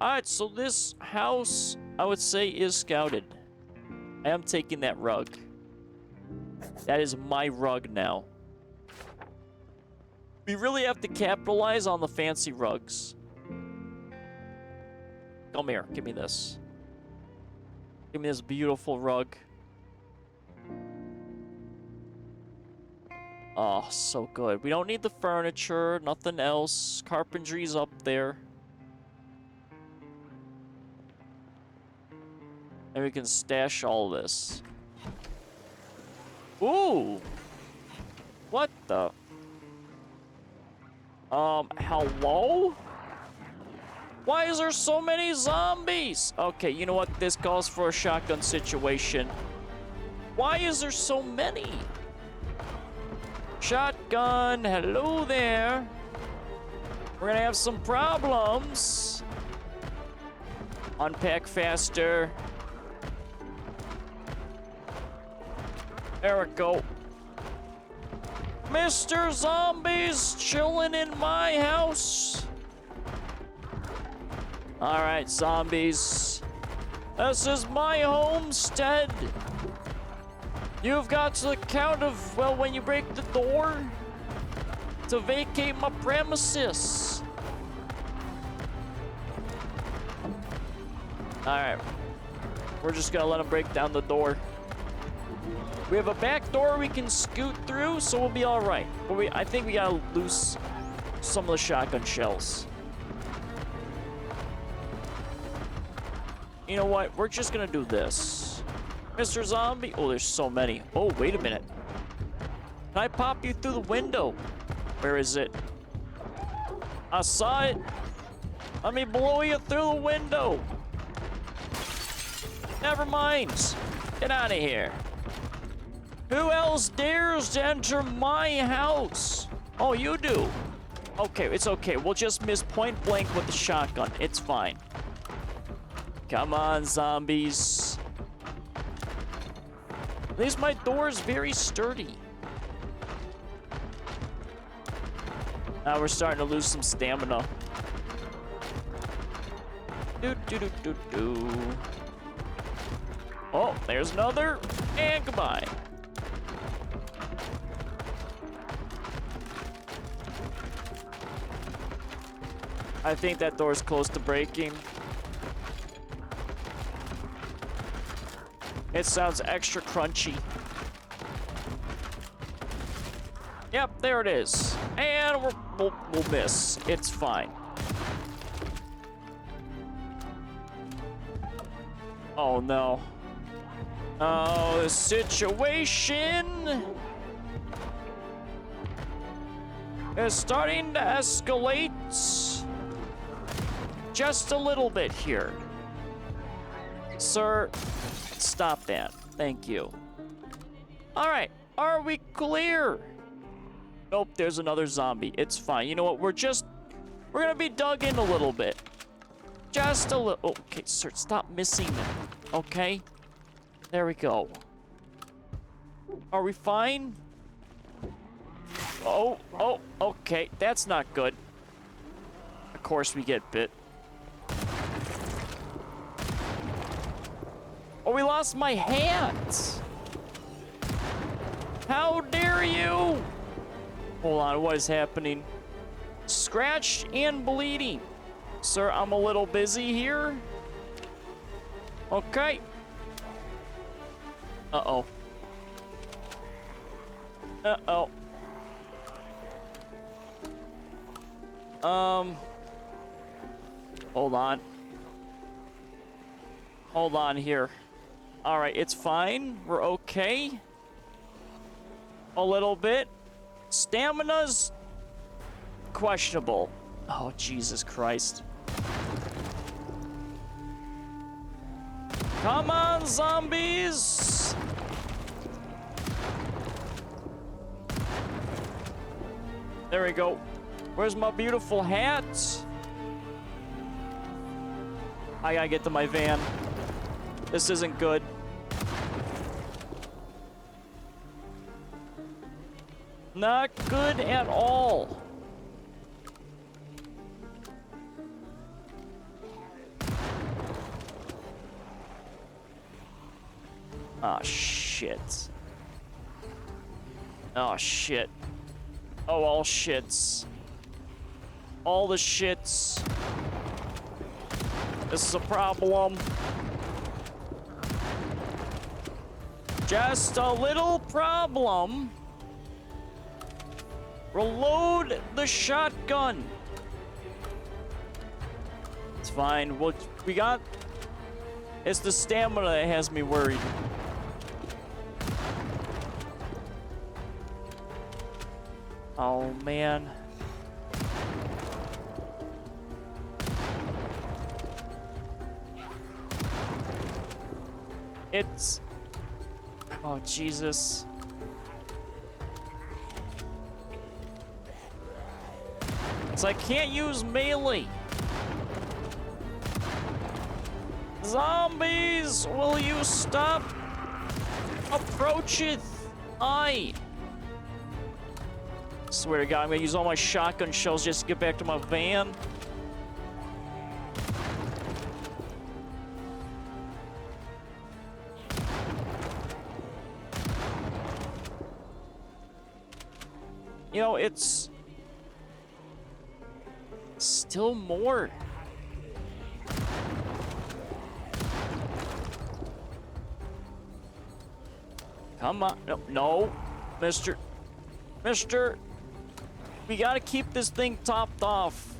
Alright, so this house, I would say, is scouted. I am taking that rug. That is my rug now. We really have to capitalize on the fancy rugs. Come here, give me this. Give me this beautiful rug. Oh, so good. We don't need the furniture, nothing else. Carpentry's up there. And we can stash all this. Ooh! What the? Hello? Why is there so many zombies? Okay, you know what? This calls for a shotgun situation. Why is there so many? Shotgun, hello there. We're gonna have some problems. Unpack faster. There we go. Mr. Zombies chilling in my house. All right, zombies. This is my homestead. You've got to the count of, well, when you break the door to vacate my premises. All right. We're just gonna let them break down the door. We have a back door we can scoot through, so we'll be all right. But I think we gotta loose some of the shotgun shells. You know what? We're just gonna do this. Mr. Zombie. Oh, there's so many. Oh, wait a minute. Can I pop you through the window? Where is it? I saw it. Let me blow you through the window. Never mind. Get out of here. Who else dares to enter my house? Oh, you do. Okay, it's okay. We'll just miss point blank with the shotgun. It's fine. Come on, zombies. At least my door is very sturdy. Now we're starting to lose some stamina. Do do do do do. Oh, there's another. And goodbye. I think that door's close to breaking. It sounds extra crunchy. Yep, there it is. And we'll miss. It's fine. Oh, no. Oh, the situation is starting to escalate just a little bit here. Sir, stop that. Thank you. All right, are we clear? Nope, there's another zombie. It's fine. You know what? We're gonna be dug in a little bit. Just a little. Okay, sir, stop missing them. Okay? There we go. Are we fine? Oh, okay. That's not good. Of course we get bit. Oh, we lost my hat! How dare you! Hold on, what is happening? Scratched and bleeding. Sir, I'm a little busy here. Okay. Uh-oh. Uh-oh. Hold on. Hold on here. All right, it's fine. We're okay. A little bit. Stamina's questionable. Oh, Jesus Christ. Come on, zombies! There we go. Where's my beautiful hat? I gotta get to my van. This isn't good. Not good at all. Oh, shit. Oh, shit. Oh, all shits. All the shits. This is a problem. Just a little problem. Reload the shotgun. It's fine. We got... It's the stamina that has me worried. Oh, man. It's... Oh, Jesus. It's I can't use melee. Zombies, will you stop? Approacheth I. Swear to God, I'm gonna use all my shotgun shells just to get back to my van. You know, it's still more. Come on. No, no. Mister, we gotta keep this thing topped off.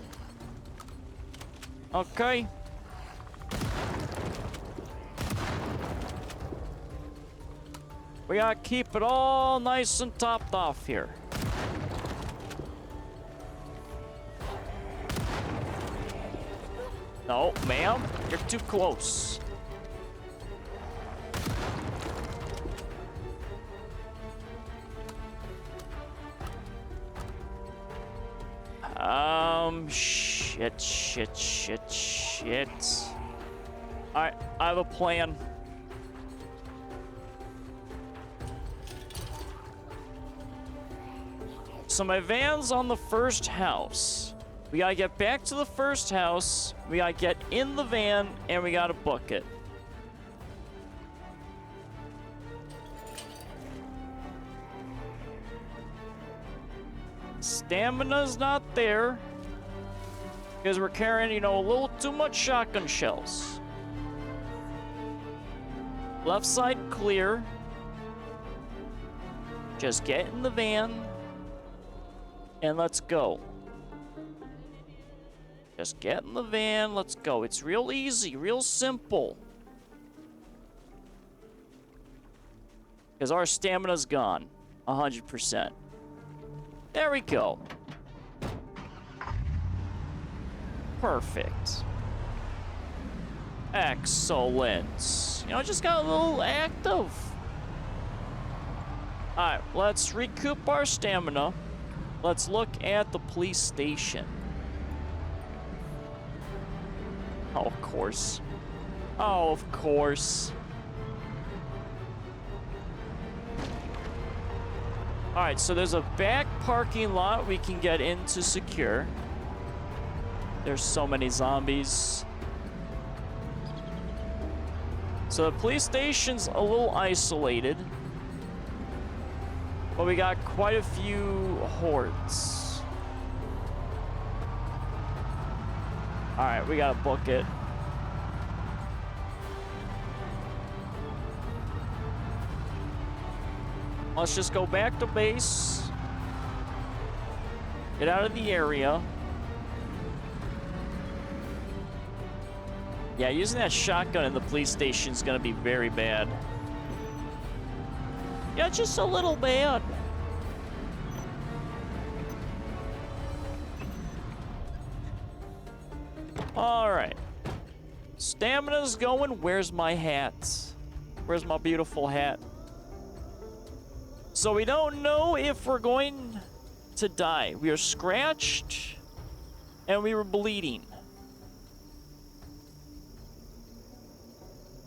Okay? We gotta keep it all nice and topped off here. No, ma'am, you're too close. Shit. Alright, I have a plan. So my van's on the first house. We gotta get back to the first house, we gotta get in the van, and we gotta book it. Stamina's not there. Because we're carrying, you know, a little too much shotgun shells. Left side clear. Just get in the van. And let's go. Just get in the van, let's go. It's real easy, real simple. Because our stamina's gone. 100%. There we go. Perfect. Excellent. You know, just got a little active. Alright, let's recoup our stamina. Let's look at the police station. Oh, of course. Oh, of course. Alright, so there's a back parking lot we can get into secure. There's so many zombies. So the police station's a little isolated. But we got quite a few hordes. Alright, we gotta book it. Let's just go back to base. Get out of the area. Yeah, using that shotgun in the police station is gonna be very bad. Yeah, just a little bad. Alright. Stamina's going. Where's my hat? Where's my beautiful hat? So we don't know if we're going to die. We are scratched and we were bleeding.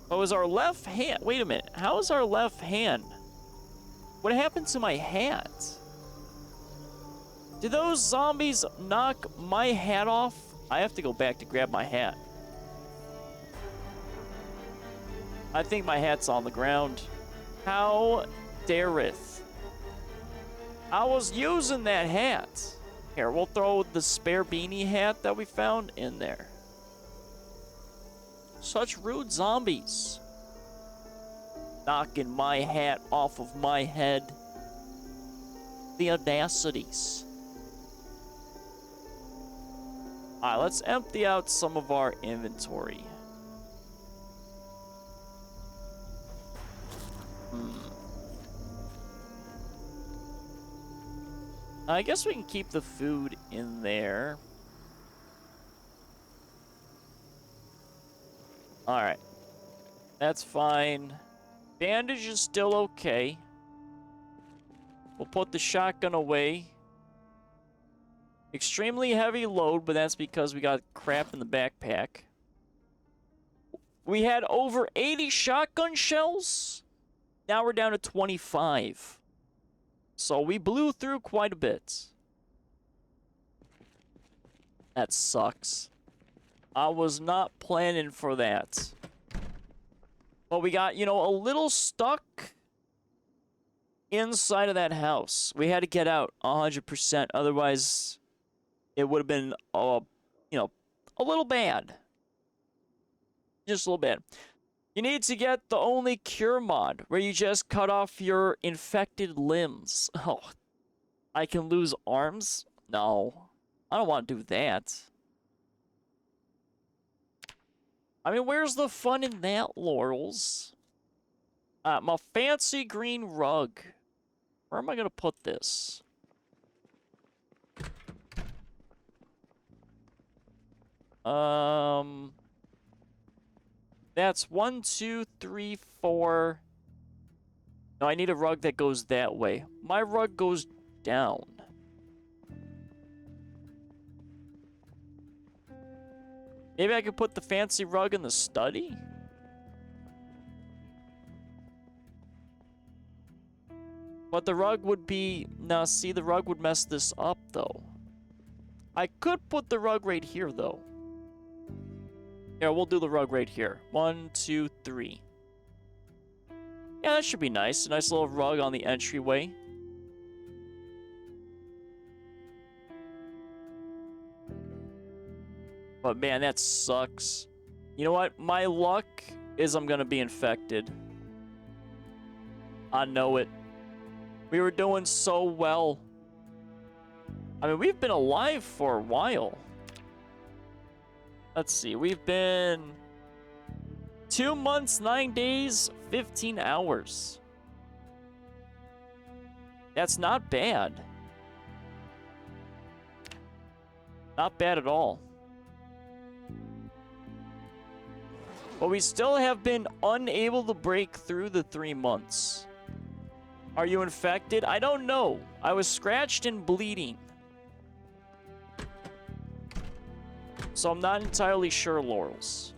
Oh, is our left hand... Wait a minute. How is our left hand? What happened to my hat? Did those zombies knock my hat off? I have to go back to grab my hat. I think my hat's on the ground. How dareth. I was using that hat. Here, we'll throw the spare beanie hat that we found in there. Such rude zombies. Knocking my hat off of my head. The audacities. Alright, let's empty out some of our inventory. I guess we can keep the food in there. Alright. That's fine. Bandage is still okay. We'll put the shotgun away. Extremely heavy load, but that's because we got crap in the backpack. We had over 80 shotgun shells. Now we're down to 25. So we blew through quite a bit. That sucks. I was not planning for that. But we got, you know, a little stuck inside of that house. We had to get out 100%. Otherwise, it would have been, you know, a little bad. Just a little bad. You need to get the only cure mod, where you just cut off your infected limbs. Oh, I can lose arms? No. I don't want to do that. I mean, where's the fun in that, Laurels? My fancy green rug. Where am I going to put this? That's 1, 2, 3, 4. No, I need a rug that goes that way. My rug goes down. Maybe I could put the fancy rug in the study? But the rug would be... Now, see, the rug would mess this up, though. I could put the rug right here, though. Yeah, we'll do the rug right here. 1, 2, 3. Yeah, that should be nice. A nice little rug on the entryway. But man, that sucks. You know what? My luck is I'm gonna be infected. I know it. We were doing so well. I mean, we've been alive for a while. Let's see. We've been 2 months, 9 days, 15 hours. That's not bad. Not bad at all. But we still have been unable to break through the 3 months. Are you infected? I don't know. I was scratched and bleeding. So I'm not entirely sure, Laurels.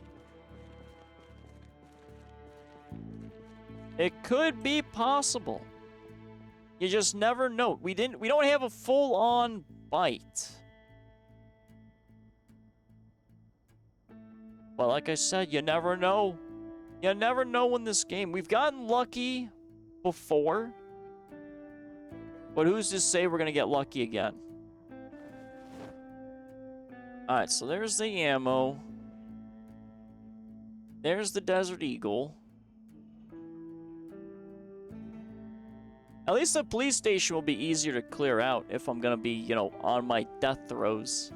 It could be possible. You just never know. We don't have a full-on bite. But like I said, you never know. You never know in this game. We've gotten lucky before. But who's to say we're going to get lucky again? Alright, so there's the ammo. There's the Desert Eagle. At least the police station will be easier to clear out if I'm going to be, you know, on my death throes.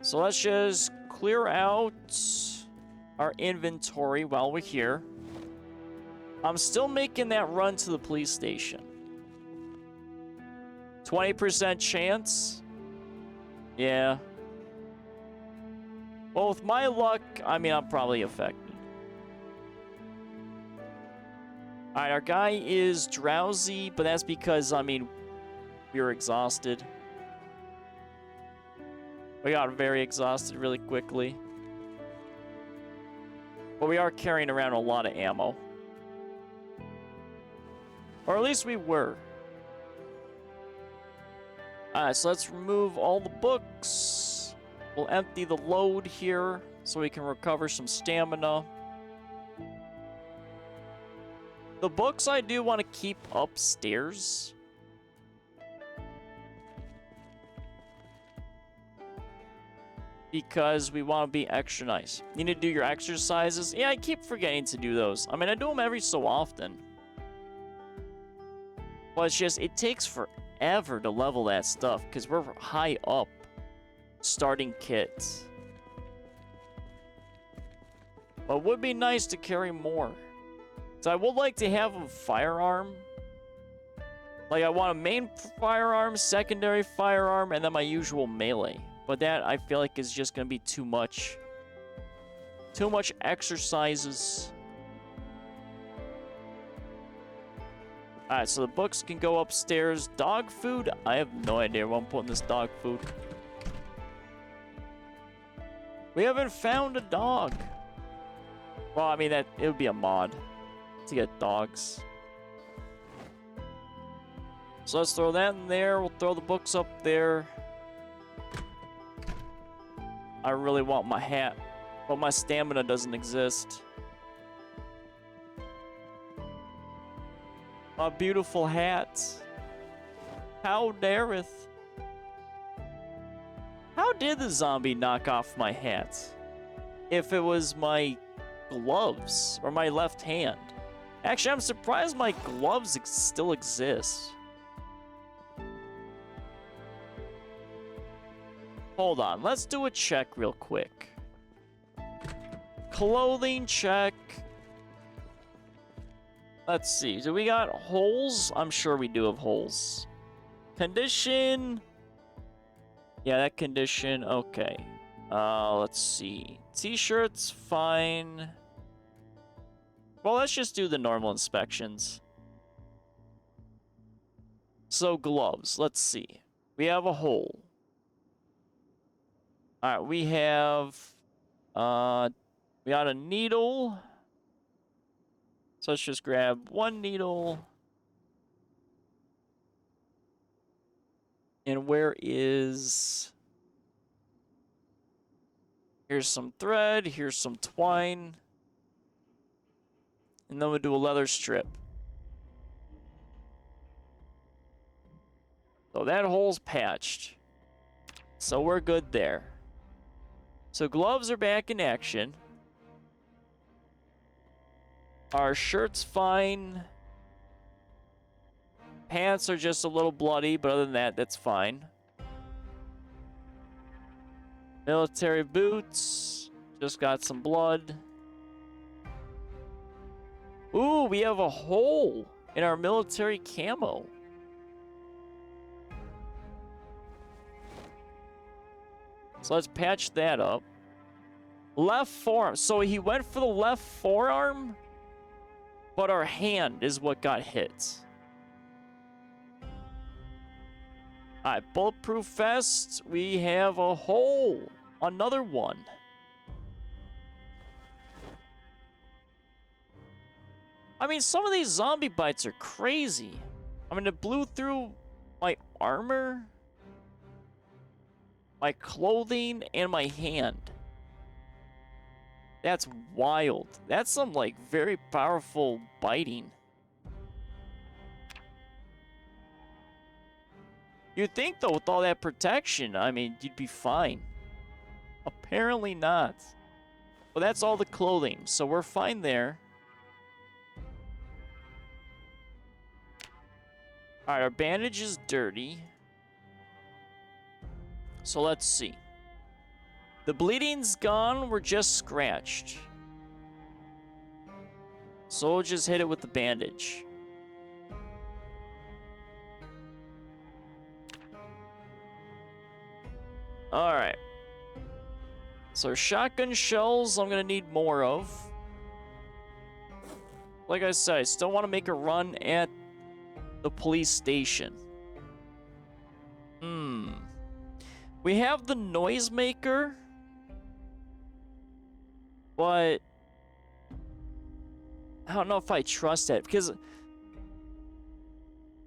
So let's just clear out our inventory while we're here. I'm still making that run to the police station. 20% chance? Yeah. Well, with my luck, I mean, I'm probably affected. Alright, our guy is drowsy, but that's because, I mean, we were exhausted. We got very exhausted really quickly. But we are carrying around a lot of ammo. Or at least we were. Alright, so let's remove all the books. We'll empty the load here so we can recover some stamina. The books I do want to keep upstairs. Because we want to be extra nice. You need to do your exercises. Yeah, I keep forgetting to do those. I mean, I do them every so often. But it's just, it takes forever to level that stuff. Because we're high up. Starting kits. But it would be nice to carry more. So I would like to have a firearm. Like, I want a main firearm, secondary firearm, and then my usual melee. But that, I feel like, is just going to be too much. Too much exercises. Alright, so the books can go upstairs. Dog food? I have no idea where I'm putting this dog food. We haven't found a dog. Well, I mean, it would be a mod to get dogs. So let's throw that in there. We'll throw the books up there. I really want my hat, but my stamina doesn't exist. My beautiful hat. How dareth? How did the zombie knock off my hat? If it was my gloves or my left hand. Actually, I'm surprised my gloves still exist. Hold on, let's do a check real quick. Clothing check. Let's see, do we got holes? I'm sure we do have holes. Condition. Yeah, that condition, okay. Let's see. T-shirts, fine. Well, let's just do the normal inspections. So, gloves, let's see. We have a hole. Alright, we have... we got a needle. So let's just grab one needle. And where is... Here's some thread, here's some twine. And then we'll do a leather strip. So that hole's patched. So we're good there. So gloves are back in action. Our shirt's fine. Pants are just a little bloody, but other than that, that's fine. Military boots. Just got some blood. Ooh, we have a hole in our military camo. So let's patch that up. Left forearm. So he went for the left forearm, but our hand is what got hit. Alright, bulletproof vest. We have a hole. Another one. I mean, some of these zombie bites are crazy. I mean, it blew through my armor, my clothing, and my hand. That's wild. That's some, like, very powerful biting. You'd think, though, with all that protection, I mean, you'd be fine. Apparently not. Well, that's all the clothing, so we're fine there. Alright, our bandage is dirty. So let's see. The bleeding's gone, we're just scratched. So we'll just hit it with the bandage. Alright. So shotgun shells, I'm gonna need more of. Like I said, I still want to make a run at the police station. We have the noisemaker, but I don't know if I trust it because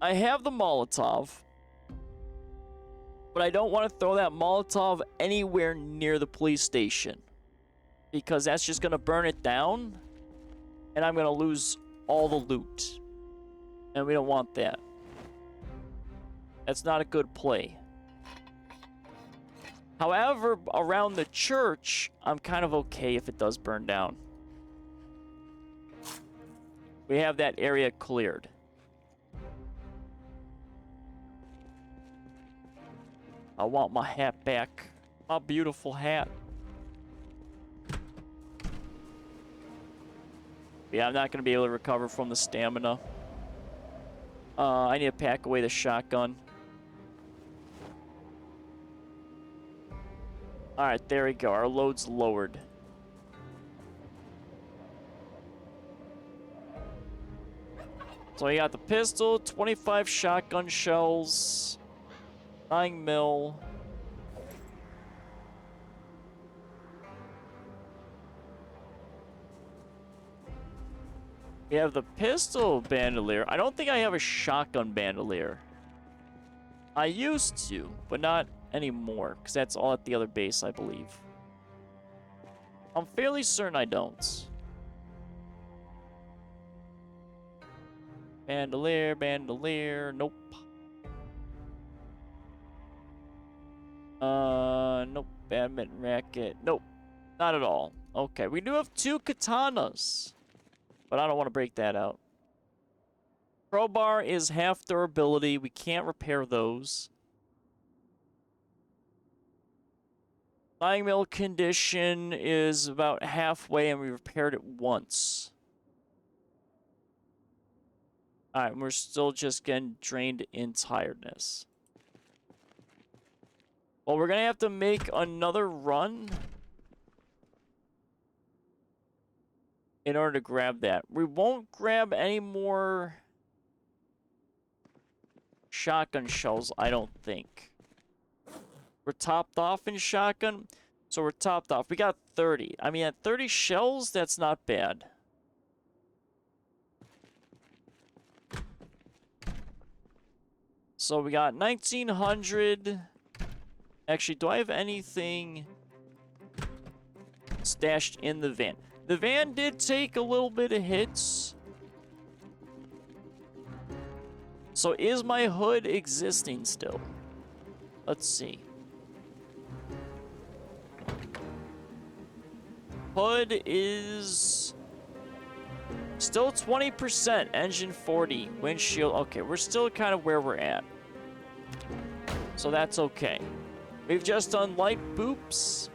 I have the Molotov, but I don't want to throw that Molotov anywhere near the police station because that's just going to burn it down and I'm going to lose all the loot. And we don't want that. That's not a good play. However, around the church, I'm kind of okay if it does burn down. We have that area cleared. I want my hat back. My beautiful hat. Yeah, I'm not going to be able to recover from the stamina. I need to pack away the shotgun. Alright, there we go. Our load's lowered. So we got the pistol, 25 shotgun shells, 9 mil. We have the pistol bandolier. I don't think I have a shotgun bandolier. I used to, but not anymore, because that's all at the other base, I believe. I'm fairly certain I don't. Bandolier, bandolier, nope. Nope. Badminton racket, nope. Not at all. Okay, we do have 2 katanas, but I don't want to break that out. Crowbar is half durability. We can't repair those. 9 mil condition is about halfway, and we repaired it once. Alright, we're still just getting drained in tiredness. Well, we're gonna have to make another run in order to grab that. We won't grab any more shotgun shells, I don't think. We're topped off in shotgun, so we're topped off. We got 30. I mean, at 30 shells, that's not bad. So we got 1900. Actually, do I have anything stashed in the van? The van did take a little bit of hits. So is my hood existing still? Let's see. Hood is still 20%, engine 40, windshield. Okay, we're still kind of where we're at. So that's okay. We've just done light boops,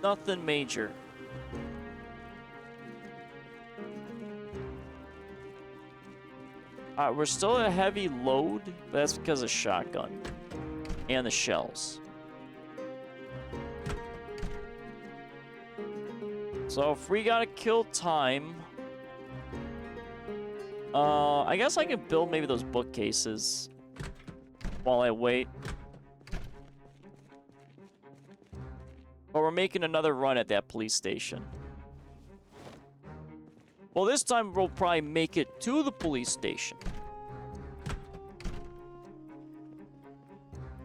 nothing major. We're still at a heavy load, but that's because of shotgun and the shells. So if we gotta kill time, I guess I could build maybe those bookcases while I wait. But we're making another run at that police station. Well, this time we'll probably make it to the police station.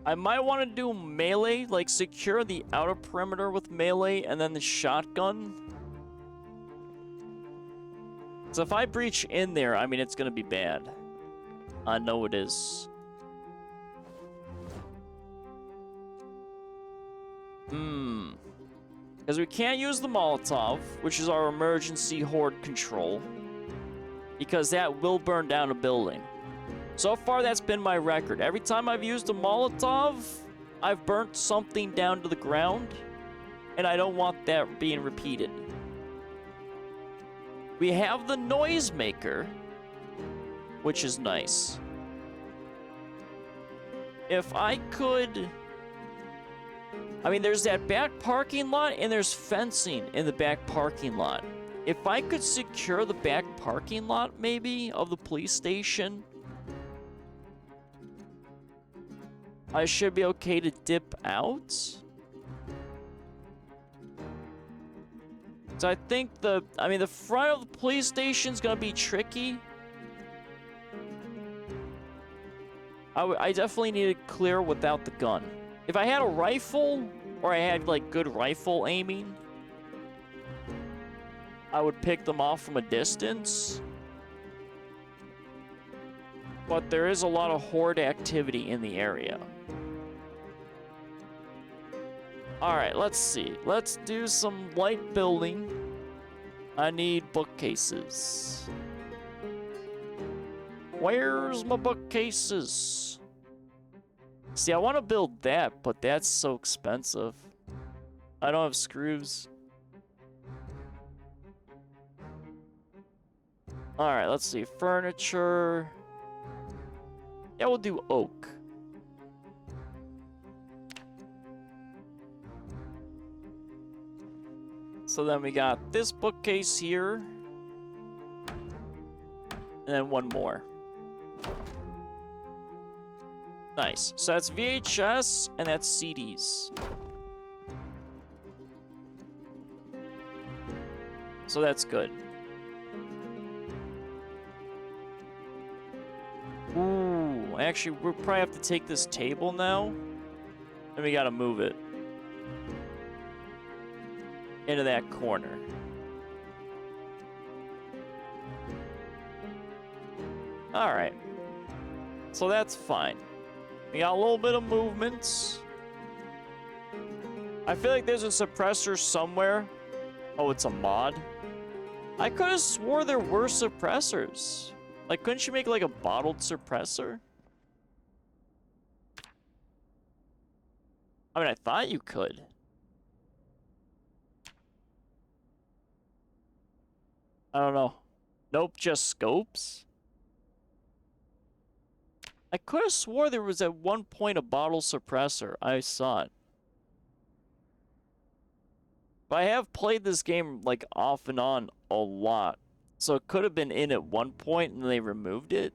I might want to do melee, like secure the outer perimeter with melee and then the shotgun. So if I breach in there, I mean, it's going to be bad. I know it is. Because we can't use the Molotov, which is our emergency horde control, because that will burn down a building. So far, that's been my record. Every time I've used a Molotov, I've burnt something down to the ground, and I don't want that being repeated. We have the noisemaker, which is nice. If I could... I mean, there's that back parking lot, and there's fencing in the back parking lot. If I could secure the back parking lot, maybe, of the police station, I should be okay to dip out. So I think the front of the police station's gonna be tricky. I definitely need to clear without the gun. If I had a rifle, or I had, like, good rifle aiming, I would pick them off from a distance. But there is a lot of horde activity in the area. Alright, let's see. Let's do some light building. I need bookcases. Where's my bookcases? See, I want to build that, but that's so expensive. I don't have screws. Alright, let's see. Furniture. Yeah, we'll do oak. So then we got this bookcase here. And then one more. Nice. So that's VHS and that's CDs. So that's good. Ooh, actually, we'll probably have to take this table now. And we gotta move it into that corner. Alright. So that's fine. We got a little bit of movement. I feel like there's a suppressor somewhere. Oh, it's a mod? I could have swore there were suppressors. Like, couldn't you make like a bottled suppressor? I mean, I thought you could. I don't know. Nope, just scopes? I could have swore there was at one point a bottle suppressor. I saw it. But I have played this game like off and on a lot. So it could have been in at one point and they removed it.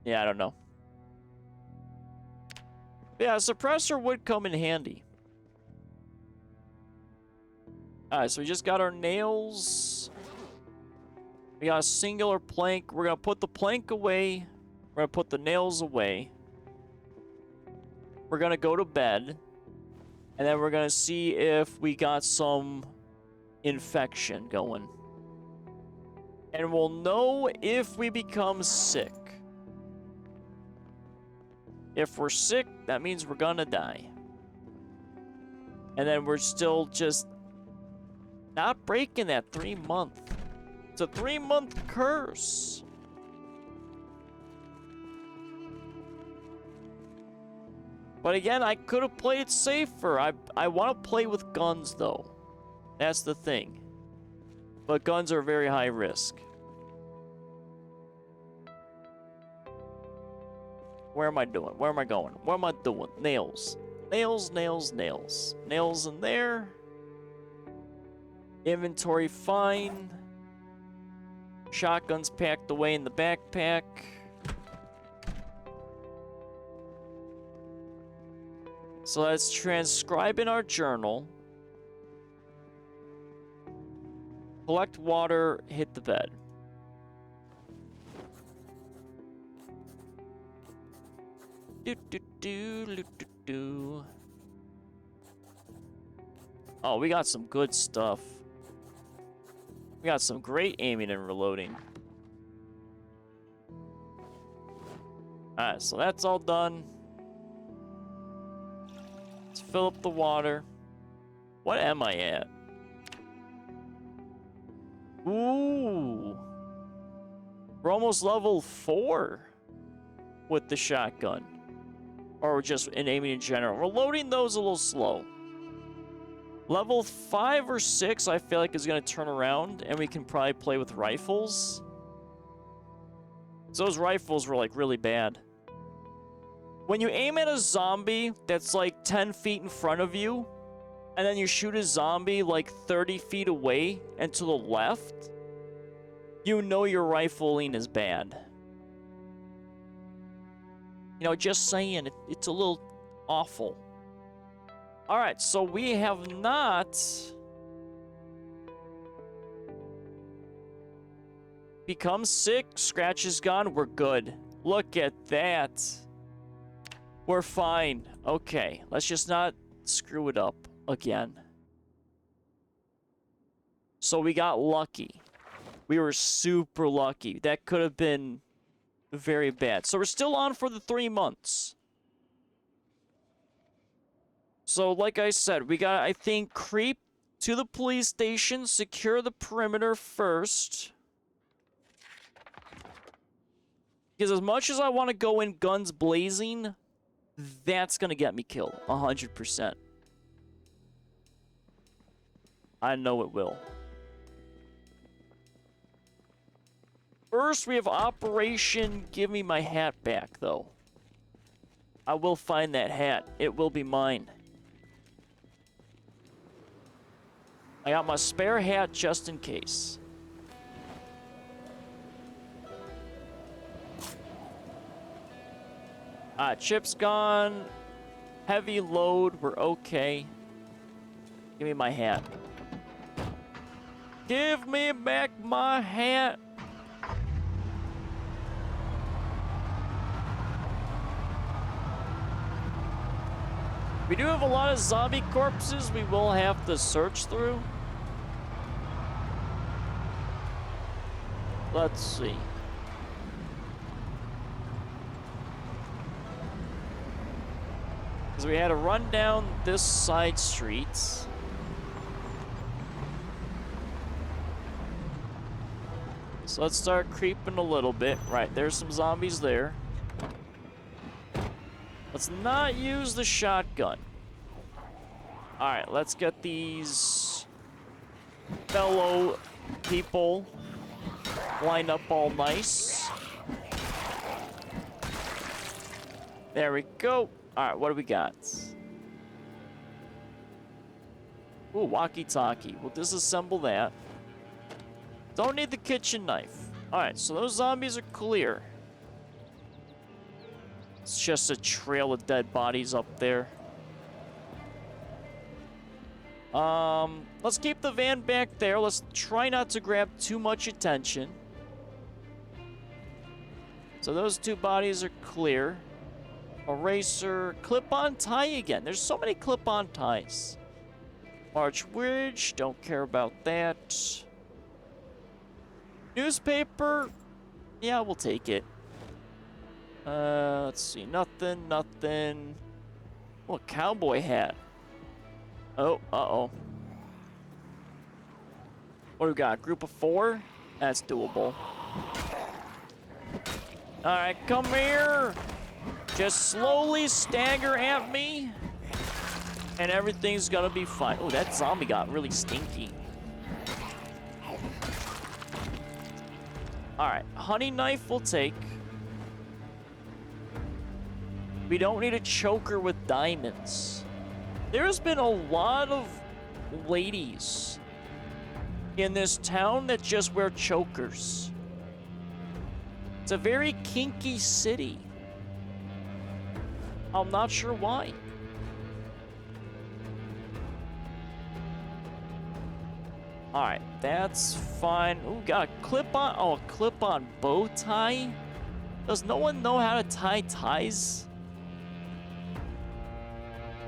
Yeah, I don't know. Yeah, a suppressor would come in handy. Alright, so we just got our nails. We got a singular plank. We're gonna put the plank away. We're gonna put the nails away. We're gonna go to bed. And then we're gonna see if we got some infection going. And we'll know if we become sick. If we're sick, that means we're gonna die. And then we're still just not breaking that 3-month. It's a 3-month curse. But again, I could have played it safer. I want to play with guns, though. That's the thing. But guns are very high risk. Where am I doing? Where am I going? What am I doing? Nails. Nails, nails, nails. Nails in there. Inventory fine. Shotguns packed away in the backpack. So let's transcribe in our journal. Collect water, hit the bed. Oh, we got some good stuff. We got some great aiming and reloading. Alright, so that's all done. Let's fill up the water. What am I at? Ooh. We're almost level 4 with the shotgun. Or just in aiming in general. Reloading those a little slow. Level 5 or 6 I feel like is going to turn around and we can probably play with rifles. Those rifles were like really bad. When you aim at a zombie that's like 10 feet in front of you, and then you shoot a zombie like 30 feet away and to the left, you know your rifling is bad. You know, just saying, it's a little awful. Alright, so we have not become sick. Scratch is gone. We're good. Look at that. We're fine. Okay, let's just not screw it up again. So we got lucky. We were super lucky. That could have been very bad. So we're still on for the 3 months. So like I said, we got, I think, creep to the police station, secure the perimeter first. Because as much as I want to go in guns blazing, that's going to get me killed. 100%. I know it will. First, we have Operation Give Me My Hat Back, though. I will find that hat. It will be mine. I got my spare hat just in case. Chip's gone. Heavy load, we're okay. Give me my hat. Give me back my hat. We do have a lot of zombie corpses we will have to search through. Let's see. Because we had to run down this side street. So let's start creeping a little bit. Right, there's some zombies there. Let's not use the shotgun. Alright, let's get these fellow people lined up all nice. There we go. Alright, what do we got? Ooh, walkie-talkie. We'll disassemble that. Don't need the kitchen knife. Alright, so those zombies are clear. It's just a trail of dead bodies up there. Let's keep the van back there. Let's try not to grab too much attention. So those two bodies are clear. Eraser, clip-on tie again. There's so many clip-on ties. March Ridge, don't care about that. Newspaper, yeah, we'll take it. Let's see, nothing. Oh, a cowboy hat. Oh, uh-oh. What do we got? Group of 4? That's doable. Alright, come here. Just slowly stagger at me. And everything's gonna be fine. Oh, that zombie got really stinky. Alright, honey knife we'll take. We don't need a choker with diamonds. There's been a lot of ladies in this town that just wear chokers. It's a very kinky city. I'm not sure why. Alright, that's fine. Ooh, got a clip-on. Oh, a clip-on bow tie? Does no one know how to tie ties?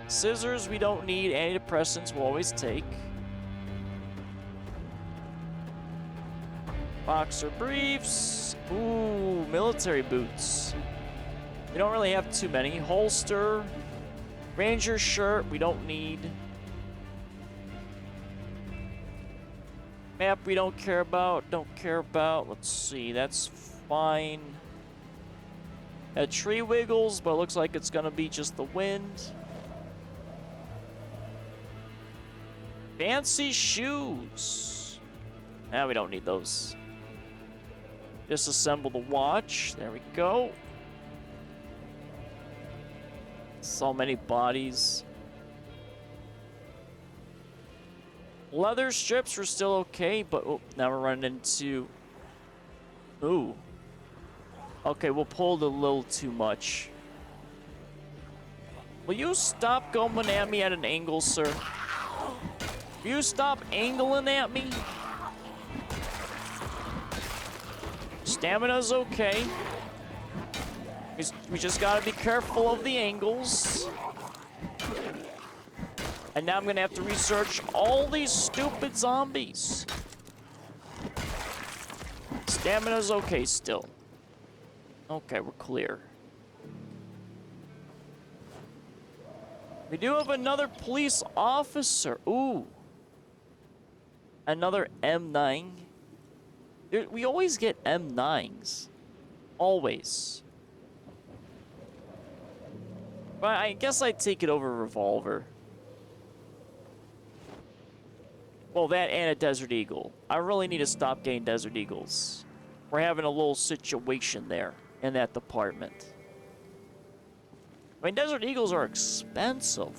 Scissors we don't need. Antidepressants we'll always take. Boxer briefs. Ooh, military boots. We don't really have too many. Holster. Ranger shirt we don't need. Map we don't care about. Let's see, that's fine. That tree wiggles, but it looks like it's gonna be just the wind. Fancy shoes. Nah, we don't need those. Disassemble the watch. There we go. So many bodies. Leather strips were still okay, but oh, now we're running into... Ooh. Okay, we'll pull it a little too much. Will you stop going at me at an angle, sir? Will you stop angling at me? Stamina's okay. We just gotta be careful of the angles. And now I'm gonna have to research all these stupid zombies. Stamina's okay still. Okay, we're clear. We do have another police officer. Ooh. Another M9. We always get M9s. Always. But I guess I'd take it over a revolver. Well, that and a Desert Eagle. I really need to stop getting Desert Eagles. We're having a little situation there in that department. I mean, Desert Eagles are expensive.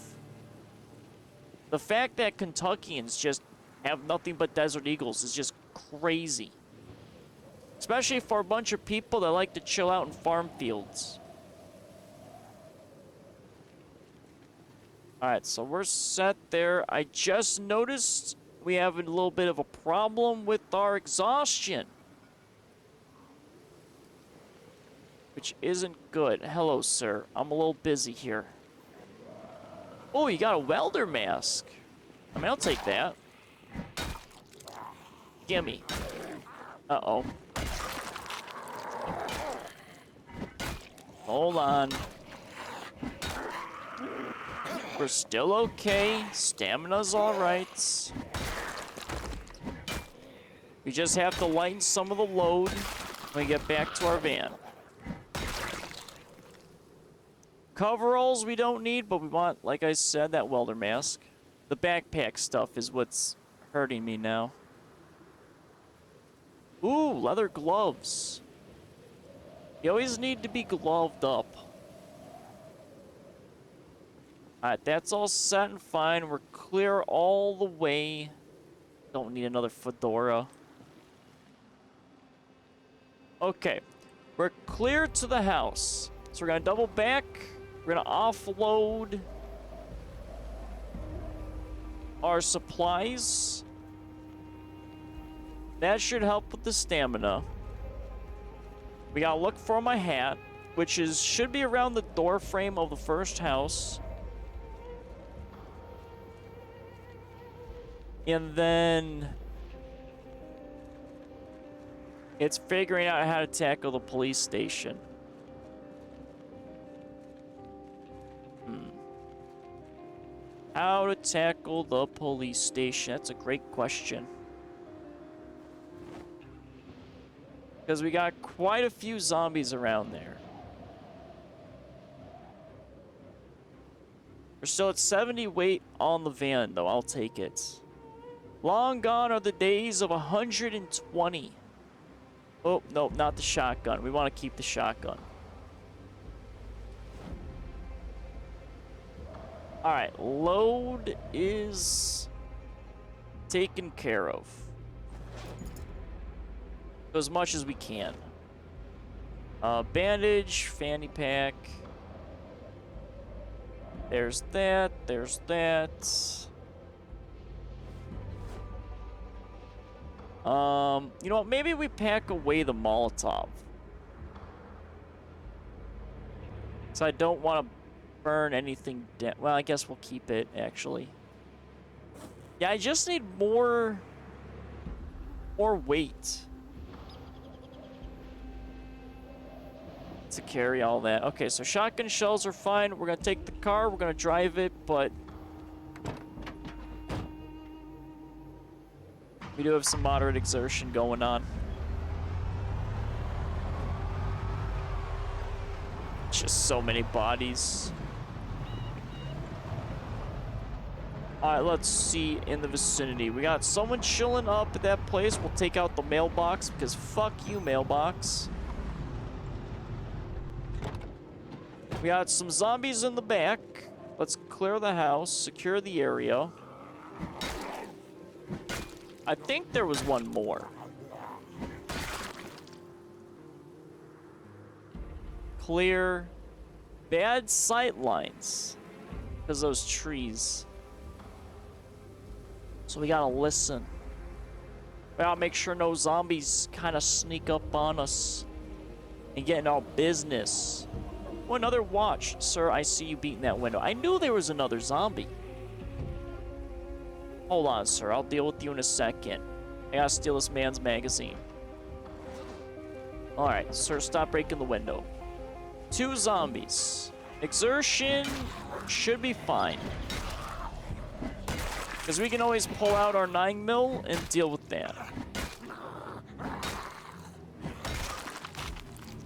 The fact that Kentuckians just have nothing but desert eagles is just crazy. Especially for a bunch of people that like to chill out in farm fields. Alright, so we're set there. I just noticed we have a little bit of a problem with our exhaustion. Which isn't good. Hello, sir. I'm a little busy here. Oh, you got a welder mask. I mean, I'll take that. Gimme. Uh-oh. Hold on. We're still okay. Stamina's alright. We just have to lighten some of the load when we get back to our van. Coveralls we don't need, but we want, like I said, that welder mask. The backpack stuff is what's hurting me now. Ooh, leather gloves. You always need to be gloved up. Alright, that's all set and fine. We're clear all the way. Don't need another fedora. Okay. We're clear to the house. So we're gonna double back. We're gonna offload our supplies. That should help with the stamina. We gotta look for my hat, which should be around the door frame of the first house. And then it's figuring out how to tackle the police station. How to tackle the police station? That's a great question. Because we got quite a few zombies around there. We're still at 70 weight on the van, though. I'll take it. Long gone are the days of 120. Oh, no, not the shotgun. We want to keep the shotgun. Alright, load is taken care of. As much as we can. Bandage, fanny pack. There's that, there's that. You know what, maybe we pack away the Molotov. So I don't want to burn anything down. Well, I guess we'll keep it, actually. Yeah, I just need more weight to carry all that. Okay, so shotgun shells are fine. We're gonna take the car, we're gonna drive it, but we do have some moderate exertion going on. Just so many bodies. Alright, let's see in the vicinity. We got someone chilling up at that place. We'll take out the mailbox because fuck you, mailbox. We got some zombies in the back. Let's clear the house, secure the area. I think there was one more. Clear. Bad sight lines. Because those trees. So we gotta listen. We gotta make sure no zombies kind of sneak up on us and get in our business. Oh, another watch. Sir, I see you beating that window. I knew there was another zombie. Hold on, sir. I'll deal with you in a second. I gotta steal this man's magazine. Alright, sir, stop breaking the window. 2 zombies. Exertion should be fine. Because we can always pull out our 9mm and deal with that.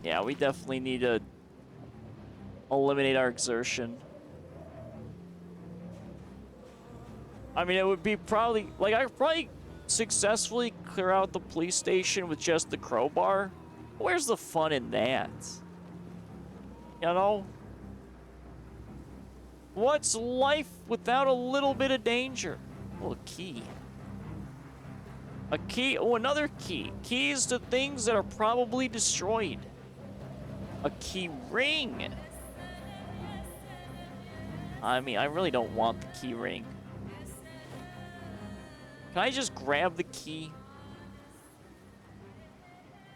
Yeah, we definitely need to eliminate our exertion. I mean, it would be probably... Like, I could probably successfully clear out the police station with just the crowbar. Where's the fun in that? You know? What's life without a little bit of danger? Oh, a key. A key. Oh, another key. Keys to things that are probably destroyed. A key ring. I mean, I really don't want the key ring. Can I just grab the key?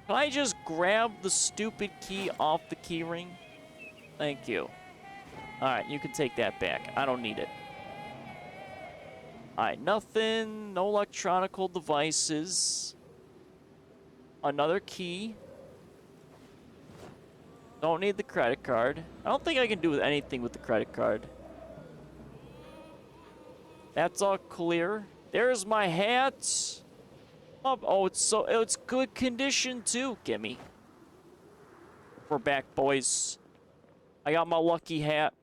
Can I just grab the stupid key off the key ring? Thank you. Alright, you can take that back. I don't need it. Alright, nothing. No electronical devices. Another key. Don't need the credit card. I don't think I can do anything with the credit card. That's all clear. There's my hat. Oh, it's good condition too. Gimme. We're back, boys. I got my lucky hat.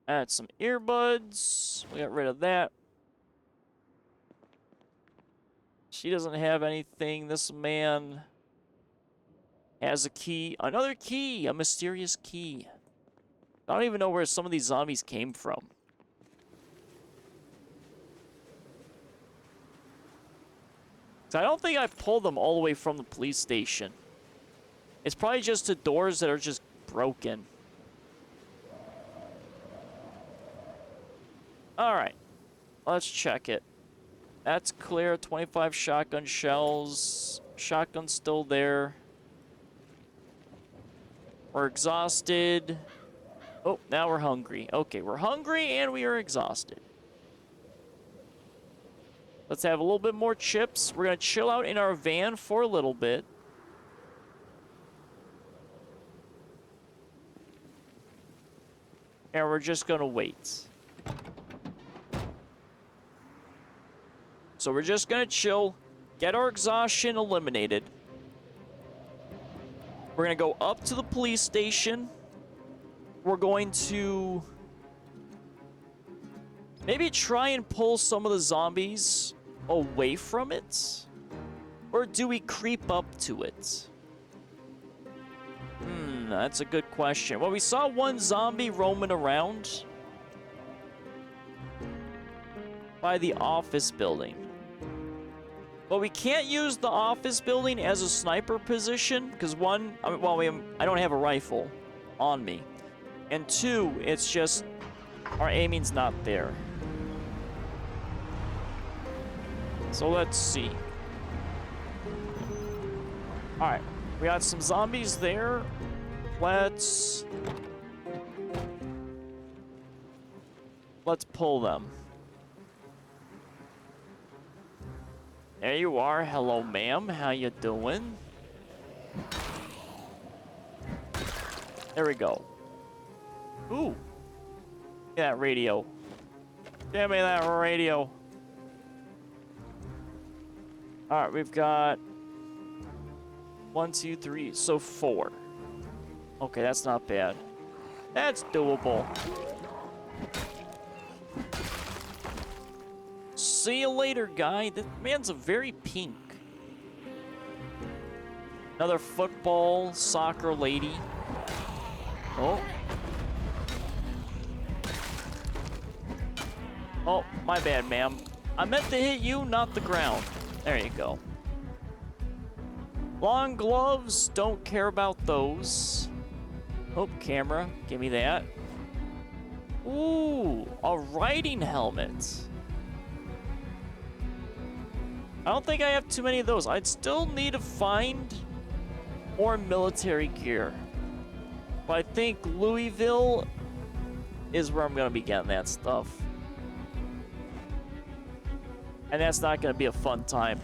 Add some earbuds. We got rid of that. She doesn't have anything. This man has a key. Another key. A mysterious key. I don't even know where some of these zombies came from. I don't think I pulled them all the way from the police station. It's probably just the doors that are just broken. Alright. Let's check it. That's clear. 25 shotgun shells. Shotgun's still there. We're exhausted. Oh, now we're hungry. Okay, we're hungry and we are exhausted. Let's have a little bit more chips. We're going to chill out in our van for a little bit. And we're just going to wait. So we're just going to chill, get our exhaustion eliminated. We're going to go up to the police station. We're going to maybe try and pull some of the zombies away from it? Or do we creep up to it? That's a good question. Well, we saw one zombie roaming around by the office building. But we can't use the office building as a sniper position because one, I don't have a rifle on me. And two, it's just our aiming's not there. So let's see. Alright, we got some zombies there. Let's pull them. There you are. Hello, ma'am. How you doing? There we go. Ooh. That radio. Give me that radio. Alright, we've got 1, 2, 3, so 4. Okay, that's not bad. That's doable. See you later, guy. This man's a very pink. Another football, soccer lady. Oh. Oh, my bad, ma'am. I meant to hit you, not the ground. There you go. Long gloves, don't care about those. Oh, camera, give me that. Ooh, a riding helmet. I don't think I have too many of those. I'd still need to find more military gear. But I think Louisville is where I'm going to be getting that stuff. And that's not going to be a fun time.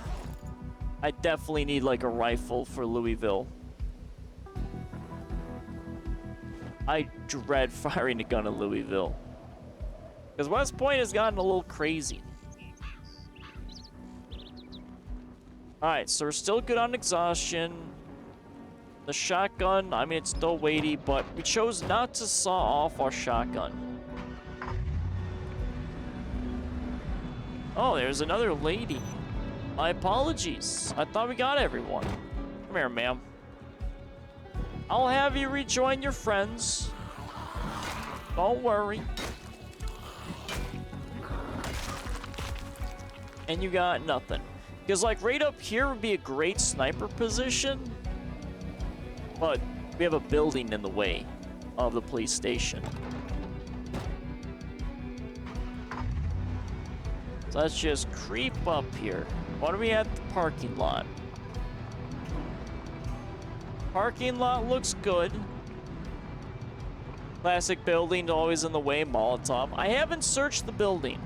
I definitely need like a rifle for Louisville. I dread firing a gun at Louisville. Because West Point has gotten a little crazy. Alright, so we're still good on exhaustion. The shotgun, I mean, it's still weighty, but we chose not to saw off our shotgun. Oh, there's another lady. My apologies. I thought we got everyone. Come here, ma'am. I'll have you rejoin your friends. Don't worry. And you got nothing. Because, like, right up here would be a great sniper position. But we have a building in the way of the police station. So let's just creep up here. What are we at the parking lot? Parking lot looks good. Classic building, always in the way, Molotov. I haven't searched the building.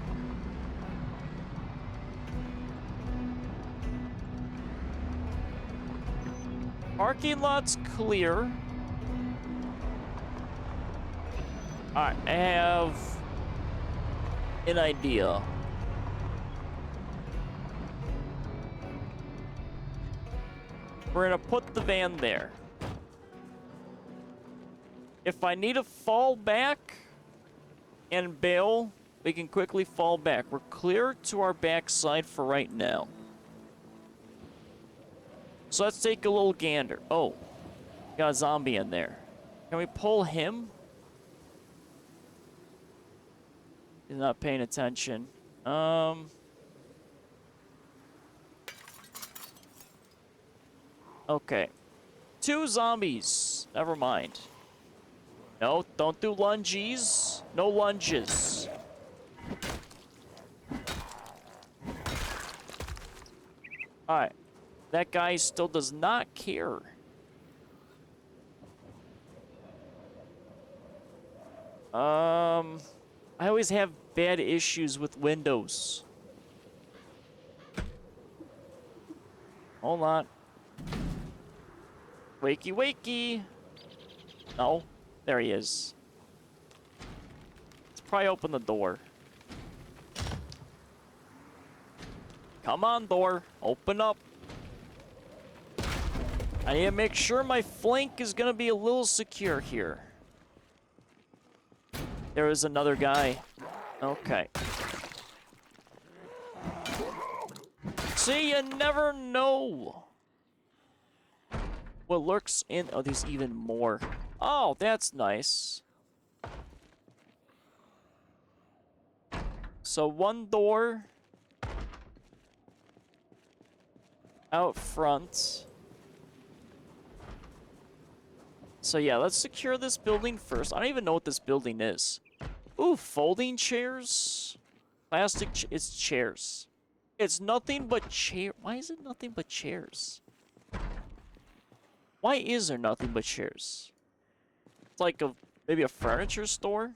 Parking lot's clear. Alright, I have an idea. We're gonna put the van there. If I need to fall back and bail, we can quickly fall back. We're clear to our backside for right now. So let's take a little gander. Oh, got a zombie in there. Can we pull him? He's not paying attention. Okay. 2 zombies. Never mind. No, don't do lunges. No lunges. Alright. That guy still does not care. I always have bad issues with windows. Hold on. Wakey, wakey. No. There he is. Let's probably open the door. Come on, door. Open up. I need to make sure my flank is going to be a little secure here. There is another guy. Okay. See, you never know what lurks in... Oh, there's even more. Oh, that's nice. So 1 door out front. So yeah, let's secure this building first. I don't even know what this building is. Ooh, folding chairs? Plastic it's chairs. It's nothing but chair. Why is it nothing but chairs? Why is there nothing but chairs? It's like maybe a furniture store?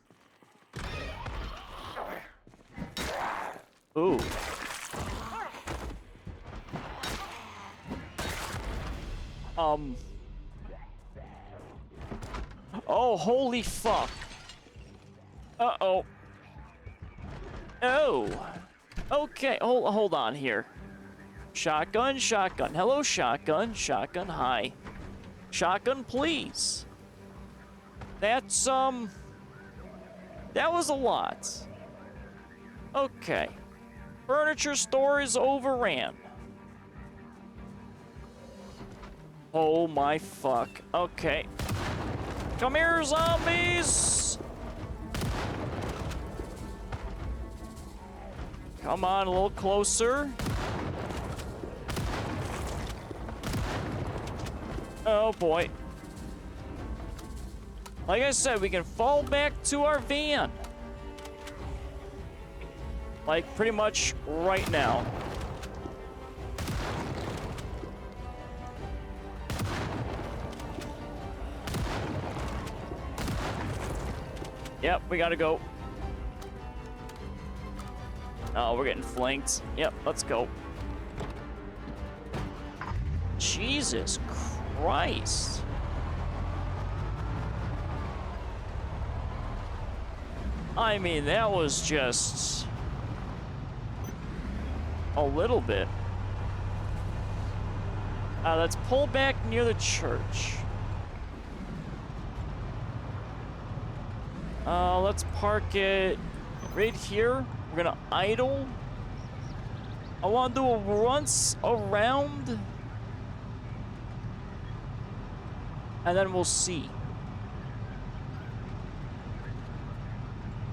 Ooh. Oh, holy fuck. Uh-oh. Oh. Okay, hold on here. Shotgun, shotgun. Hello, shotgun. Shotgun, hi. Shotgun, please. That's, that was a lot. Okay. Furniture store is overran. Oh my fuck. Okay. Come here, zombies! Come on, a little closer. Oh boy. Like I said, we can fall back to our van. Like, pretty much right now. Yep, we gotta go. Oh, we're getting flanked. Yep, let's go. Jesus Christ. I mean, that was just a little bit. Let's pull back near the church. Let's park it right here. We're gonna idle. I want to do a once around. And then we'll see.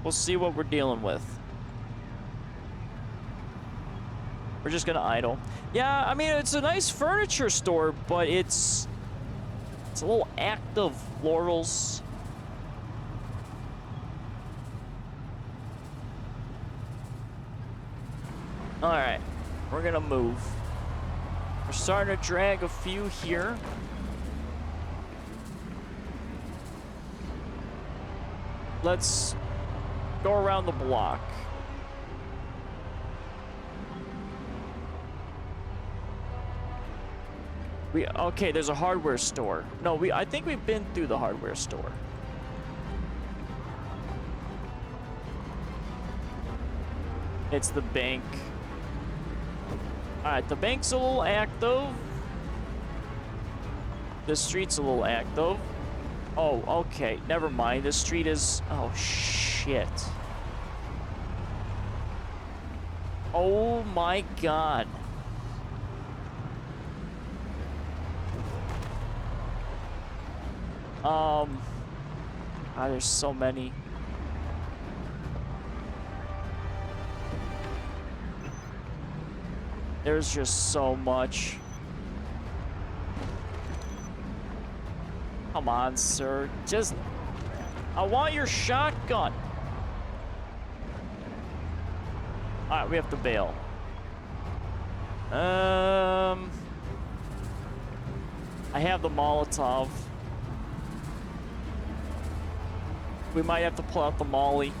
We'll see what we're dealing with. We're just gonna idle. Yeah, I mean, it's a nice furniture store, but it's a little active, florals. All right, we're gonna move. We're starting to drag a few here. Let's go around the block. Okay, there's a hardware store. No, I think we've been through the hardware store. It's the bank. All right, the bank's a little active. The street's a little active. Oh, okay, never mind. The street is... Oh, shit. Oh, my God. There's so many. There's just so much. Come on, sir. Just... I want your shotgun. Alright, we have to bail. I have the Molotov. We might have to pull out the Molly.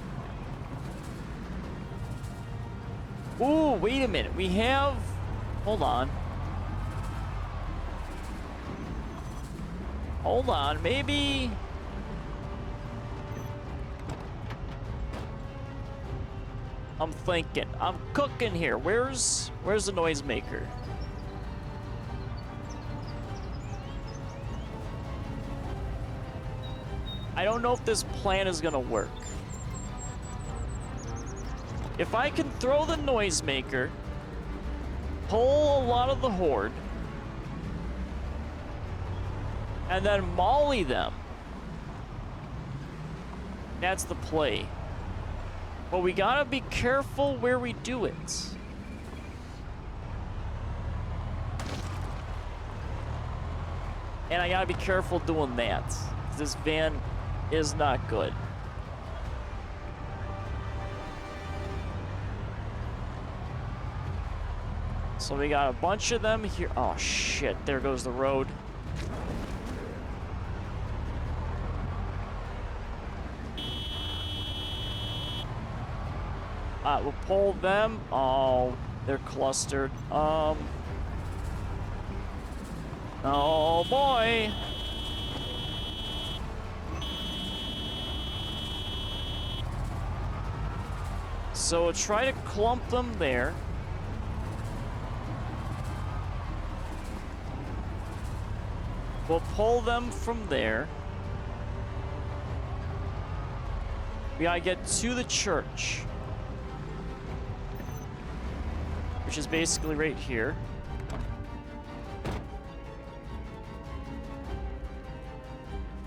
Ooh, wait a minute. We have... Hold on. Hold on. Maybe... I'm thinking. I'm cooking here. Where's the noisemaker? I don't know if this plan is gonna work. If I can throw the noisemaker, pull a lot of the horde, and then molly them, that's the play. But we gotta be careful where we do it. And I gotta be careful doing that. This van is not good. So we got a bunch of them here. Oh shit, there goes the road. We'll pull them. Oh, they're clustered. Oh boy. So we'll try to clump them there. We'll pull them from there. We gotta get to the church, which is basically right here.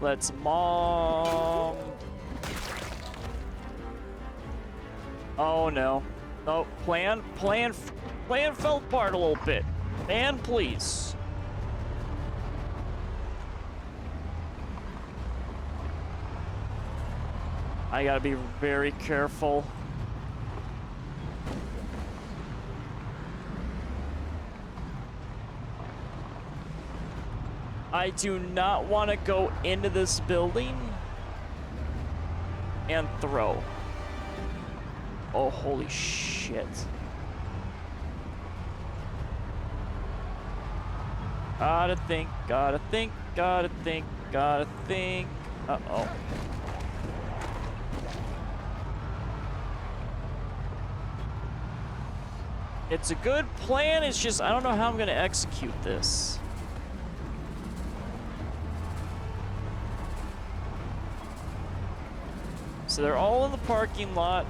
Let's mom. Oh no. No, plan fell apart a little bit. Man, please. I gotta be very careful. I do not want to go into this building and throw. Oh, holy shit. Gotta think, gotta think, gotta think, gotta think. Uh-oh. It's a good plan, it's just I don't know how I'm gonna execute this. So they're all in the parking lot.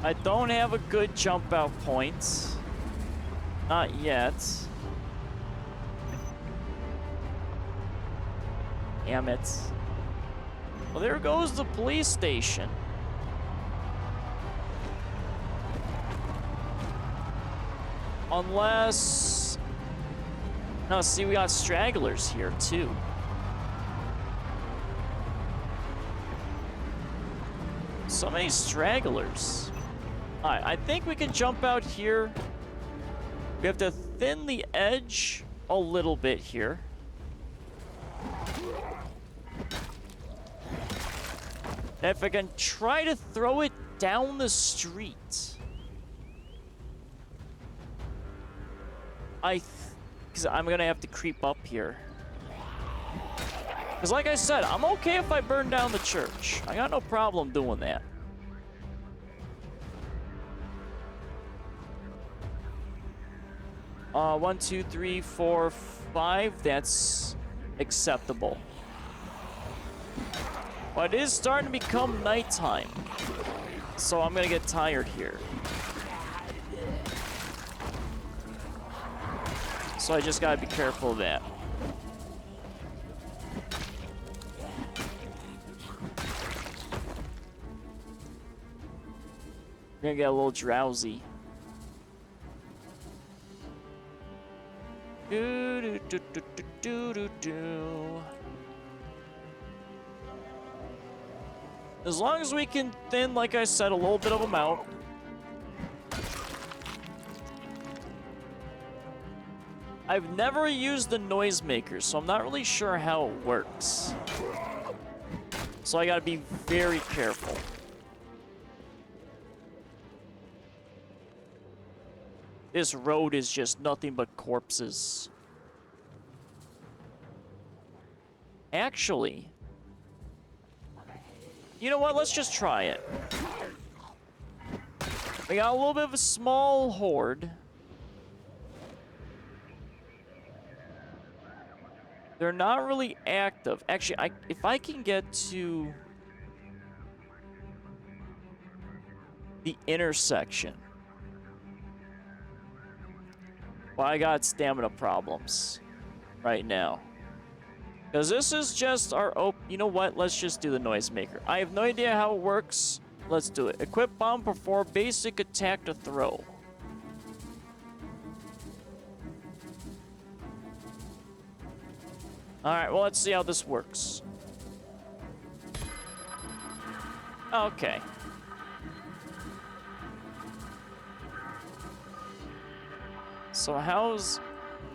I don't have a good jump out point. Not yet. Damn it. Well, there goes the police station. Unless... No, see, we got stragglers here, too. So many stragglers. Alright, I think we can jump out here. We have to thin the edge a little bit here. And if I can try to throw it down the street. Because I'm gonna have to creep up here. Because like I said, I'm okay if I burn down the church. I got no problem doing that. One, two, three, four, five. That's acceptable. But it is starting to become nighttime. So I'm gonna get tired here. So I just gotta be careful of that. I'm gonna get a little drowsy. Do do do do do do do. As long as we can thin, like I said, a little bit of them out. I've never used the noisemaker, so I'm not really sure how it works. So I gotta be very careful. This road is just nothing but corpses. Actually, you know what? Let's just try it. We got a little bit of a small horde. They're not really active. Actually, if I can get to the intersection. Well, I got stamina problems right now. Because this is just our... Oh, you know what? Let's just do the noisemaker. I have no idea how it works. Let's do it. Equip bomb, perform basic attack to throw. Alright, well, let's see how this works. Okay. So how's...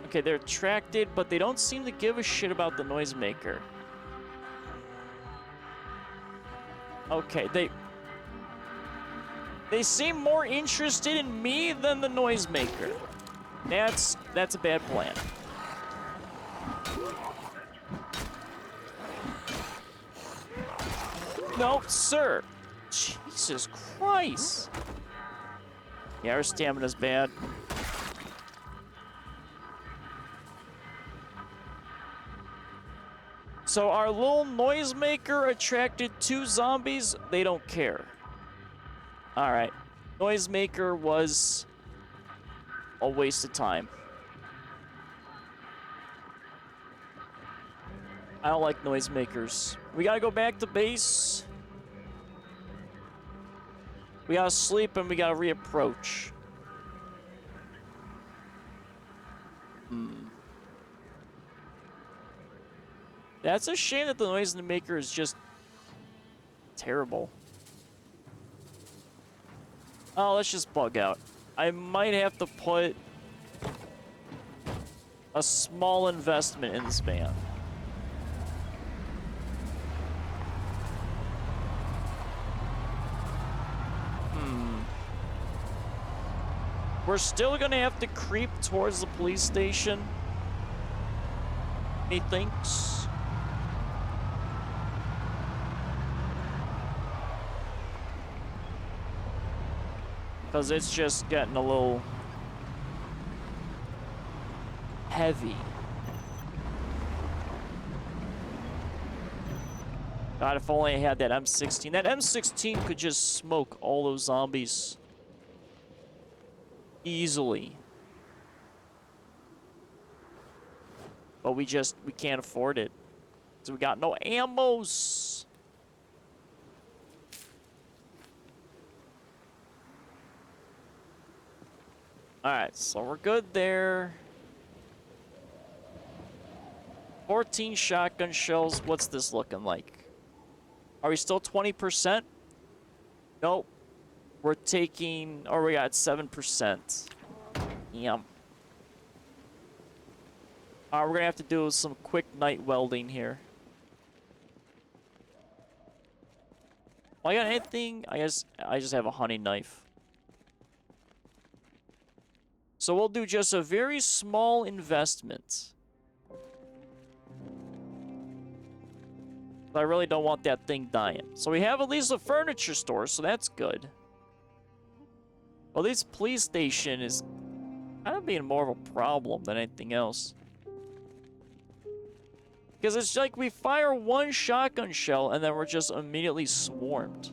Okay, they're attracted, but they don't seem to give a shit about the noisemaker. Okay, they seem more interested in me than the noisemaker. That's a bad plan. No, sir. Jesus Christ. Yeah, our stamina's bad. So our little noisemaker attracted 2 zombies. They don't care. Alright. Noisemaker was a waste of time. I don't like noisemakers. We gotta go back to base. We gotta sleep and we gotta reapproach. That's a shame that the noisemaker is just terrible. Oh, let's just bug out. I might have to put a small investment in this van. We're still gonna have to creep towards the police station, methinks. Because it's just getting a little heavy. God, if only I had that M16. That M16 could just smoke all those zombies easily. But we can't afford it. So we got no ammos. Alright, so we're good there. 14 shotgun shells. What's this looking like? Are we still 20%? Nope. We're taking... Oh, we got 7%. Yum. We're gonna have to do some quick night welding here. Oh, I got anything? I guess I just have a hunting knife. So we'll do just a very small investment. But I really don't want that thing dying. So we have at least a furniture store, so that's good. Well, this police station is kind of being more of a problem than anything else. Because it's like we fire one shotgun shell and then we're just immediately swarmed.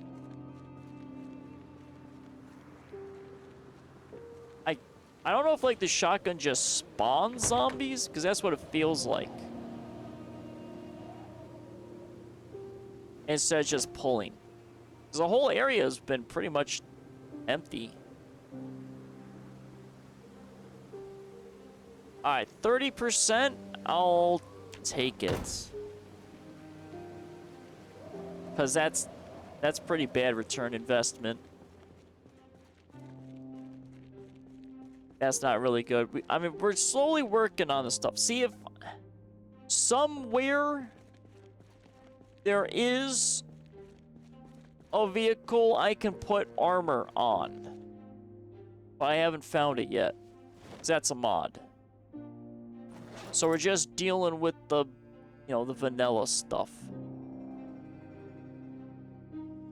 I don't know if like the shotgun just spawns zombies, because that's what it feels like. Instead of just pulling. Because the whole area has been pretty much empty. Alright, 30%, I'll take it. Because that's pretty bad return investment. That's not really good. I mean, we're slowly working on this stuff. See if somewhere there is a vehicle I can put armor on. But I haven't found it yet. 'Cause that's a mod. So we're just dealing with the, you know, the vanilla stuff.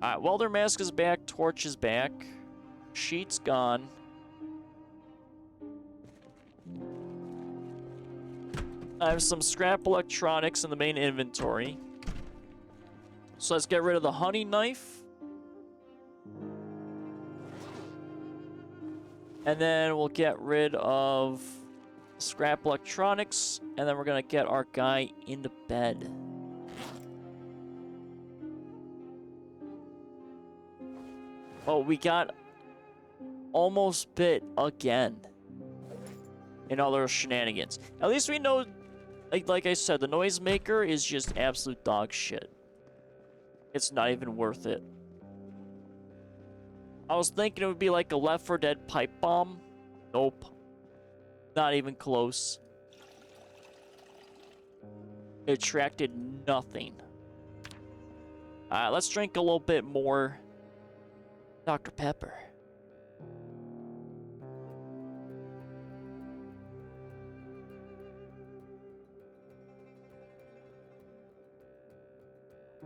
Alright, welder mask is back, torch is back. Sheet's gone. I have some scrap electronics in the main inventory. So let's get rid of the hunting knife. And then we'll get rid of scrap electronics. And then we're going to get our guy into bed. Oh, we got almost bit again. In all those shenanigans. At least we know, like I said, the noisemaker is just absolute dog shit. It's not even worth it. I was thinking it would be like a Left 4 Dead pipe bomb. Nope. Not even close. It attracted nothing. Alright, let's drink a little bit more Dr. Pepper.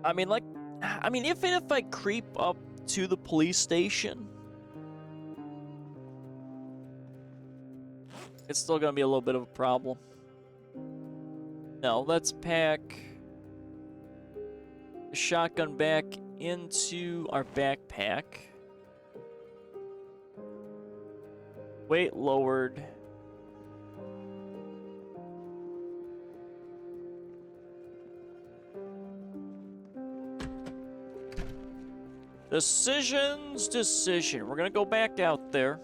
I mean, even if I creep up to the police station, it's still gonna be a little bit of a problem. No, let's pack the shotgun back into our backpack. Weight lowered. Decision. We're gonna go back out there.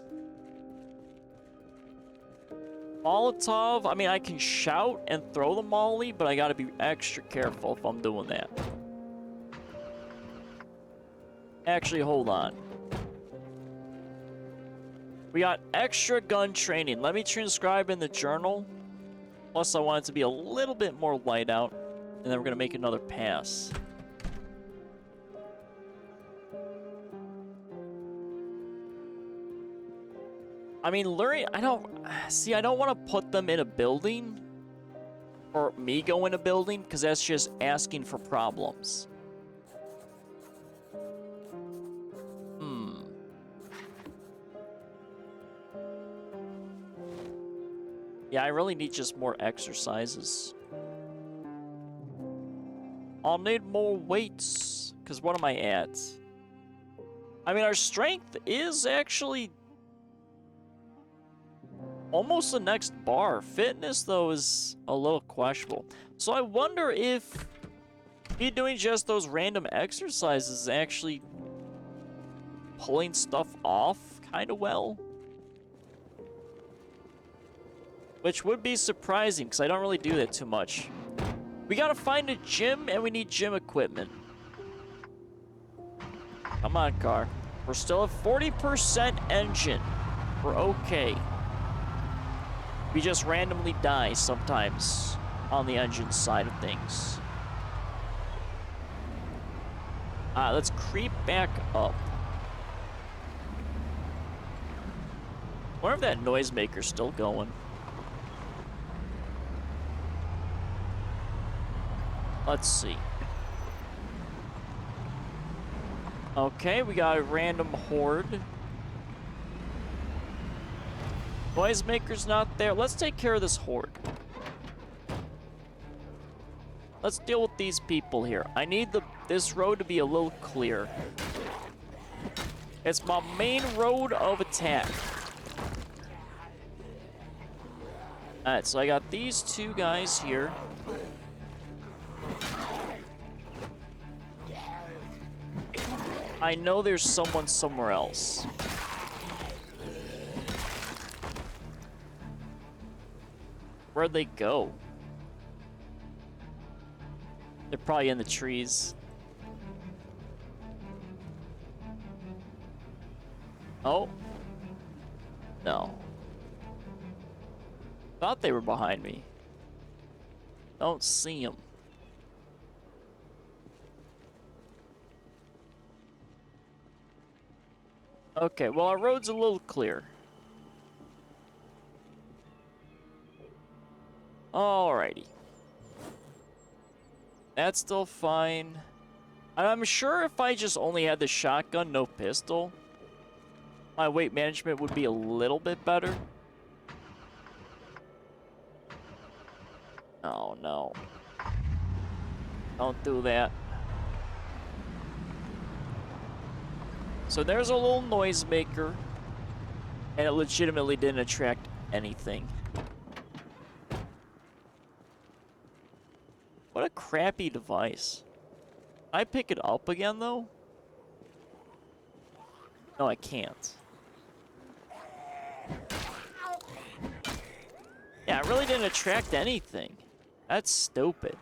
Molotov. I mean, I can shout and throw the molly, but I gotta be extra careful if I'm doing that. Actually, hold on. We got extra gun training. Let me transcribe in the journal. Plus, I want it to be a little bit more light out. And then we're gonna make another pass. I mean, luring, I don't want to put them in a building. Or me go in a building, because that's just asking for problems. Yeah, I really need just more exercises. I'll need more weights, because what am I at? I mean, our strength is actually almost the next bar. Fitness, though, is a little questionable. So I wonder if me doing just those random exercises is actually pulling stuff off kind of well. Which would be surprising, because I don't really do that too much. We gotta find a gym, and we need gym equipment. Come on, car. We're still at 40% engine. We're okay. We just randomly die sometimes on the engine side of things. Let's creep back up. Wonder if that noisemaker's still going. Let's see. Okay, we got a random horde. Noisemaker's not there. Let's take care of this horde. Let's deal with these people here. I need this road to be a little clear. It's my main road of attack. Alright, so I got these two guys here. I know there's someone somewhere else. Where'd they go? They're probably in the trees. Oh. No. Thought they were behind me. Don't see them. Okay, well, our road's a little clear. Alrighty. That's still fine. I'm sure if I just only had the shotgun, no pistol, my weight management would be a little bit better. Oh, no. Don't do that. So there's a little noisemaker, and it legitimately didn't attract anything. What a crappy device. Can I pick it up again, though? No, I can't. Yeah, it really didn't attract anything. That's stupid.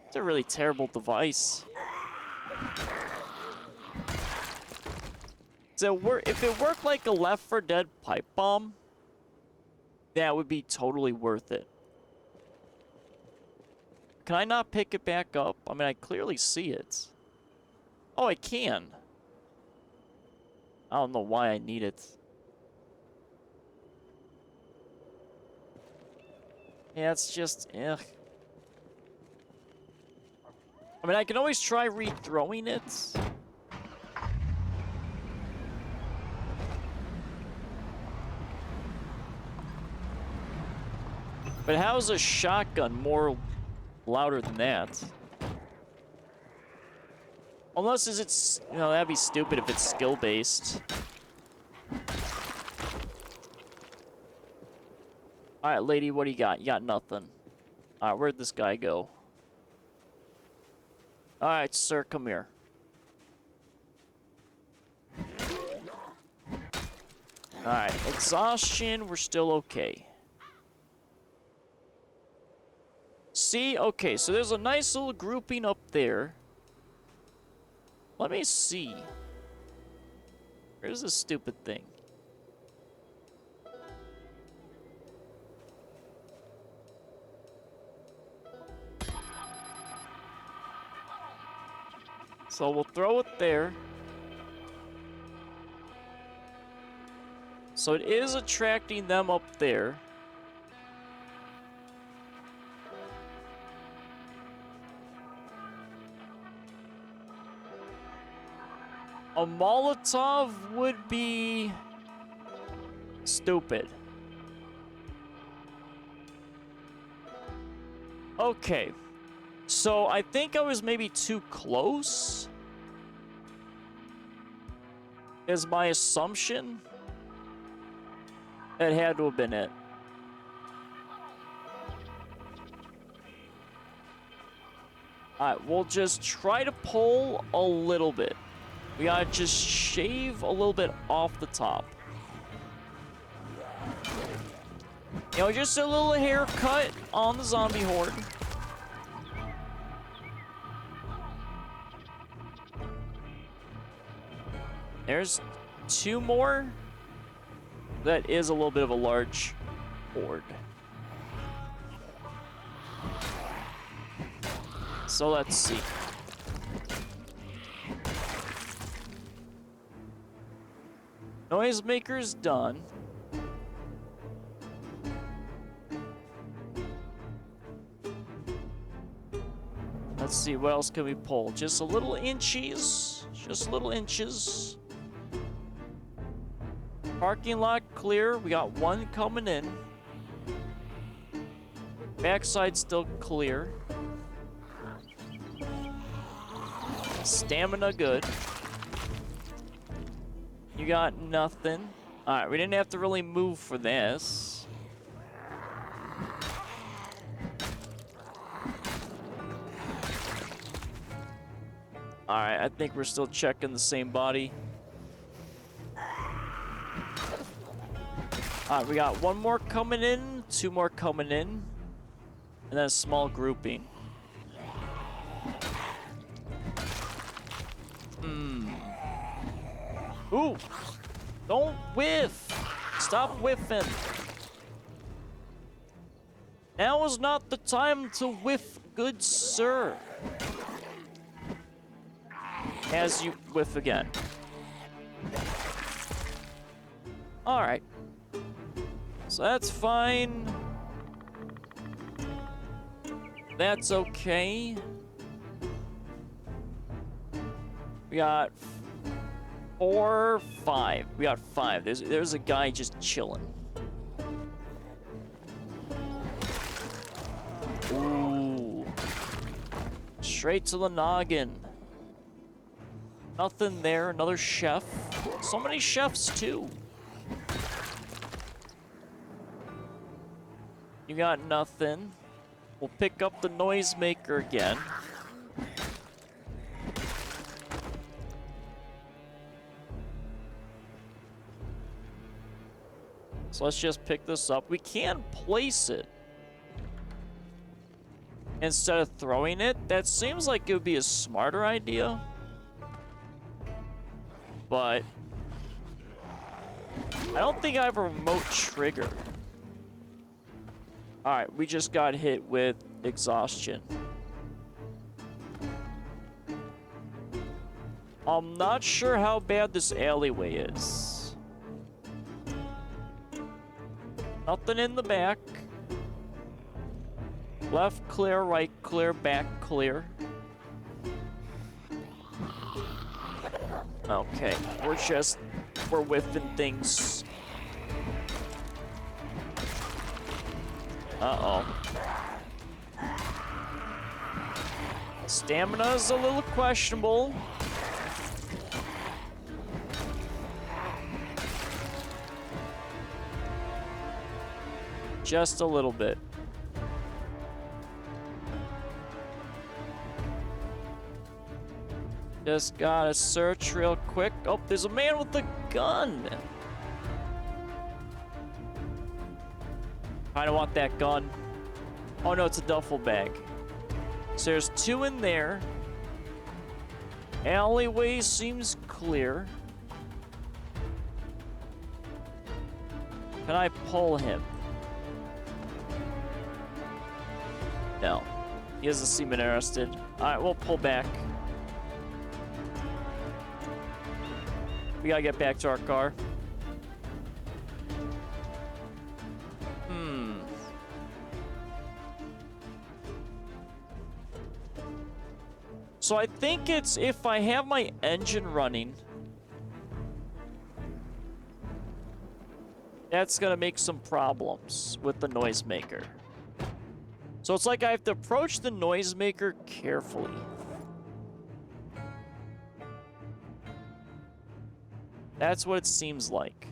It's a really terrible device. So if it worked like a Left 4 Dead pipe bomb, that would be totally worth it. Can I not pick it back up? I mean, I clearly see it. Oh, I can. I don't know why I need it. Yeah, it's just, ugh. I mean, I can always try re-throwing it. But how is a shotgun more louder than that? Unless it's, you know, that'd be stupid if it's skill-based. Alright, lady, what do you got? You got nothing. Alright, where'd this guy go? Alright, sir, come here. Alright, exhaustion, we're still okay. See? Okay, so there's a nice little grouping up there. Let me see. Where's this stupid thing? So we'll throw it there. So it is attracting them up there. A Molotov would be stupid. Okay. So I think I was maybe too close, is my assumption. It had to have been it. Alright, we'll just try to pull a little bit. We gotta just shave a little bit off the top. You know, just a little haircut on the zombie horde. There's 2 more. That is a little bit of a large horde. So let's see. Noisemaker's done. Let's see, what else can we pull? Just a little inches. Just little inches. Parking lot clear. We got 1 coming in. Backside still clear. Stamina good. You got nothing. Alright, we didn't have to really move for this. Alright, I think we're still checking the same body. Alright, we got 1 more coming in, 2 more coming in, and then a small grouping. Ooh! Don't whiff! Stop whiffing! Now is not the time to whiff, good sir. As you whiff again. Alright. So that's fine. That's okay. We got 4, 5. We got 5. There's a guy just chilling. Ooh. Straight to the noggin. Nothing there. Another chef. So many chefs, too. You got nothing. We'll pick up the noisemaker again. So let's just pick this up. We can place it instead of throwing it. That seems like it would be a smarter idea. But I don't think I have a remote trigger. Alright, we just got hit with exhaustion. I'm not sure how bad this alleyway is. Nothing in the back. Left clear, right clear, back clear. Okay, we're whiffing things. Uh-oh. Stamina's a little questionable. Just a little bit. Just gotta search real quick. Oh, there's a man with a gun. I don't want that gun. Oh no, it's a duffel bag. So there's 2 in there. Alleyway seems clear. Can I pull him? No. He doesn't seem interested. Alright, we'll pull back. We gotta get back to our car. So I think it's if I have my engine running, that's gonna make some problems with the noisemaker. So it's like I have to approach the noisemaker carefully. That's what it seems like.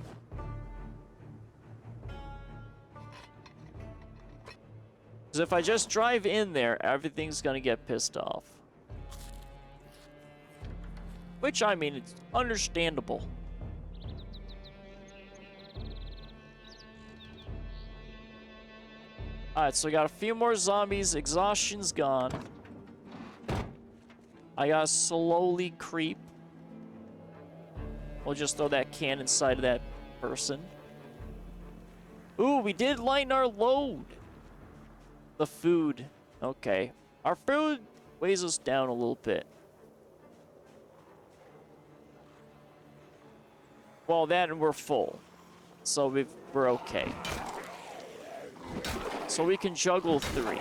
Because if I just drive in there, everything's gonna get pissed off. Which, I mean, it's understandable. Alright, so we got a few more zombies. Exhaustion's gone. I gotta slowly creep. We'll just throw that can inside of that person. Ooh, we did lighten our load. The food. Okay. Our food weighs us down a little bit. Well, that and we're full. So we're okay. So we can juggle 3.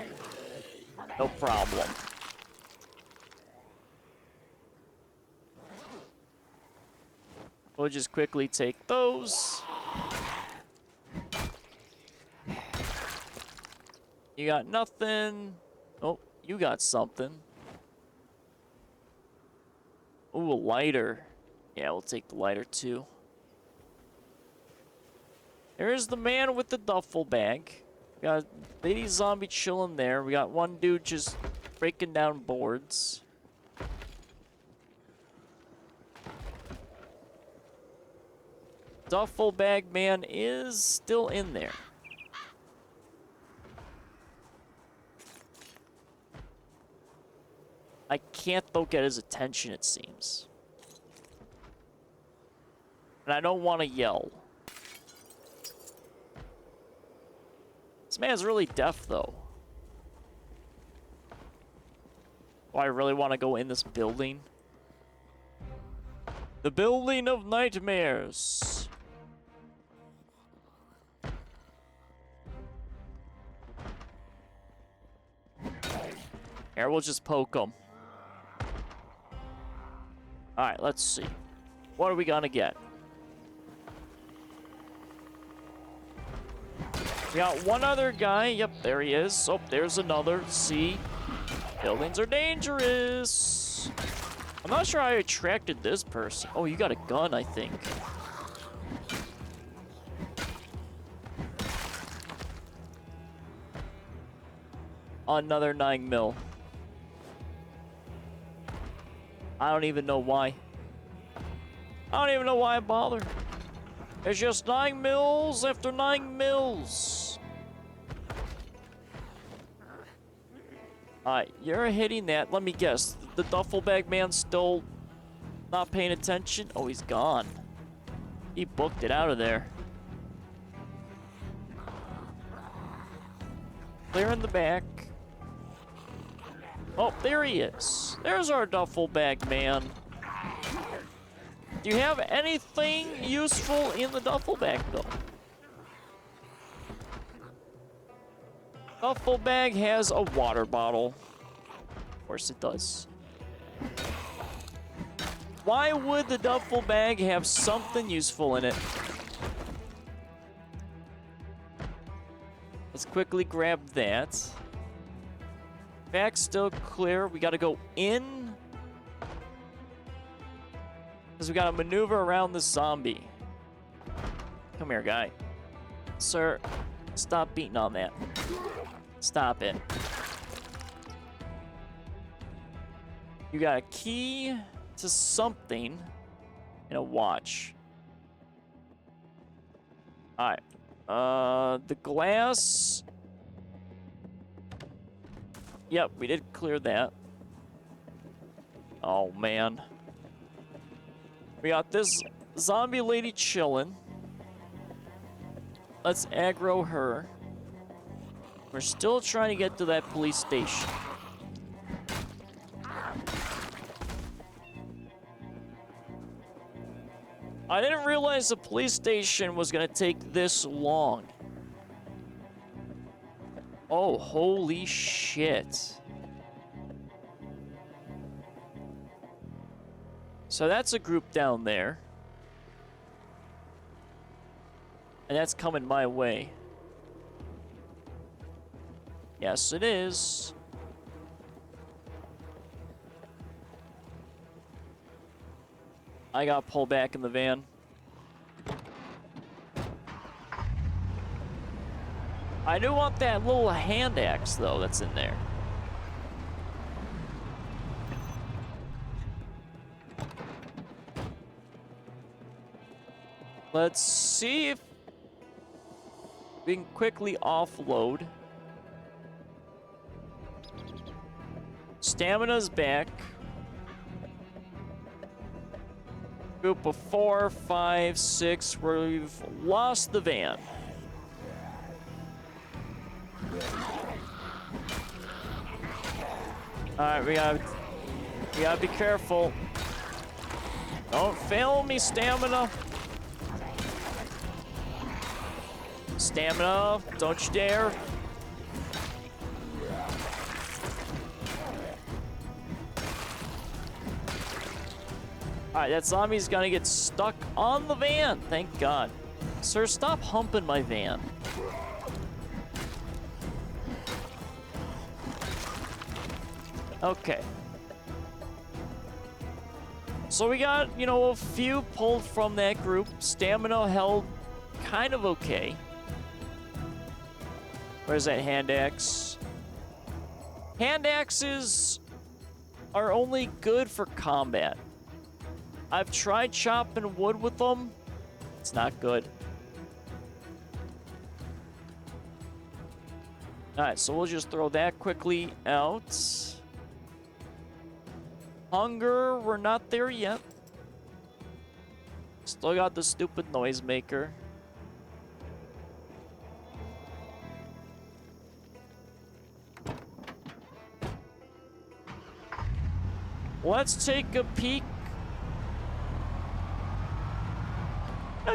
No problem. We'll just quickly take those. You got nothing. Oh, you got something. Ooh, a lighter. Yeah, we'll take the lighter too. There's the man with the duffel bag. We got a lady zombie chilling there. We got one dude just breaking down boards. Duffel bag man is still in there. I can't though get his attention, it seems. And I don't want to yell. This man's really deaf though. Do I really want to go in this building? The building of nightmares. Here, we'll just poke him. Alright, let's see. What are we gonna get? We got one other guy. Yep, there he is. Oh, there's another. See? Buildings are dangerous. I'm not sure I attracted this person. Oh, you got a gun, I think. Another 9mm. I don't even know why. I don't even know why I bother. It's just 9mm after 9mm. Alright, you're hitting that. Let me guess. The duffel bag man's still not paying attention? Oh, he's gone. He booked it out of there. Clear in the back. Oh, there he is. There's our duffel bag man. Do you have anything useful in the duffel bag, though? Duffel bag has a water bottle. Of course it does. Why would the duffel bag have something useful in it? Let's quickly grab that. Back still clear. We gotta go in. Because we gotta maneuver around the zombie. Come here, guy. Sir, stop beating on that. Stop it. You got a key to something and a watch. Alright. The glass. Yep, we did clear that. Oh, man. We got this zombie lady chilling. Let's aggro her. We're still trying to get to that police station. I didn't realize the police station was gonna take this long. Oh, holy shit. So that's a group down there. And that's coming my way. Yes, it is. I got pulled back in the van. I do want that little hand axe, though, that's in there. Let's see if we can quickly offload. Stamina's back. Group of 4, 5, 6. We've lost the van. Alright, we gotta be careful. Don't fail me, stamina. Stamina, don't you dare. Alright, that zombie's gonna get stuck on the van. Thank God. Sir, stop humping my van. Okay. So we got, you know, a few pulled from that group. Stamina held kind of okay. Where's that hand axe? Hand axes are only good for combat. I've tried chopping wood with them. It's not good. Alright, so we'll just throw that quickly out. Hunger, we're not there yet. Still got the stupid noisemaker. Let's take a peek.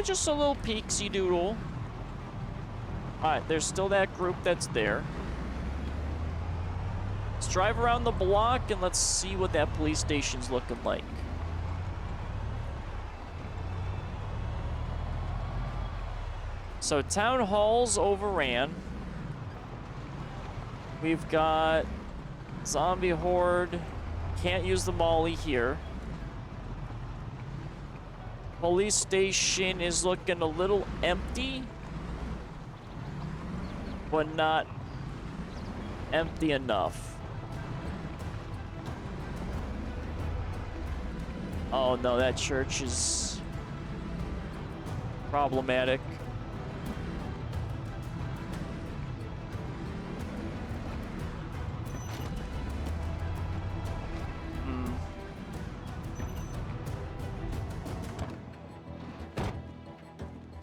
Just a little peeksy doodle. Alright, there's still that group that's there. Let's drive around the block and let's see what that police station's looking like. So town hall's overran. We've got zombie horde. Can't use the molly here. Police station is looking a little empty, but not empty enough. Oh no, that church is problematic.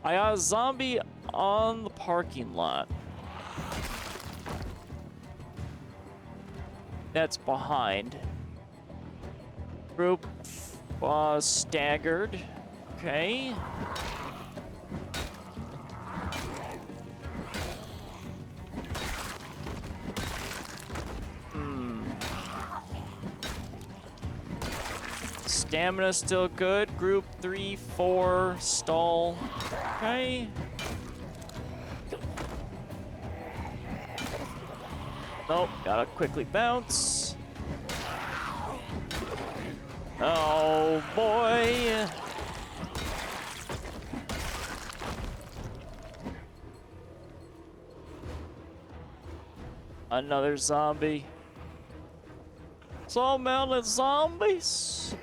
I got a zombie on the parking lot. That's behind. Group staggered. Okay. Stamina still good. Group 3, 4, stall. Okay. Nope, gotta quickly bounce. Oh boy. Another zombie. So many zombies.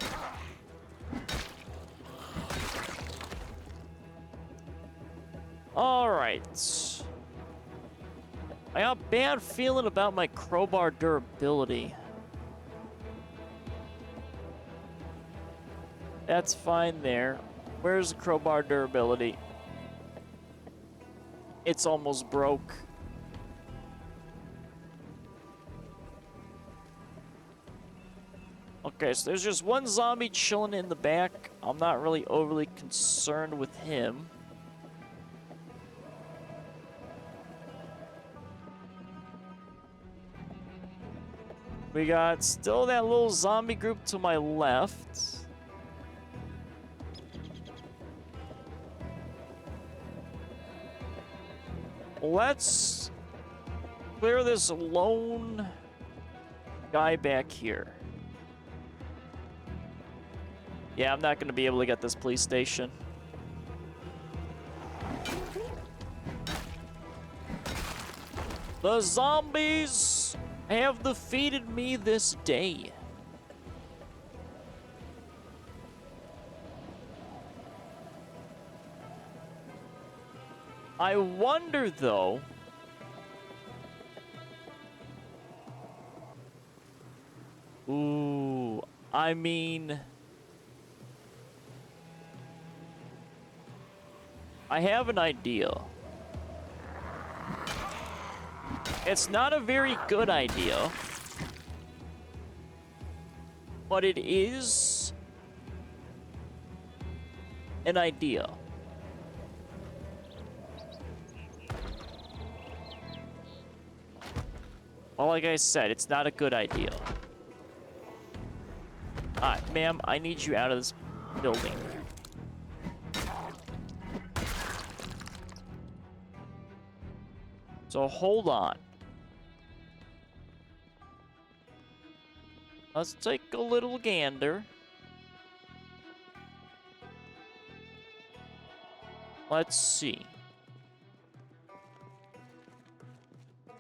All right. I got a bad feeling about my crowbar durability. That's fine there. Where's the crowbar durability? It's almost broke. Okay, so there's just one zombie chilling in the back. I'm not really overly concerned with him. We got still that little zombie group to my left. Let's clear this lone guy back here. Yeah, I'm not going to be able to get this police station. The zombies have defeated me this day. I wonder, though, I mean, I have an idea. It's not a very good idea, but it is an idea. Well, like I said, it's not a good idea. Alright, ma'am, I need you out of this building. So hold on. Let's take a little gander. Let's see.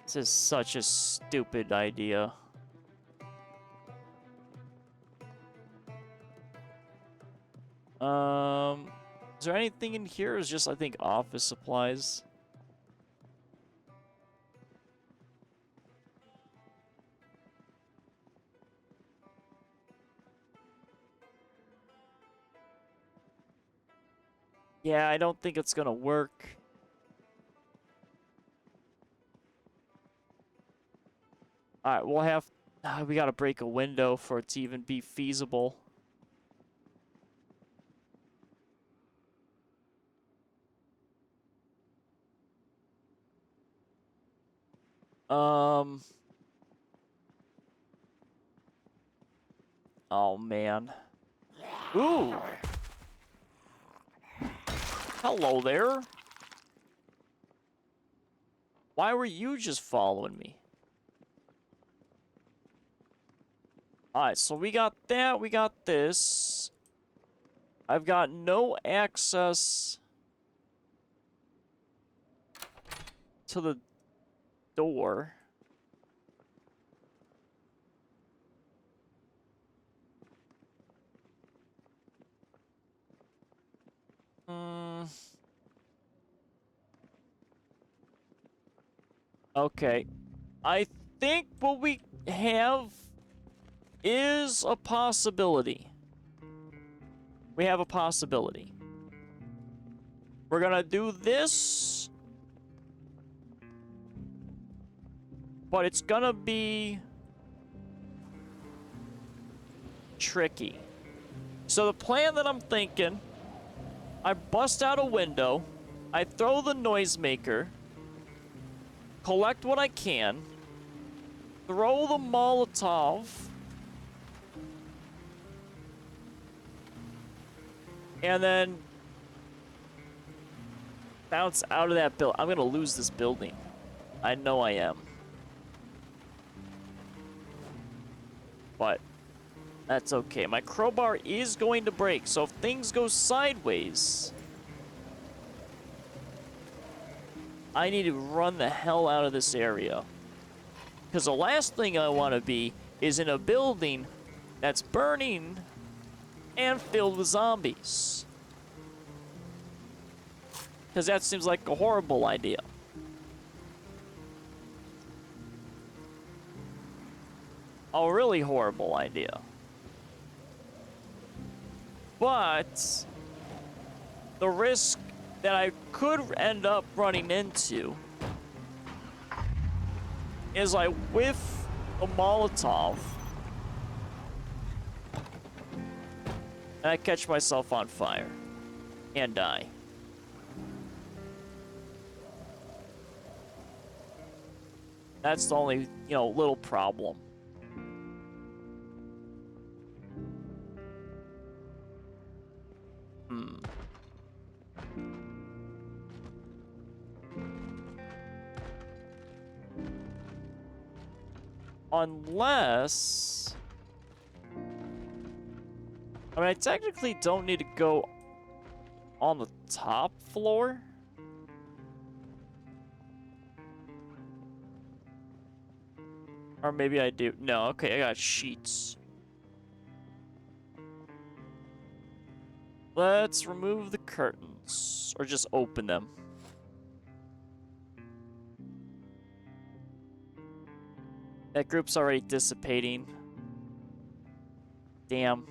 This is such a stupid idea. Is there anything in here? Or is just, I think, office supplies? Yeah, I don't think it's gonna work. Alright, we'll have... we gotta break a window for it to even be feasible. Oh, man. Ooh! Hello there. Why were you just following me? Alright, so we got that, we got this. I've got no access to the door. Okay. I think what we have is a possibility. We have a possibility. We're gonna do this, but it's gonna be tricky. So the plan that I'm thinking, I bust out a window, I throw the noisemaker, collect what I can, throw the Molotov, and then bounce out of that building. I'm gonna lose this building. I know I am. But that's okay. My crowbar is going to break, so if things go sideways, I need to run the hell out of this area. Because the last thing I want to be is in a building that's burning and filled with zombies. Because that seems like a horrible idea. A really horrible idea. But the risk that I could end up running into is I whiff a Molotov and I catch myself on fire and die. That's the only, little problem. Unless... I technically don't need to go on the top floor. Or maybe I do. No, okay, I got sheets. Let's remove the curtains. Or just open them. That group's already dissipating. Damn.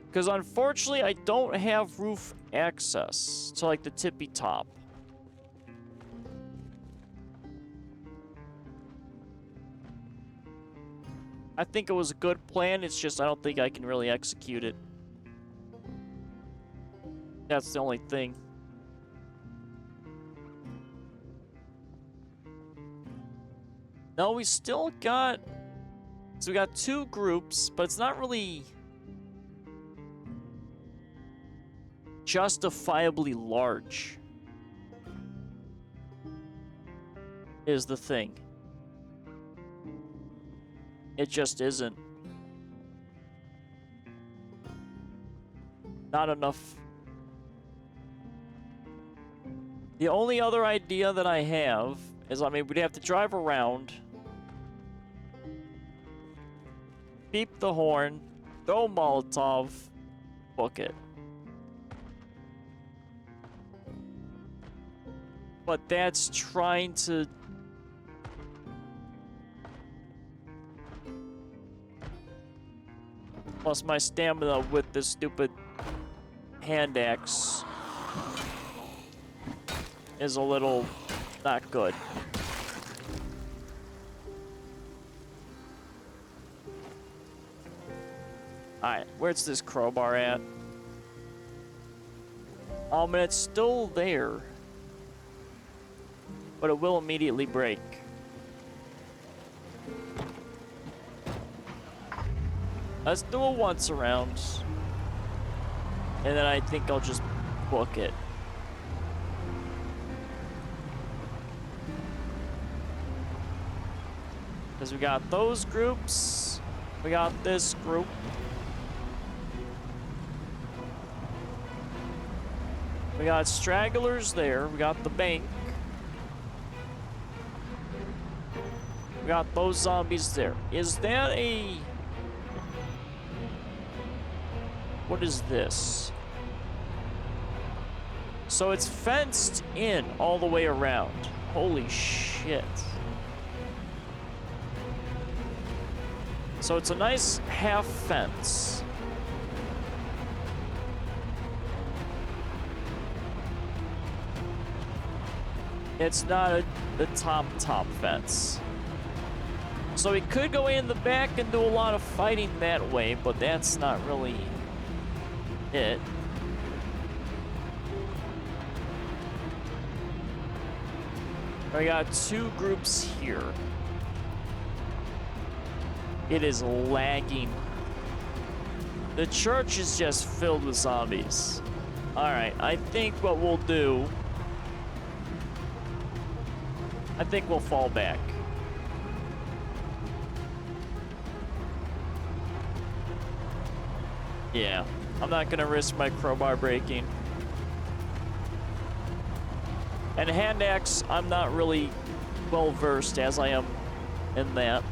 Because unfortunately, I don't have roof access to, like, the tippy top. I think it was a good plan, it's just I don't think I can really execute it. That's the only thing. No, we still got... So we got 2 groups, but it's not really... justifiably large. Is the thing. It just isn't. Not enough. The only other idea that I have is, I mean, we'd have to drive around, beep the horn, throw a Molotov, book it. But that's trying to... Plus my stamina with this stupid hand axe is a little not good. Alright, where's this crowbar at? And it's still there. But it will immediately break. Let's do a once around. And then I think I'll just book it. Because we got those groups. We got this group. We got stragglers there. We got the bank. We got those zombies there. Is that a... What is this? So it's fenced in all the way around. Holy shit. So it's a nice half fence. It's not a top fence. So we could go in the back and do a lot of fighting that way, but that's not really it. We got 2 groups here. It is lagging. The church is just filled with zombies. Alright, I think what we'll do... I think we'll fall back. Yeah, I'm not gonna risk my crowbar breaking. And hand axe, I'm not really well versed as I am in that.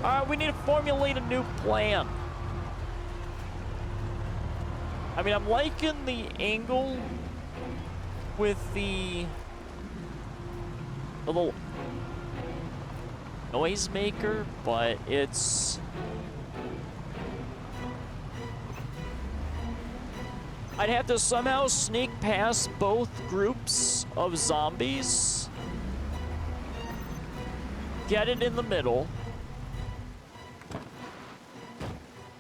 Alright, we need to formulate a new plan. I mean, I'm liking the angle with the little noisemaker, but it's... I'd have to somehow sneak past both groups of zombies, get it in the middle,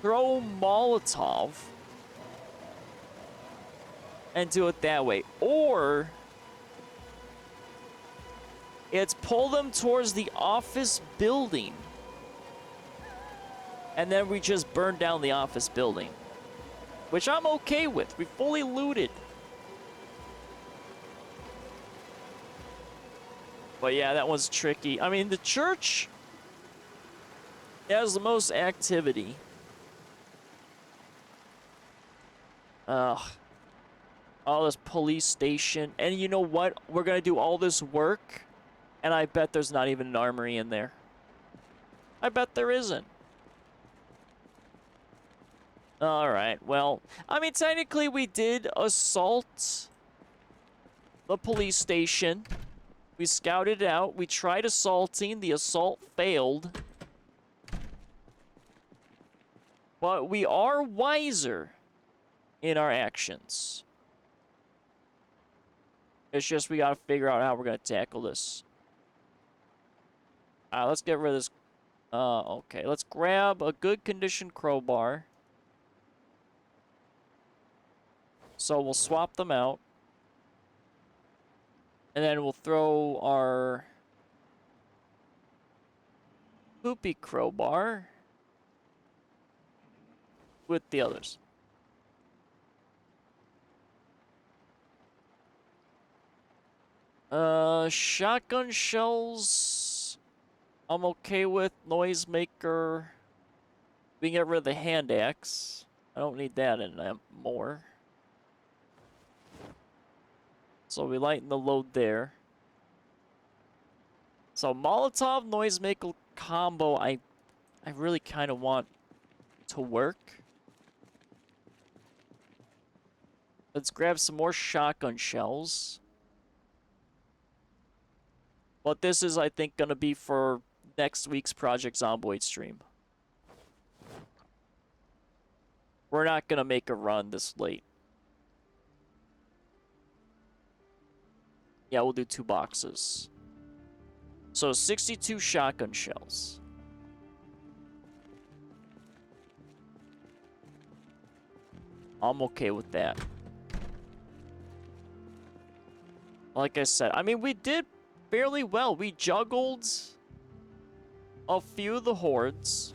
throw Molotov, and do it that way. Or it's pull them towards the office building, and then we just burn down the office building. Which I'm okay with. We fully looted. But yeah, that one's tricky. I mean, the church has the most activity. All this police station. And you know what? We're going to do all this work, and I bet there's not even an armory in there. I bet there isn't. Alright, well, I mean, technically we did assault the police station. We scouted it out. We tried assaulting. The assault failed. But we are wiser in our actions. It's just we gotta figure out how we're gonna tackle this. Alright, let's get rid of this. Okay, let's grab a good condition crowbar. So we'll swap them out. And then we'll throw our poopy crowbar with the others. Shotgun shells, I'm okay with. Noisemaker, we can get rid of the hand axe. I don't need that more. So we lighten the load there. So Molotov noisemaker combo, I really kind of want to work. Let's grab some more shotgun shells. But this is, I think, going to be for next week's Project Zomboid stream. We're not going to make a run this late. Yeah, we'll do 2 boxes. So 62 shotgun shells. I'm okay with that. Like I said, I mean, we did fairly well. We juggled a few of the hordes.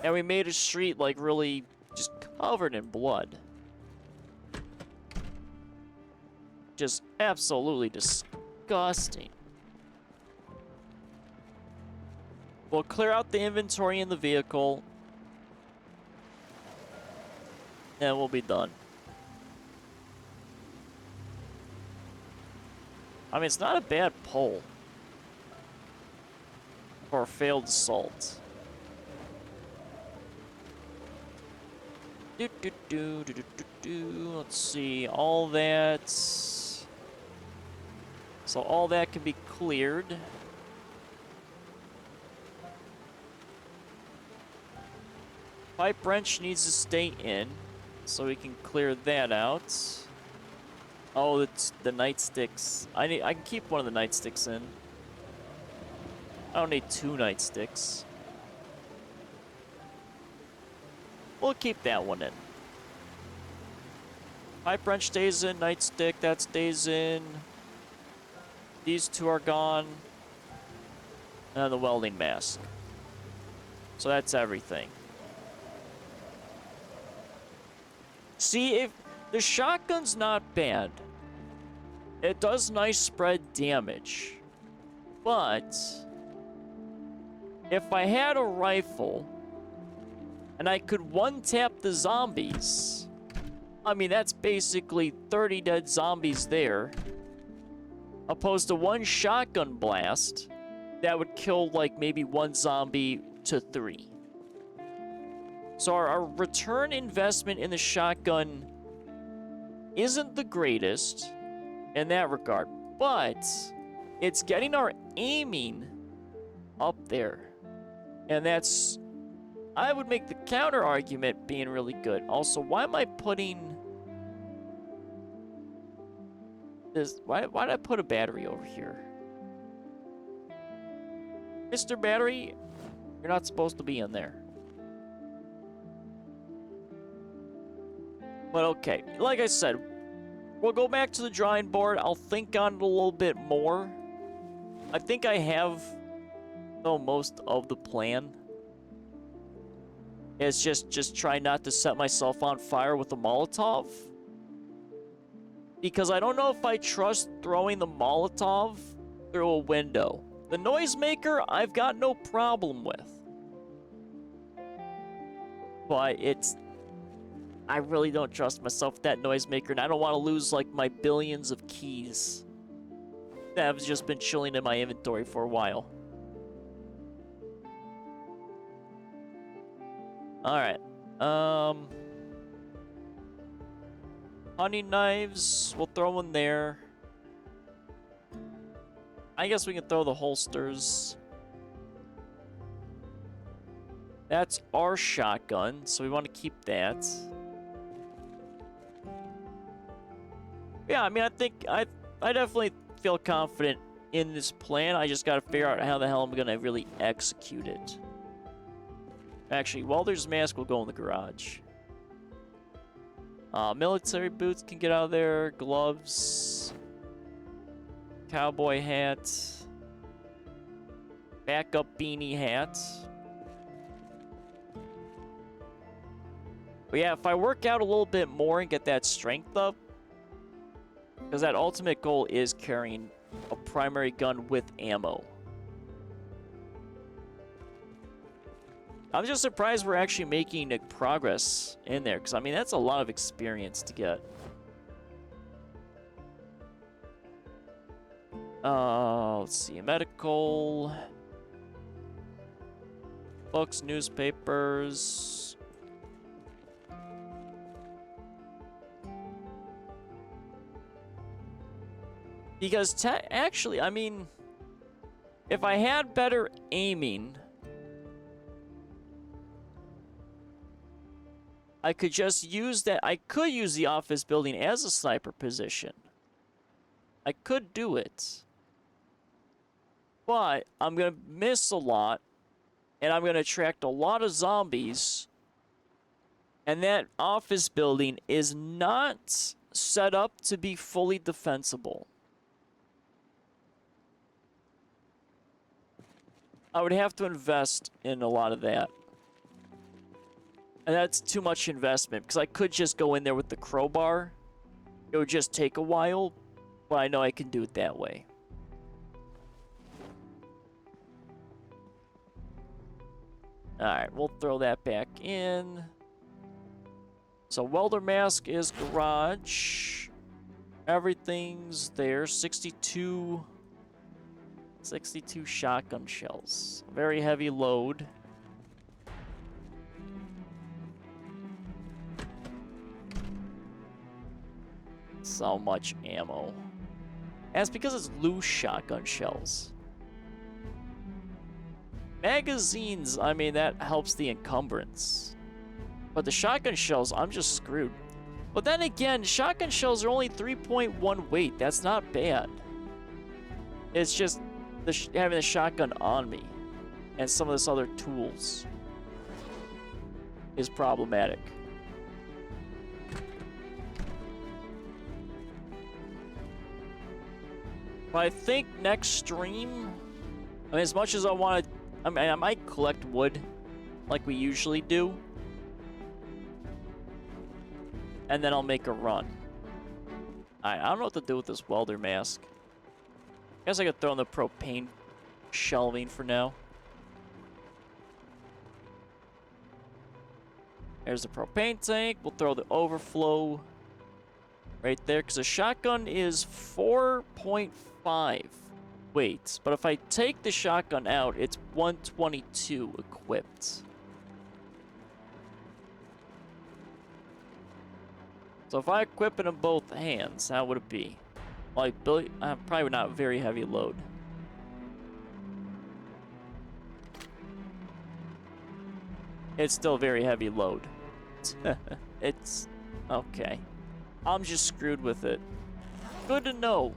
And we made a street, like, really just covered in blood. Just absolutely disgusting. We'll clear out the inventory in the vehicle. And we'll be done. I mean, it's not a bad pull for a failed assault. Let's see, all that. So all that can be cleared. Pipe wrench needs to stay in, so we can clear that out. Oh, it's the nightsticks. I can keep one of the nightsticks in. I don't need 2 nightsticks. We'll keep that one in. Pipe wrench stays in, nightstick, that stays in. These 2 are gone. And the welding mask. So that's everything. See, if the shotgun's not bad, it does nice spread damage. But if I had a rifle and I could one-tap the zombies, I mean, that's basically 30 dead zombies there, opposed to 1 shotgun blast that would kill, like, maybe 1 zombie to 3. So our return investment in the shotgun isn't the greatest in that regard, but it's getting our aiming up there. And that's, I would make the counter argument being really good. Also, why am I putting this, why did I put a battery over here? Mr. Battery, you're not supposed to be in there. But okay, like I said, we'll go back to the drawing board. I'll think on it a little bit more. I think I have most of the plan. It's just try not to set myself on fire with a Molotov. Because I don't know if I trust throwing the Molotov through a window. The noisemaker, I've got no problem with. But I really don't trust myself with that noisemaker, and I don't want to lose, like, my billions of keys that have just been chilling in my inventory for a while. Alright. Honey knives, we'll throw one there. I guess we can throw the holsters. That's our shotgun, so we want to keep that. Yeah, I mean, I think I definitely feel confident in this plan. I just got to figure out how the hell I'm going to really execute it. Actually, welder's mask will go in the garage. Military boots can get out of there. Gloves. Cowboy hat. Backup beanie hat. But yeah, if I work out a little bit more and get that strength up, because that ultimate goal is carrying a primary gun with ammo. I'm just surprised we're actually making progress in there, because I mean, that's a lot of experience to get. Let's see, medical, books, newspapers. Because actually, I mean, if I had better aiming, I could just use that. I could use the office building as a sniper position. I could do it. But I'm going to miss a lot, and I'm going to attract a lot of zombies. And that office building is not set up to be fully defensible. I would have to invest in a lot of that. And that's too much investment, because I could just go in there with the crowbar. It would just take a while, but I know I can do it that way. Alright, we'll throw that back in. So welder mask is garage. Everything's there. 62 shotgun shells. Very heavy load. So much ammo. And it's because it's loose shotgun shells. Magazines, I mean, that helps the encumbrance. But the shotgun shells, I'm just screwed. But then again, shotgun shells are only 3.1 weight. That's not bad. It's just having the shotgun on me and some of this other tools is problematic. But I think next stream, I mean, as much as I want to, I mean, I might collect wood like we usually do. And then I'll make a run. I don't know what to do with this welder mask. Guess I could throw in the propane shelving for now. There's the propane tank. We'll throw the overflow right there, because a shotgun is 4.5 weight. But if I take the shotgun out, it's 122 equipped. So if I equip it in both hands, how would it be? Like, probably not very heavy load. It's still very heavy load. It's okay. I'm just screwed with it. Good to know.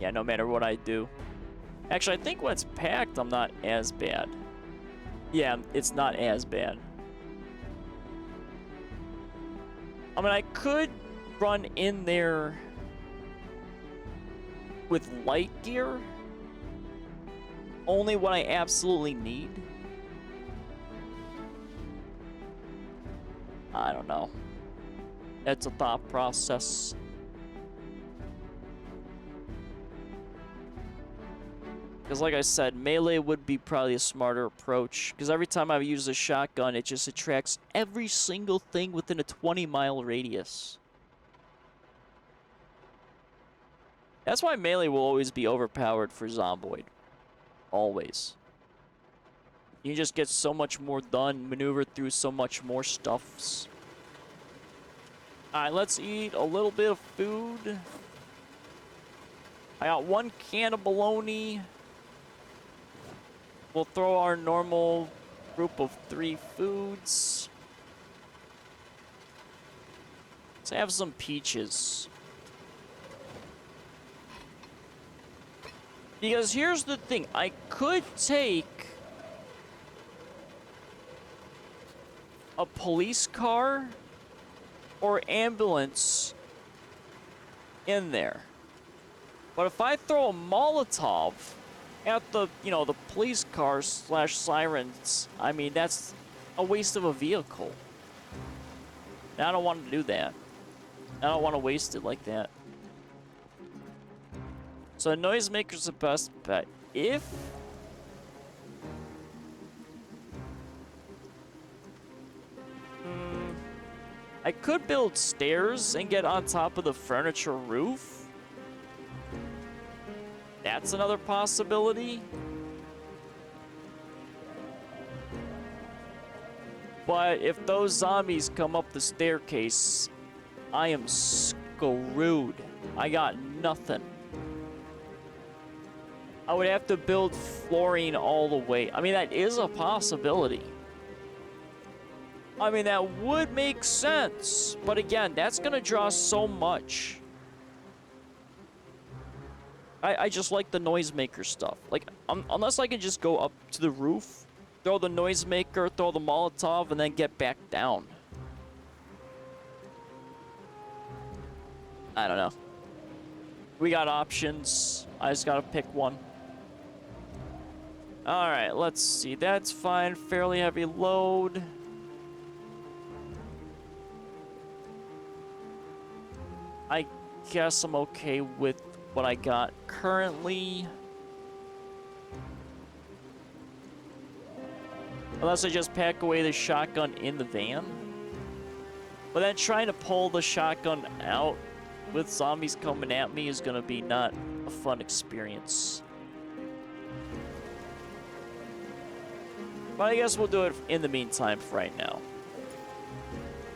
Yeah, no matter what I do. Actually, I think when it's packed, I'm not as bad. Yeah, it's not as bad. I mean, I could run in there with light gear. Only what I absolutely need. I don't know. It's a thought process. Because like I said, melee would be probably a smarter approach. Because every time I use a shotgun, it just attracts every single thing within a 20-mile radius. That's why melee will always be overpowered for Zomboid. Always. You just get so much more done, maneuver through so much more stuffs. Alright, let's eat a little bit of food. I got 1 can of bologna. We'll throw our normal group of 3 foods. Let's have some peaches. Because here's the thing, I could take a police car or ambulance in there. But if I throw a Molotov at the, the police cars / sirens, I mean, that's a waste of a vehicle. And I don't want to do that. I don't want to waste it like that. So a noisemaker's the best bet. If I could build stairs and get on top of the furniture roof. That's another possibility. But if those zombies come up the staircase, I am screwed. I got nothing. I would have to build flooring all the way. I mean, that is a possibility. I mean, that would make sense. But again, that's going to draw so much. I just like the noisemaker stuff. Like, unless I can just go up to the roof, throw the noisemaker, throw the Molotov, and then get back down. I don't know. We got options. I just gotta pick one. Alright, let's see. That's fine. Fairly heavy load. I guess I'm okay with what I got currently. Unless I just pack away the shotgun in the van. But then trying to pull the shotgun out with zombies coming at me is going to be not a fun experience. But I guess we'll do it in the meantime for right now.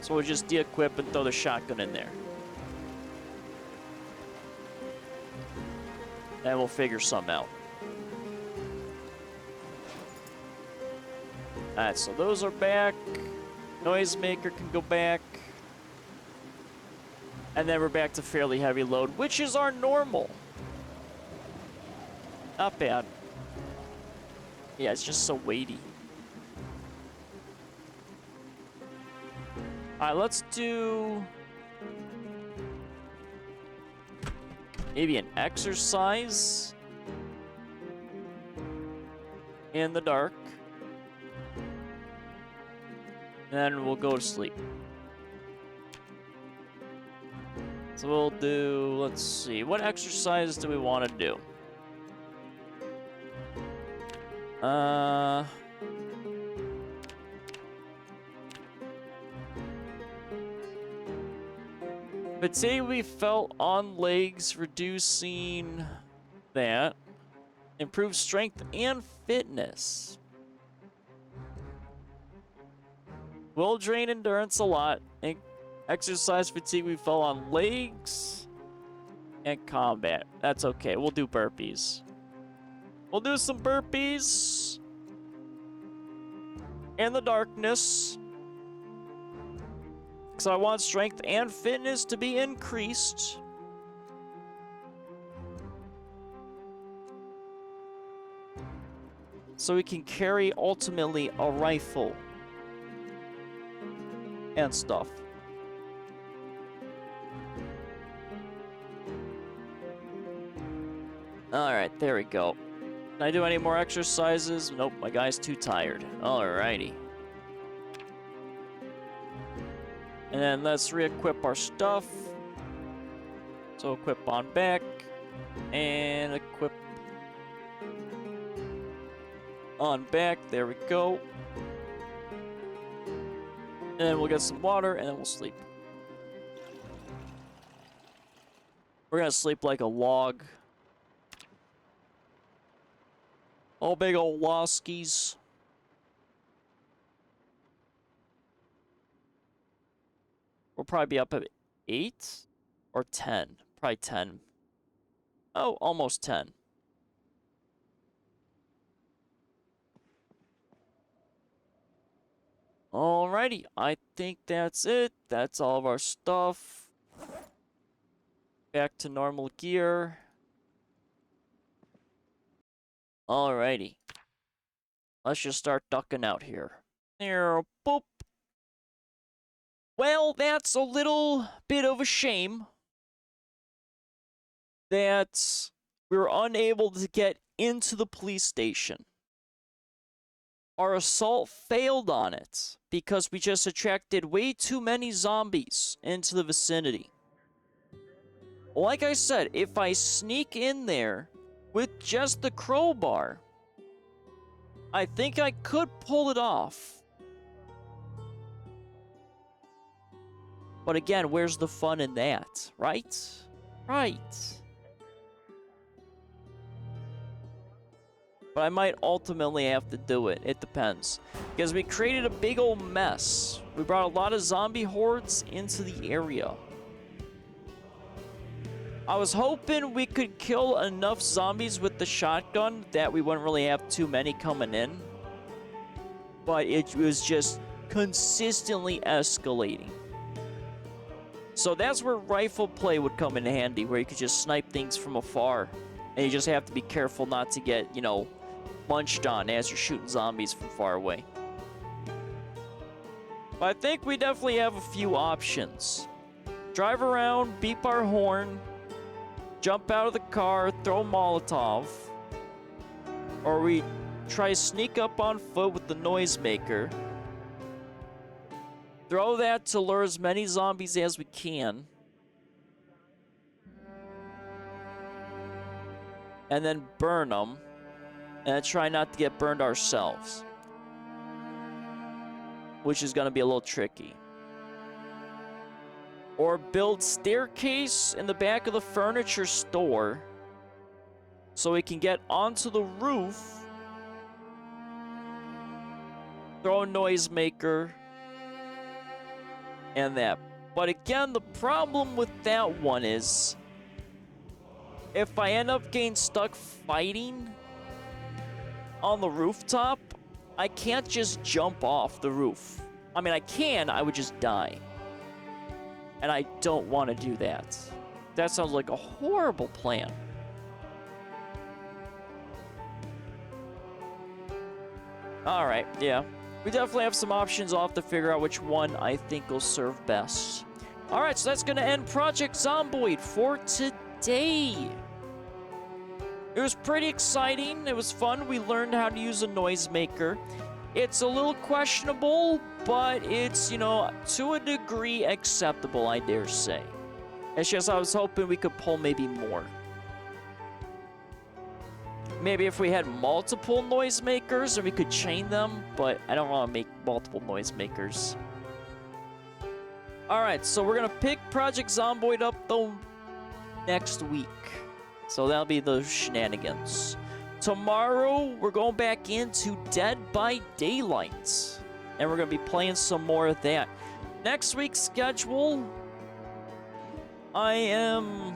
So we'll just de-equip and throw the shotgun in there. And we'll figure something out. Alright, so those are back. Noisemaker can go back. And then we're back to fairly heavy load, which is our normal. Not bad. Yeah, it's just so weighty. Alright, let's do maybe an exercise in the dark. And then we'll go to sleep. So we'll do, let's see, what exercise do we want to do? But say we felt on legs, reducing that. Improve strength and fitness. Will drain endurance a lot. And exercise fatigue, we fell on legs and combat. That's okay. We'll do burpees. We'll do some burpees in the darkness. Because I want strength and fitness to be increased. So we can carry ultimately a rifle and stuff. Alright, there we go. Can I do any more exercises? Nope, my guy's too tired. Alrighty. And then let's re-equip our stuff. So equip on back. And equip on back. There we go. And then we'll get some water, and then we'll sleep. We're gonna sleep like a log. All big old loskies. We'll probably be up at 8 or 10? Probably 10. Oh, almost 10. Alrighty, I think that's it. That's all of our stuff. Back to normal gear. Alrighty. Let's just start ducking out here. There, boop. Well, that's a little bit of a shame that we were unable to get into the police station. Our assault failed on it because we just attracted way too many zombies into the vicinity. Like I said, if I sneak in there with just the crowbar, I think I could pull it off. But again, where's the fun in that, right? Right. But I might ultimately have to do it. It depends. Because we created a big old mess. We brought a lot of zombie hordes into the area. I was hoping we could kill enough zombies with the shotgun that we wouldn't really have too many coming in. But it was just consistently escalating. So that's where rifle play would come in handy, where you could just snipe things from afar. And you just have to be careful not to get, you know, munched on as you're shooting zombies from far away. But I think we definitely have a few options. Drive around, beep our horn, jump out of the car, throw a Molotov. Or we try to sneak up on foot with the noisemaker. Throw that to lure as many zombies as we can. And then burn them. And try not to get burned ourselves. Which is going to be a little tricky. Or build staircase in the back of the furniture store. So we can get onto the roof. Throw a noisemaker. And that. But again, the problem with that one is, if I end up getting stuck fighting on the rooftop, I can't just jump off the roof. I mean, I can, I would just die. And I don't want to do that. That sounds like a horrible plan. Alright, yeah. We definitely have some options. I'll have to figure out which one I think will serve best. Alright, so that's going to end Project Zomboid for today. It was pretty exciting. It was fun. We learned how to use a noisemaker. It's a little questionable, but it's, you know, to a degree acceptable, I dare say. It's just I was hoping we could pull maybe more. Maybe if we had multiple noisemakers, or we could chain them, but I don't want to make multiple noisemakers. Alright, so we're going to pick Project Zomboid up, though, next week. So that'll be the shenanigans. Tomorrow, we're going back into Dead by Daylight. And we're going to be playing some more of that. Next week's schedule, I am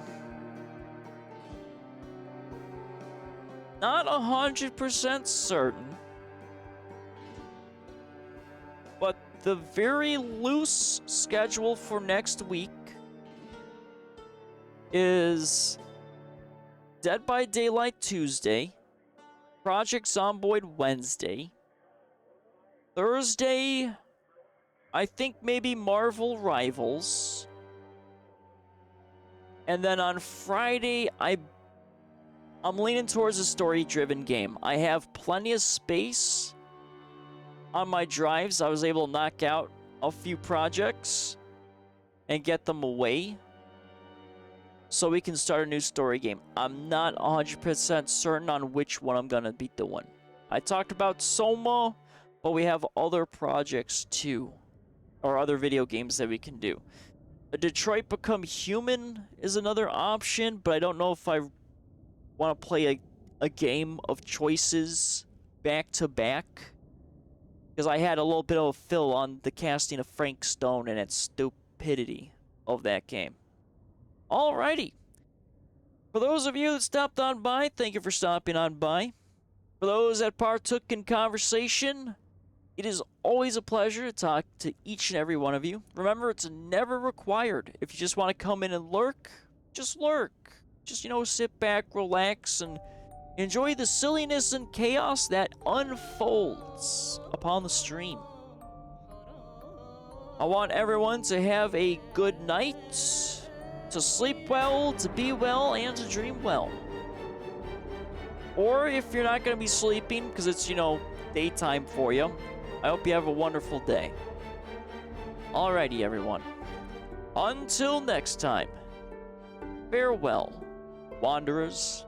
not 100% certain. But the very loose schedule for next week is Dead by Daylight Tuesday, Project Zomboid Wednesday, Thursday, I think maybe Marvel Rivals, and then on Friday, I'm leaning towards a story-driven game. I have plenty of space on my drives. I was able to knock out a few projects and get them away, so we can start a new story game. I'm not 100% certain on which one I'm going to be doing. I talked about Soma, but we have other projects too. Or other video games that we can do. A Detroit Become Human is another option, but I don't know if I want to play a game of choices back to back. Because I had a little bit of a fill on the casting of Frank Stone and its stupidity of that game. Alrighty. For those of you that stopped on by, thank you for stopping on by. For those that partook in conversation, it is always a pleasure to talk to each and every one of you. Remember, it's never required. If you just want to come in and lurk, just lurk. Just, sit back, relax, and enjoy the silliness and chaos that unfolds upon the stream. I want everyone to have a good night, to sleep well, to be well, and to dream well. Or if you're not going to be sleeping because it's, daytime for you, I hope you have a wonderful day. Alrighty, everyone. Until next time, farewell, wanderers.